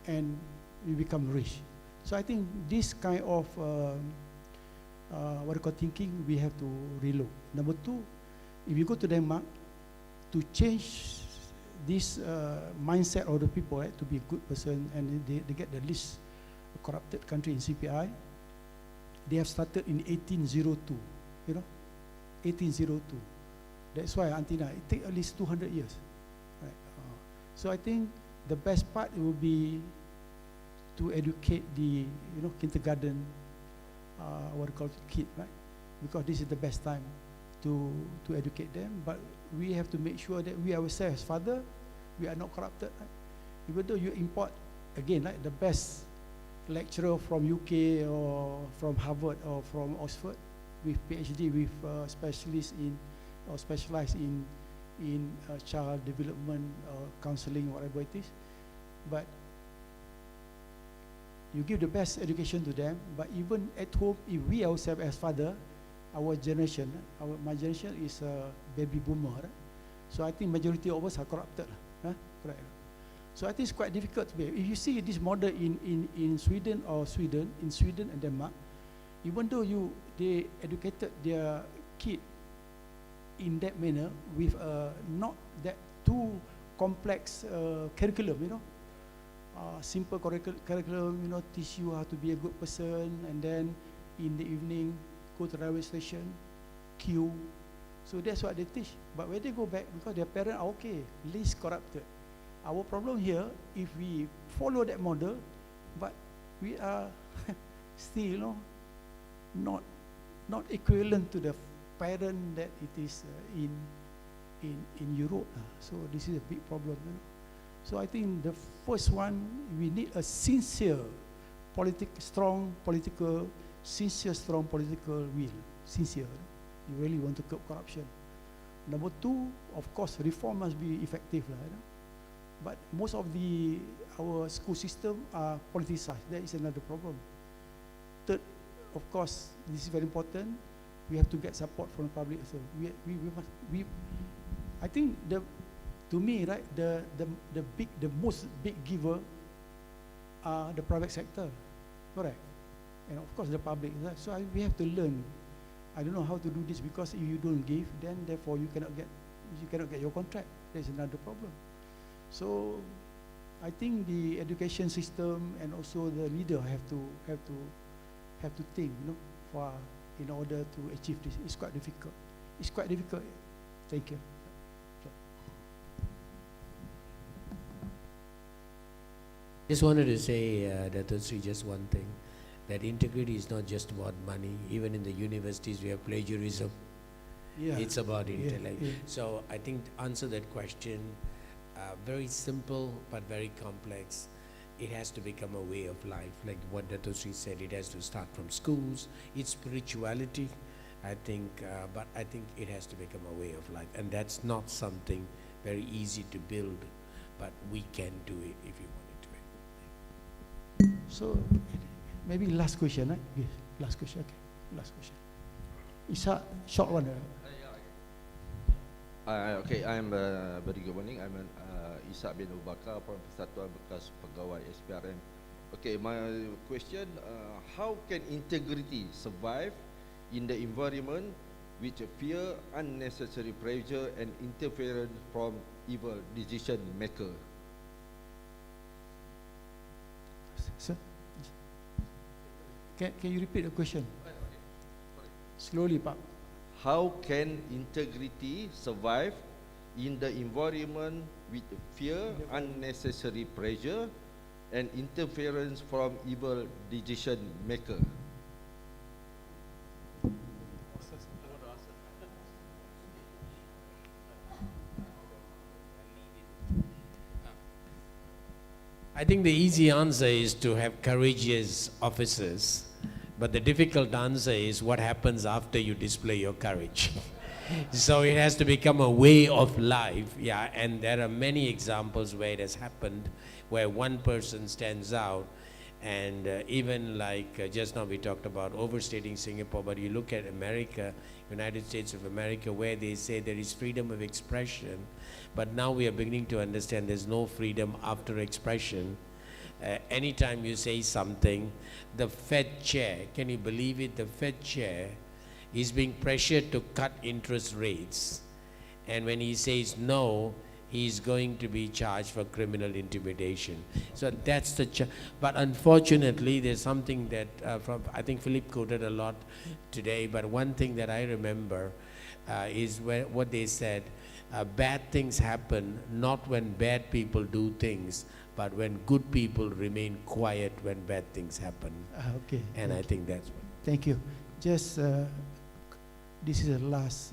and you become rich. So I think this kind of what I call thinking, we have to relook. Number two, if you go to Denmark, to change this mindset of the people, right, to be a good person, and they get the least corrupted country in CPI, they have started in 1802, you know, 1802. That's why until now, it takes at least 200 years. Right? So I think the best part will be to educate the, kindergarten, what we call it, kid, right? Because this is the best time to educate them. But we have to make sure that we ourselves, father, we are not corrupted. Right? Even though you import, again, like the best lecturer from UK or from Harvard or from Oxford with PhD, with specialists in or specialized in child development or counseling, whatever it is. But you give the best education to them, but even at home, if we ourselves as father, our generation, my generation is a baby boomer, right? So I think majority of us are corrupted, huh? Correct. So I think it's quite difficult to be. If you see this model in Sweden and Denmark, even though they educated their kid in that manner with not that too complex curriculum, simple curriculum, teach you how to be a good person, and then in the evening go to the railway station, queue. So that's what they teach. But when they go back, because their parents are okay, least corrupted. Our problem here, if we follow that model, but we are still, not equivalent to the parent that it is in Europe. So this is a big problem. So I think the first one, we need a sincere, strong political will. Sincere. You really want to curb corruption. Number two, of course, reform must be effective. But most of our school system are politicized. That is another problem. Third, of course, this is very important. We have to get support from the public. So I think to me, right, the most big giver are the private sector, correct? And of course the public. Right? So we have to learn. I don't know how to do this, because if you don't give, then therefore you cannot get your contract. There's another problem. So I think the education system and also the leader have to think, in order to achieve this. It's quite difficult. It's quite difficult. Thank you. Just wanted to say, Dato' Sri, just one thing, that integrity is not just about money. Even in the universities, we have plagiarism. Yeah. It's about intellect. Yeah. So I think to answer that question, very simple but very complex. It has to become a way of life. Like what Dato' Sri said, it has to start from schools. It's spirituality, I think, but I think it has to become a way of life. And that's not something very easy to build, but we can do it if you want to do it. So maybe last question, right? Yes, last question, okay. Last question. Isa, short one. Okay, I'm very good morning. I'm Isa bin Ubakar from Persatuan Bekas Pegawai SPRM. Okay, my question, how can integrity survive in the environment which fear unnecessary pressure and interference from evil decision maker? Sir? Can you repeat the question? Slowly, Pak. How can integrity survive in the environment with fear, unnecessary pressure, and interference from evil decision maker? I think the easy answer is to have courageous officers, but the difficult answer is what happens after you display your courage. So it has to become a way of life, yeah, and there are many examples where it has happened, where one person stands out, and even like just now we talked about overstating Singapore, but you look at America, United States of America, where they say there is freedom of expression, but now we are beginning to understand there's no freedom after expression. Anytime you say something, the Fed chair, can you believe it, the Fed chair is being pressured to cut interest rates, and when he says no, he's going to be charged for criminal intimidation. So that's the but unfortunately there's something that I think Philip quoted a lot today, but one thing that I remember is what they said, bad things happen not when bad people do things, but when good people remain quiet when bad things happen. Okay. And I think that's what. Thank you. Just, this is the last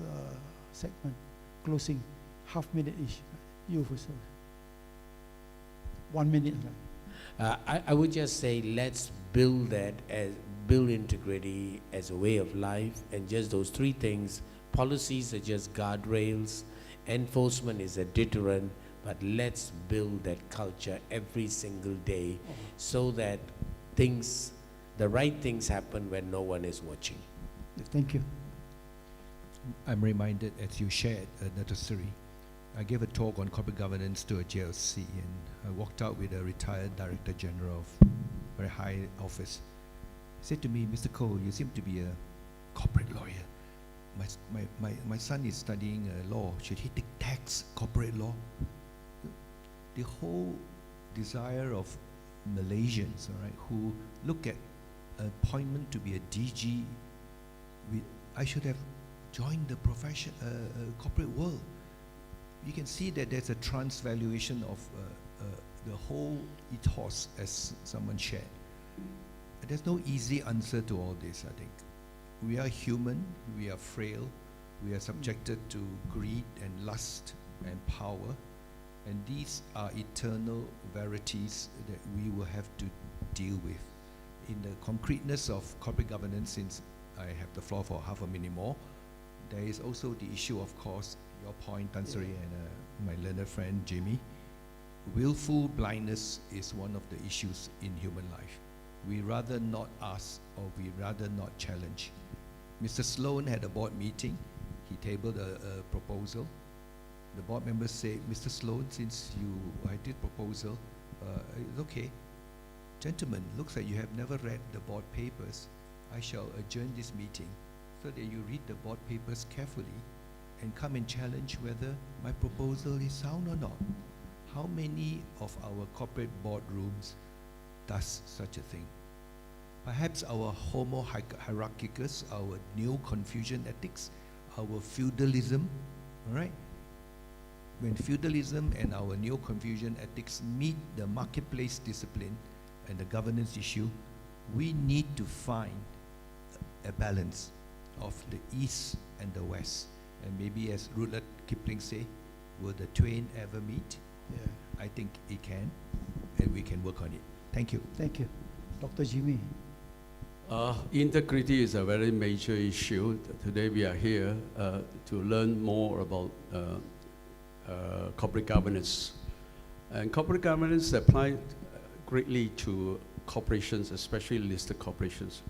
segment, closing, half minute each. You first. 1 minute. I would just say let's build that as build integrity as a way of life, and just those three things. Policies are just guardrails, enforcement is a deterrent, but let's build that culture every single day so that things, the right things happen when no one is watching. Thank you. I'm reminded, as you shared, Dr. Suri, I gave a talk on corporate governance to a JLC, and I walked out with a retired Director General of very high office. He said to me, Mr. Cole, you seem to be a corporate lawyer. My son is studying law. Should he take tax, corporate law? The whole desire of Malaysians, all right, who look at appointment to be a DG, I should have joined the profession, corporate world. You can see that there's a transvaluation of the whole ethos, as someone shared. There's no easy answer to all this, I think. We are human, we are frail, we are subjected to greed and lust and power, and these are eternal verities that we will have to deal with. In the concreteness of corporate governance, since I have the floor for half a minute more, there is also the issue, of course, your point, Tan Sri, and my learned friend Jamie. Willful blindness is one of the issues in human life. We rather not ask, or we rather not challenge. Mr. Sloan had a board meeting. He tabled a proposal. The board members say, Mr. Sloan, since I did proposal, it's okay. Gentlemen, looks like you have never read the board papers. I shall adjourn this meeting so that you read the board papers carefully and come and challenge whether my proposal is sound or not. How many of our corporate boardrooms does such a thing? Perhaps our homo hierarchicus, our neo-Confucian ethics, our feudalism, all right? When feudalism and our neo-Confucian ethics meet the marketplace discipline and the governance issue, we need to find a balance of the East and the West. And maybe, as Rudyard Kipling say, will the twain ever meet? Yeah. I think it can, and we can work on it. Thank you. Thank you. Dr. Jimmy. Integrity is a very major issue. Today we are here to learn more about corporate governance. And corporate governance applies greatly to corporations, especially listed corporations.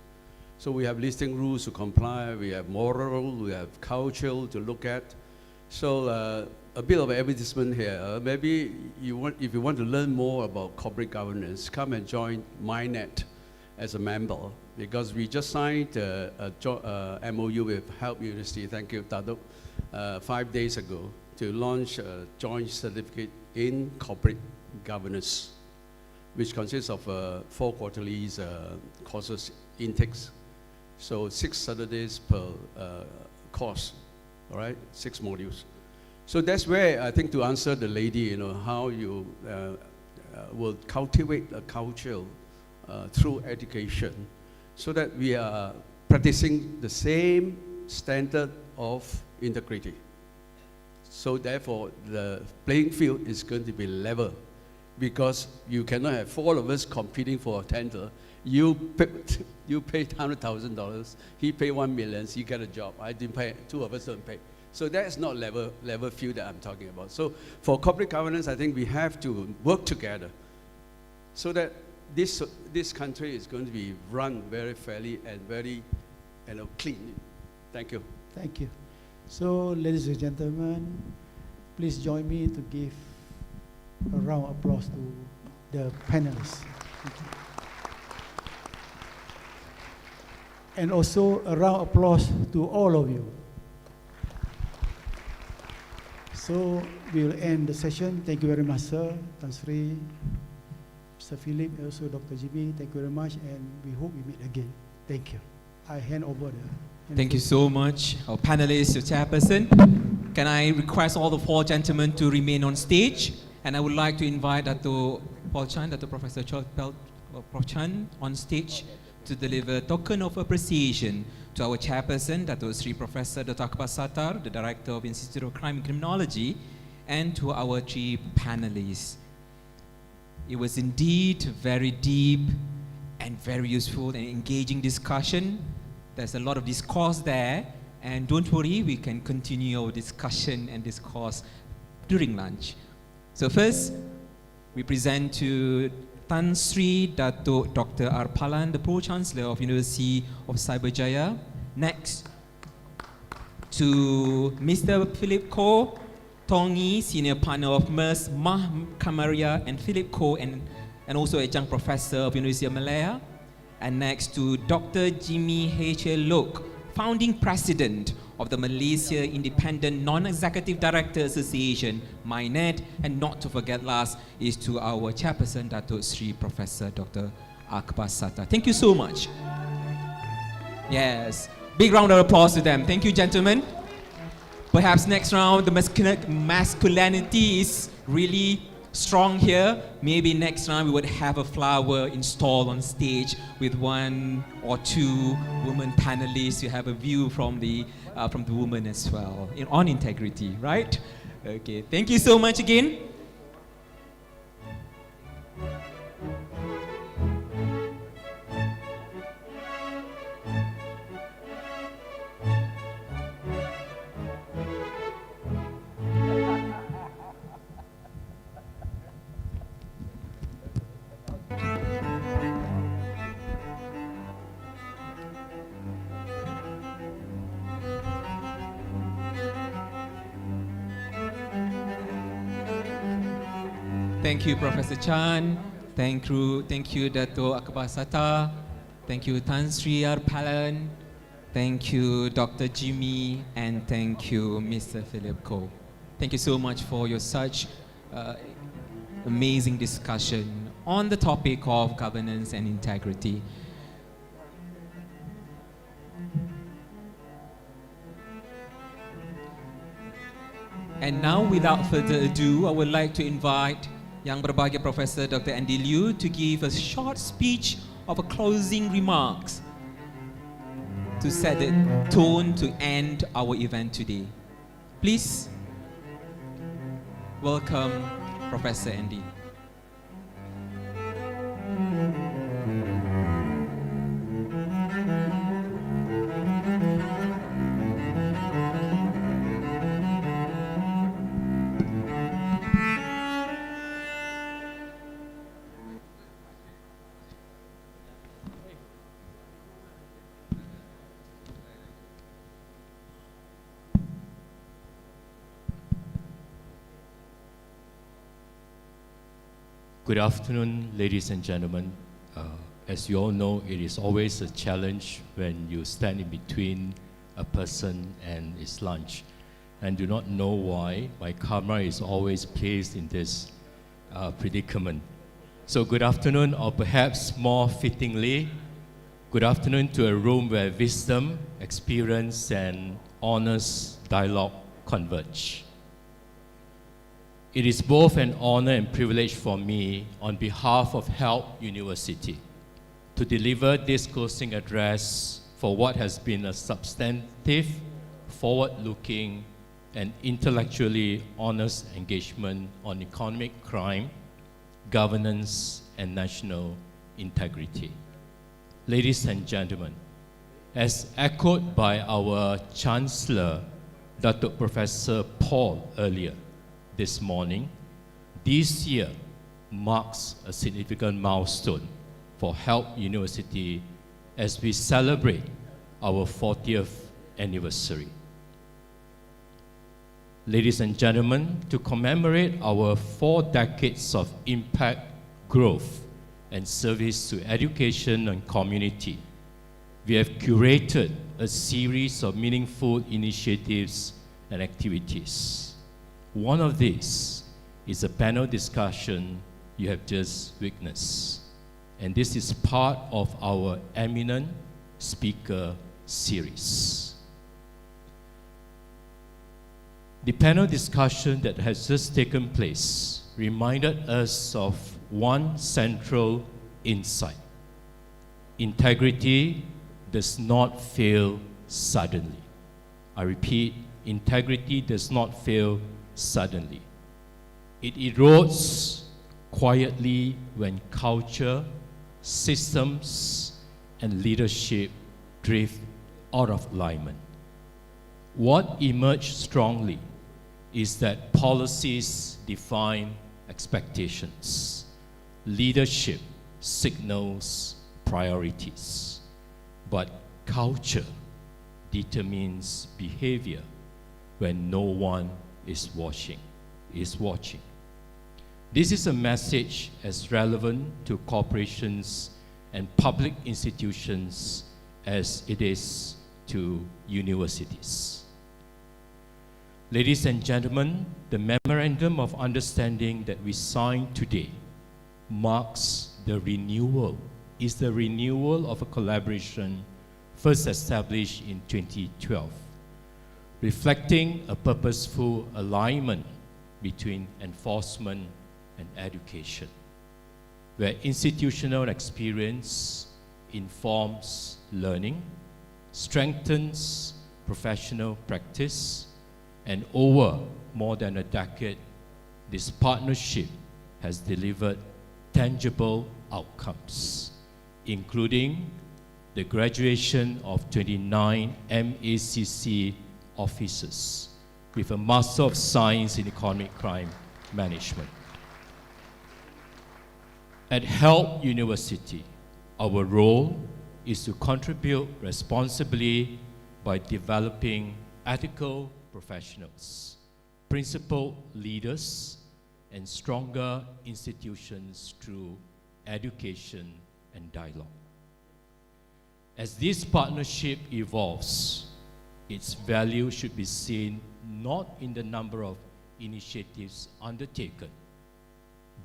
So we have listing rules to comply, we have moral, we have cultural to look at. So a bit of advertisement here. Maybe if you want to learn more about corporate governance, come and join MyNet as a member, because we just signed a MOU with HELP University, thank you, Datuk, 5 days ago, to launch a joint certificate in corporate governance. which consists of 4 quarterly courses intakes. So 6 Saturdays per course, all right, 6 modules. So that's where I think to answer the lady, you know, how you will cultivate a culture through education so that we are practicing the same standard of integrity. So therefore, the playing field is going to be level because you cannot have 4 of us competing for a tender. You pay $100,000, he pay $1 million, he get a job. I didn't pay, 2 of us don't pay. So that's not level field that I'm talking about. So for corporate governance, I think we have to work together so that this country is going to be run very fairly and very, you know, clean. Thank you. Thank you. So, ladies and gentlemen, please join me to give a round of applause to the panelists. Thank you. And also a round of applause to all of you. So, we will end the session. Thank you very much, sir, Tan Sri, Mr. Philip, and also Dr. Jimmy. Thank you very much, and we hope we meet again. Thank you. I hand over the... Thank you so much, our panelists, your chairperson. Can I request all the 4 gentlemen to remain on stage? And I would like to invite Dr. Paul Chan, Dr. Professor Prof. Chan on stage to deliver token of appreciation to our chairperson, Dr. Sri Professor Dr. Akbar Sattar, the Director of Institute of Crime and Criminology, and to our 3 panelists. It was indeed very deep and very useful and engaging discussion. There's a lot of discourse there, and don't worry, we can continue our discussion and discourse during lunch. So first, we present to Tan Sri Datuk Dr. R. Palan, the Pro-Chancellor of University of Cyberjaya. Next, to Mr. Philip Koh, Tongi, Senior Partner of MERS, Mah Kamaria, and Philip Koh, and also Adjunct Professor of University of Malaya. And next to Dr. Jimmy H. Lok, Founding President of the Malaysia Independent Non-Executive Director Association, MINED. And not to forget last is to our chairperson, Datuk Sri Professor Dr. Akbar Sattar. Thank you so much. Yes, big round of applause to them. Thank you, gentlemen. Perhaps next round, the masculinity is really strong here. Maybe next round we would have a flower installed on stage with 1 or 2 women panelists. You have a view from the women as well on integrity, right? Okay, thank you so much again. Thank you, Professor Chan. Thank you, Dato' Akbar Sattar. Thank you, Tan Sri R. Palan. Thank you, Dr. Jimmy. And thank you, Mr. Philip Koh. Thank you so much for your such amazing discussion on the topic of governance and integrity. And now, without further ado, I would like to invite Yang Berbahagia Professor Dr. Andy Liu to give a short speech of a closing remarks to set the tone to end our event today. Please welcome Professor Andy. Good afternoon, ladies and gentlemen. As you all know, it is always a challenge when you stand in between a person and his lunch. And do not know why my camera is always placed in this predicament. So good afternoon, or perhaps more fittingly, good afternoon to a room where wisdom, experience, and honest dialogue converge. It is both an honor and privilege for me, on behalf of HELP University, to deliver this closing address for what has been a substantive, forward-looking, and intellectually honest engagement on economic crime, governance, and national integrity. Ladies and gentlemen, as echoed by our Chancellor, Dr. Professor Paul earlier this morning, this year marks a significant milestone for HELP University as we celebrate our 40th anniversary. Ladies and gentlemen, to commemorate our 4 decades of impact, growth, and service to education and community, we have curated a series of meaningful initiatives and activities. One of these is a panel discussion you have just witnessed, and this is part of our eminent speaker series. The panel discussion that has just taken place reminded us of one central insight. Integrity does not fail suddenly. I repeat, integrity does not fail suddenly. It erodes quietly when culture, systems, and leadership drift out of alignment. What emerged strongly is that policies define expectations. Leadership signals priorities, but culture determines behavior when no one is watching. This is a message as relevant to corporations and public institutions as it is to universities. Ladies and gentlemen, the Memorandum of Understanding that we signed today marks the renewal of a collaboration first established in 2012, reflecting a purposeful alignment between enforcement and education, where institutional experience informs learning, strengthens professional practice, and over more than a decade, this partnership has delivered tangible outcomes, including the graduation of 29 MACC officers with a Master of Science in Economic Crime Management. At HELP University, our role is to contribute responsibly by developing ethical professionals, principled leaders, and stronger institutions through education and dialogue. As this partnership evolves, its value should be seen not in the number of initiatives undertaken,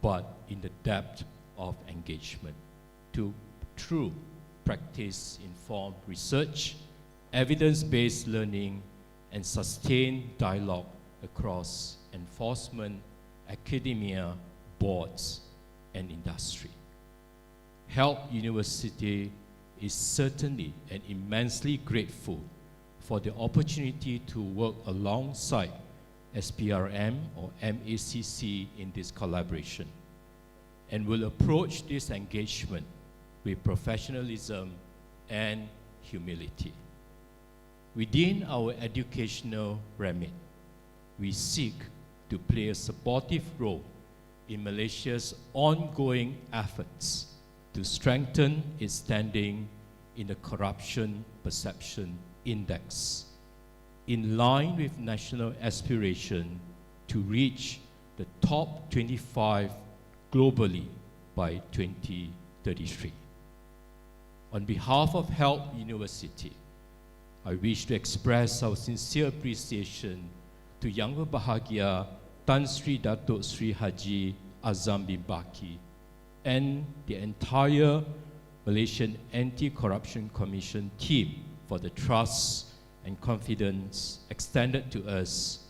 but in the depth of engagement through practice-informed research, evidence-based learning, and sustained dialogue across enforcement, academia, boards, and industry. HELP University is certainly and immensely grateful for the opportunity to work alongside SPRM or MACC in this collaboration, and will approach this engagement with professionalism and humility. Within our educational remit, we seek to play a supportive role in Malaysia's ongoing efforts to strengthen its standing in the Corruption Perception Index, in line with national aspiration to reach the top 25 globally by 2033. On behalf of HELP University, I wish to express our sincere appreciation to Yang Berbahagia Tan Sri Datuk Sri Haji Azam bin Baki, and the entire Malaysian Anti-Corruption Commission team for the trust and confidence extended to us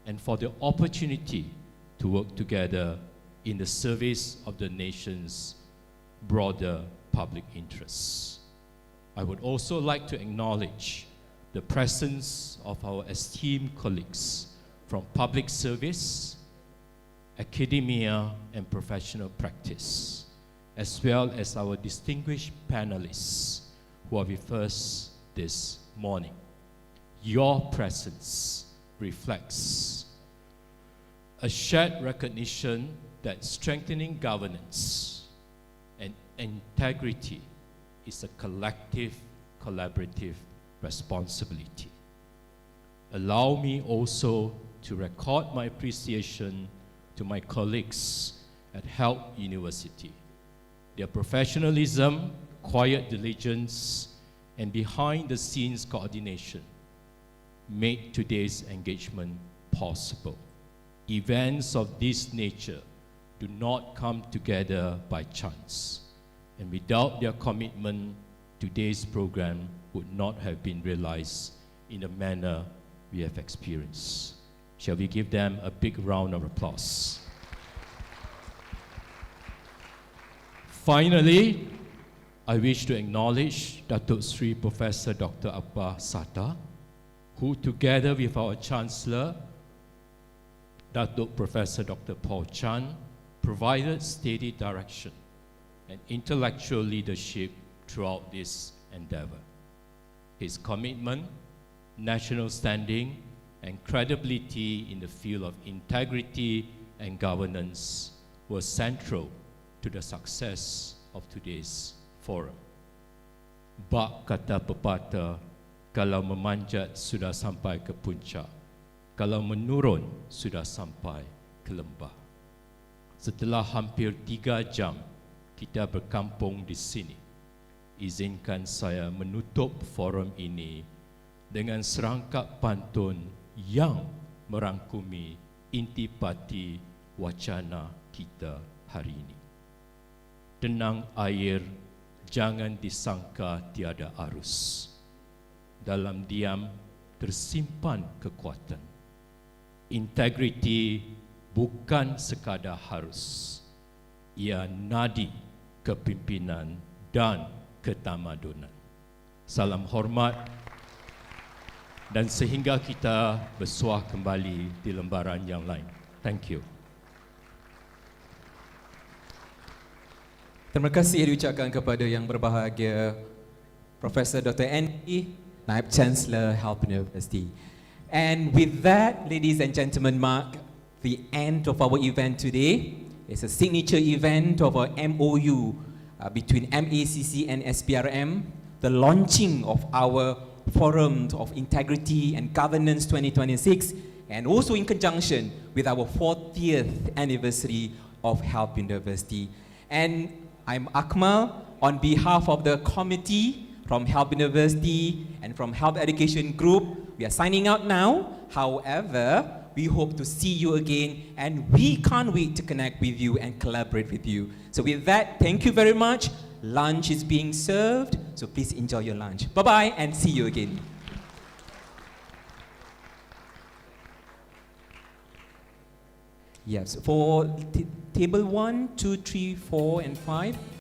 and for the opportunity to work together in the service of the nation's broader public interests. I would also like to acknowledge the presence of our esteemed colleagues from public service, academia, and professional practice, as well as our distinguished panelists who are with us this morning. Your presence reflects a shared recognition that strengthening governance and integrity is a collective, collaborative responsibility. Allow me also to record my appreciation to my colleagues at HELP University. Their professionalism, quiet diligence, and behind-the-scenes coordination made today's engagement possible. Events of this nature do not come together by chance, and without their commitment, today's program would not have been realized in the manner we have experienced. Shall we give them a big round of applause? Finally, I wish to acknowledge Datuk Sri Professor Dr. Akbar Sata, who together with our Chancellor, Datuk Professor Dr. Paul Chan, provided steady direction and intellectual leadership throughout this endeavor. His commitment, national standing, and credibility in the field of integrity and governance were central to the success of today's forum. Bak kata pepatah, kalau memanjat sudah sampai ke puncak, kalau menurun sudah sampai ke lembah. Setelah hampir 3 jam kita berkampung di sini, izinkan saya menutup forum ini dengan serangkap pantun yang merangkumi intipati wacana kita hari ini. Tenang air, jangan disangka tiada arus. Dalam diam tersimpan kekuatan. Integriti bukan sekadar harus. Ia nadi kepimpinan dan ketamadunan. Salam hormat dan sehingga kita bersuah kembali di lembaran yang lain. Thank you. Terima kasih diucapkan kepada yang berbahagia Profesor Dr. N.E. Naib Chancellor HELP University. And with that, ladies and gentlemen, mark the end of our event today. It's a signature event of our MOU between MACC and SPRM, the launching of our Forum of Integrity and Governance 2026, and also in conjunction with our 40th anniversary of HELP University. And I'm Akmal, on behalf of the committee from HELP University and from HELP Education Group. We are signing out now. However, we hope to see you again, and we can't wait to connect with you and collaborate with you. So with that, thank you very much. Lunch is being served, so please enjoy your lunch. Bye-bye, and see you again. Yes, for table 1, 2, 3, 4, and 5,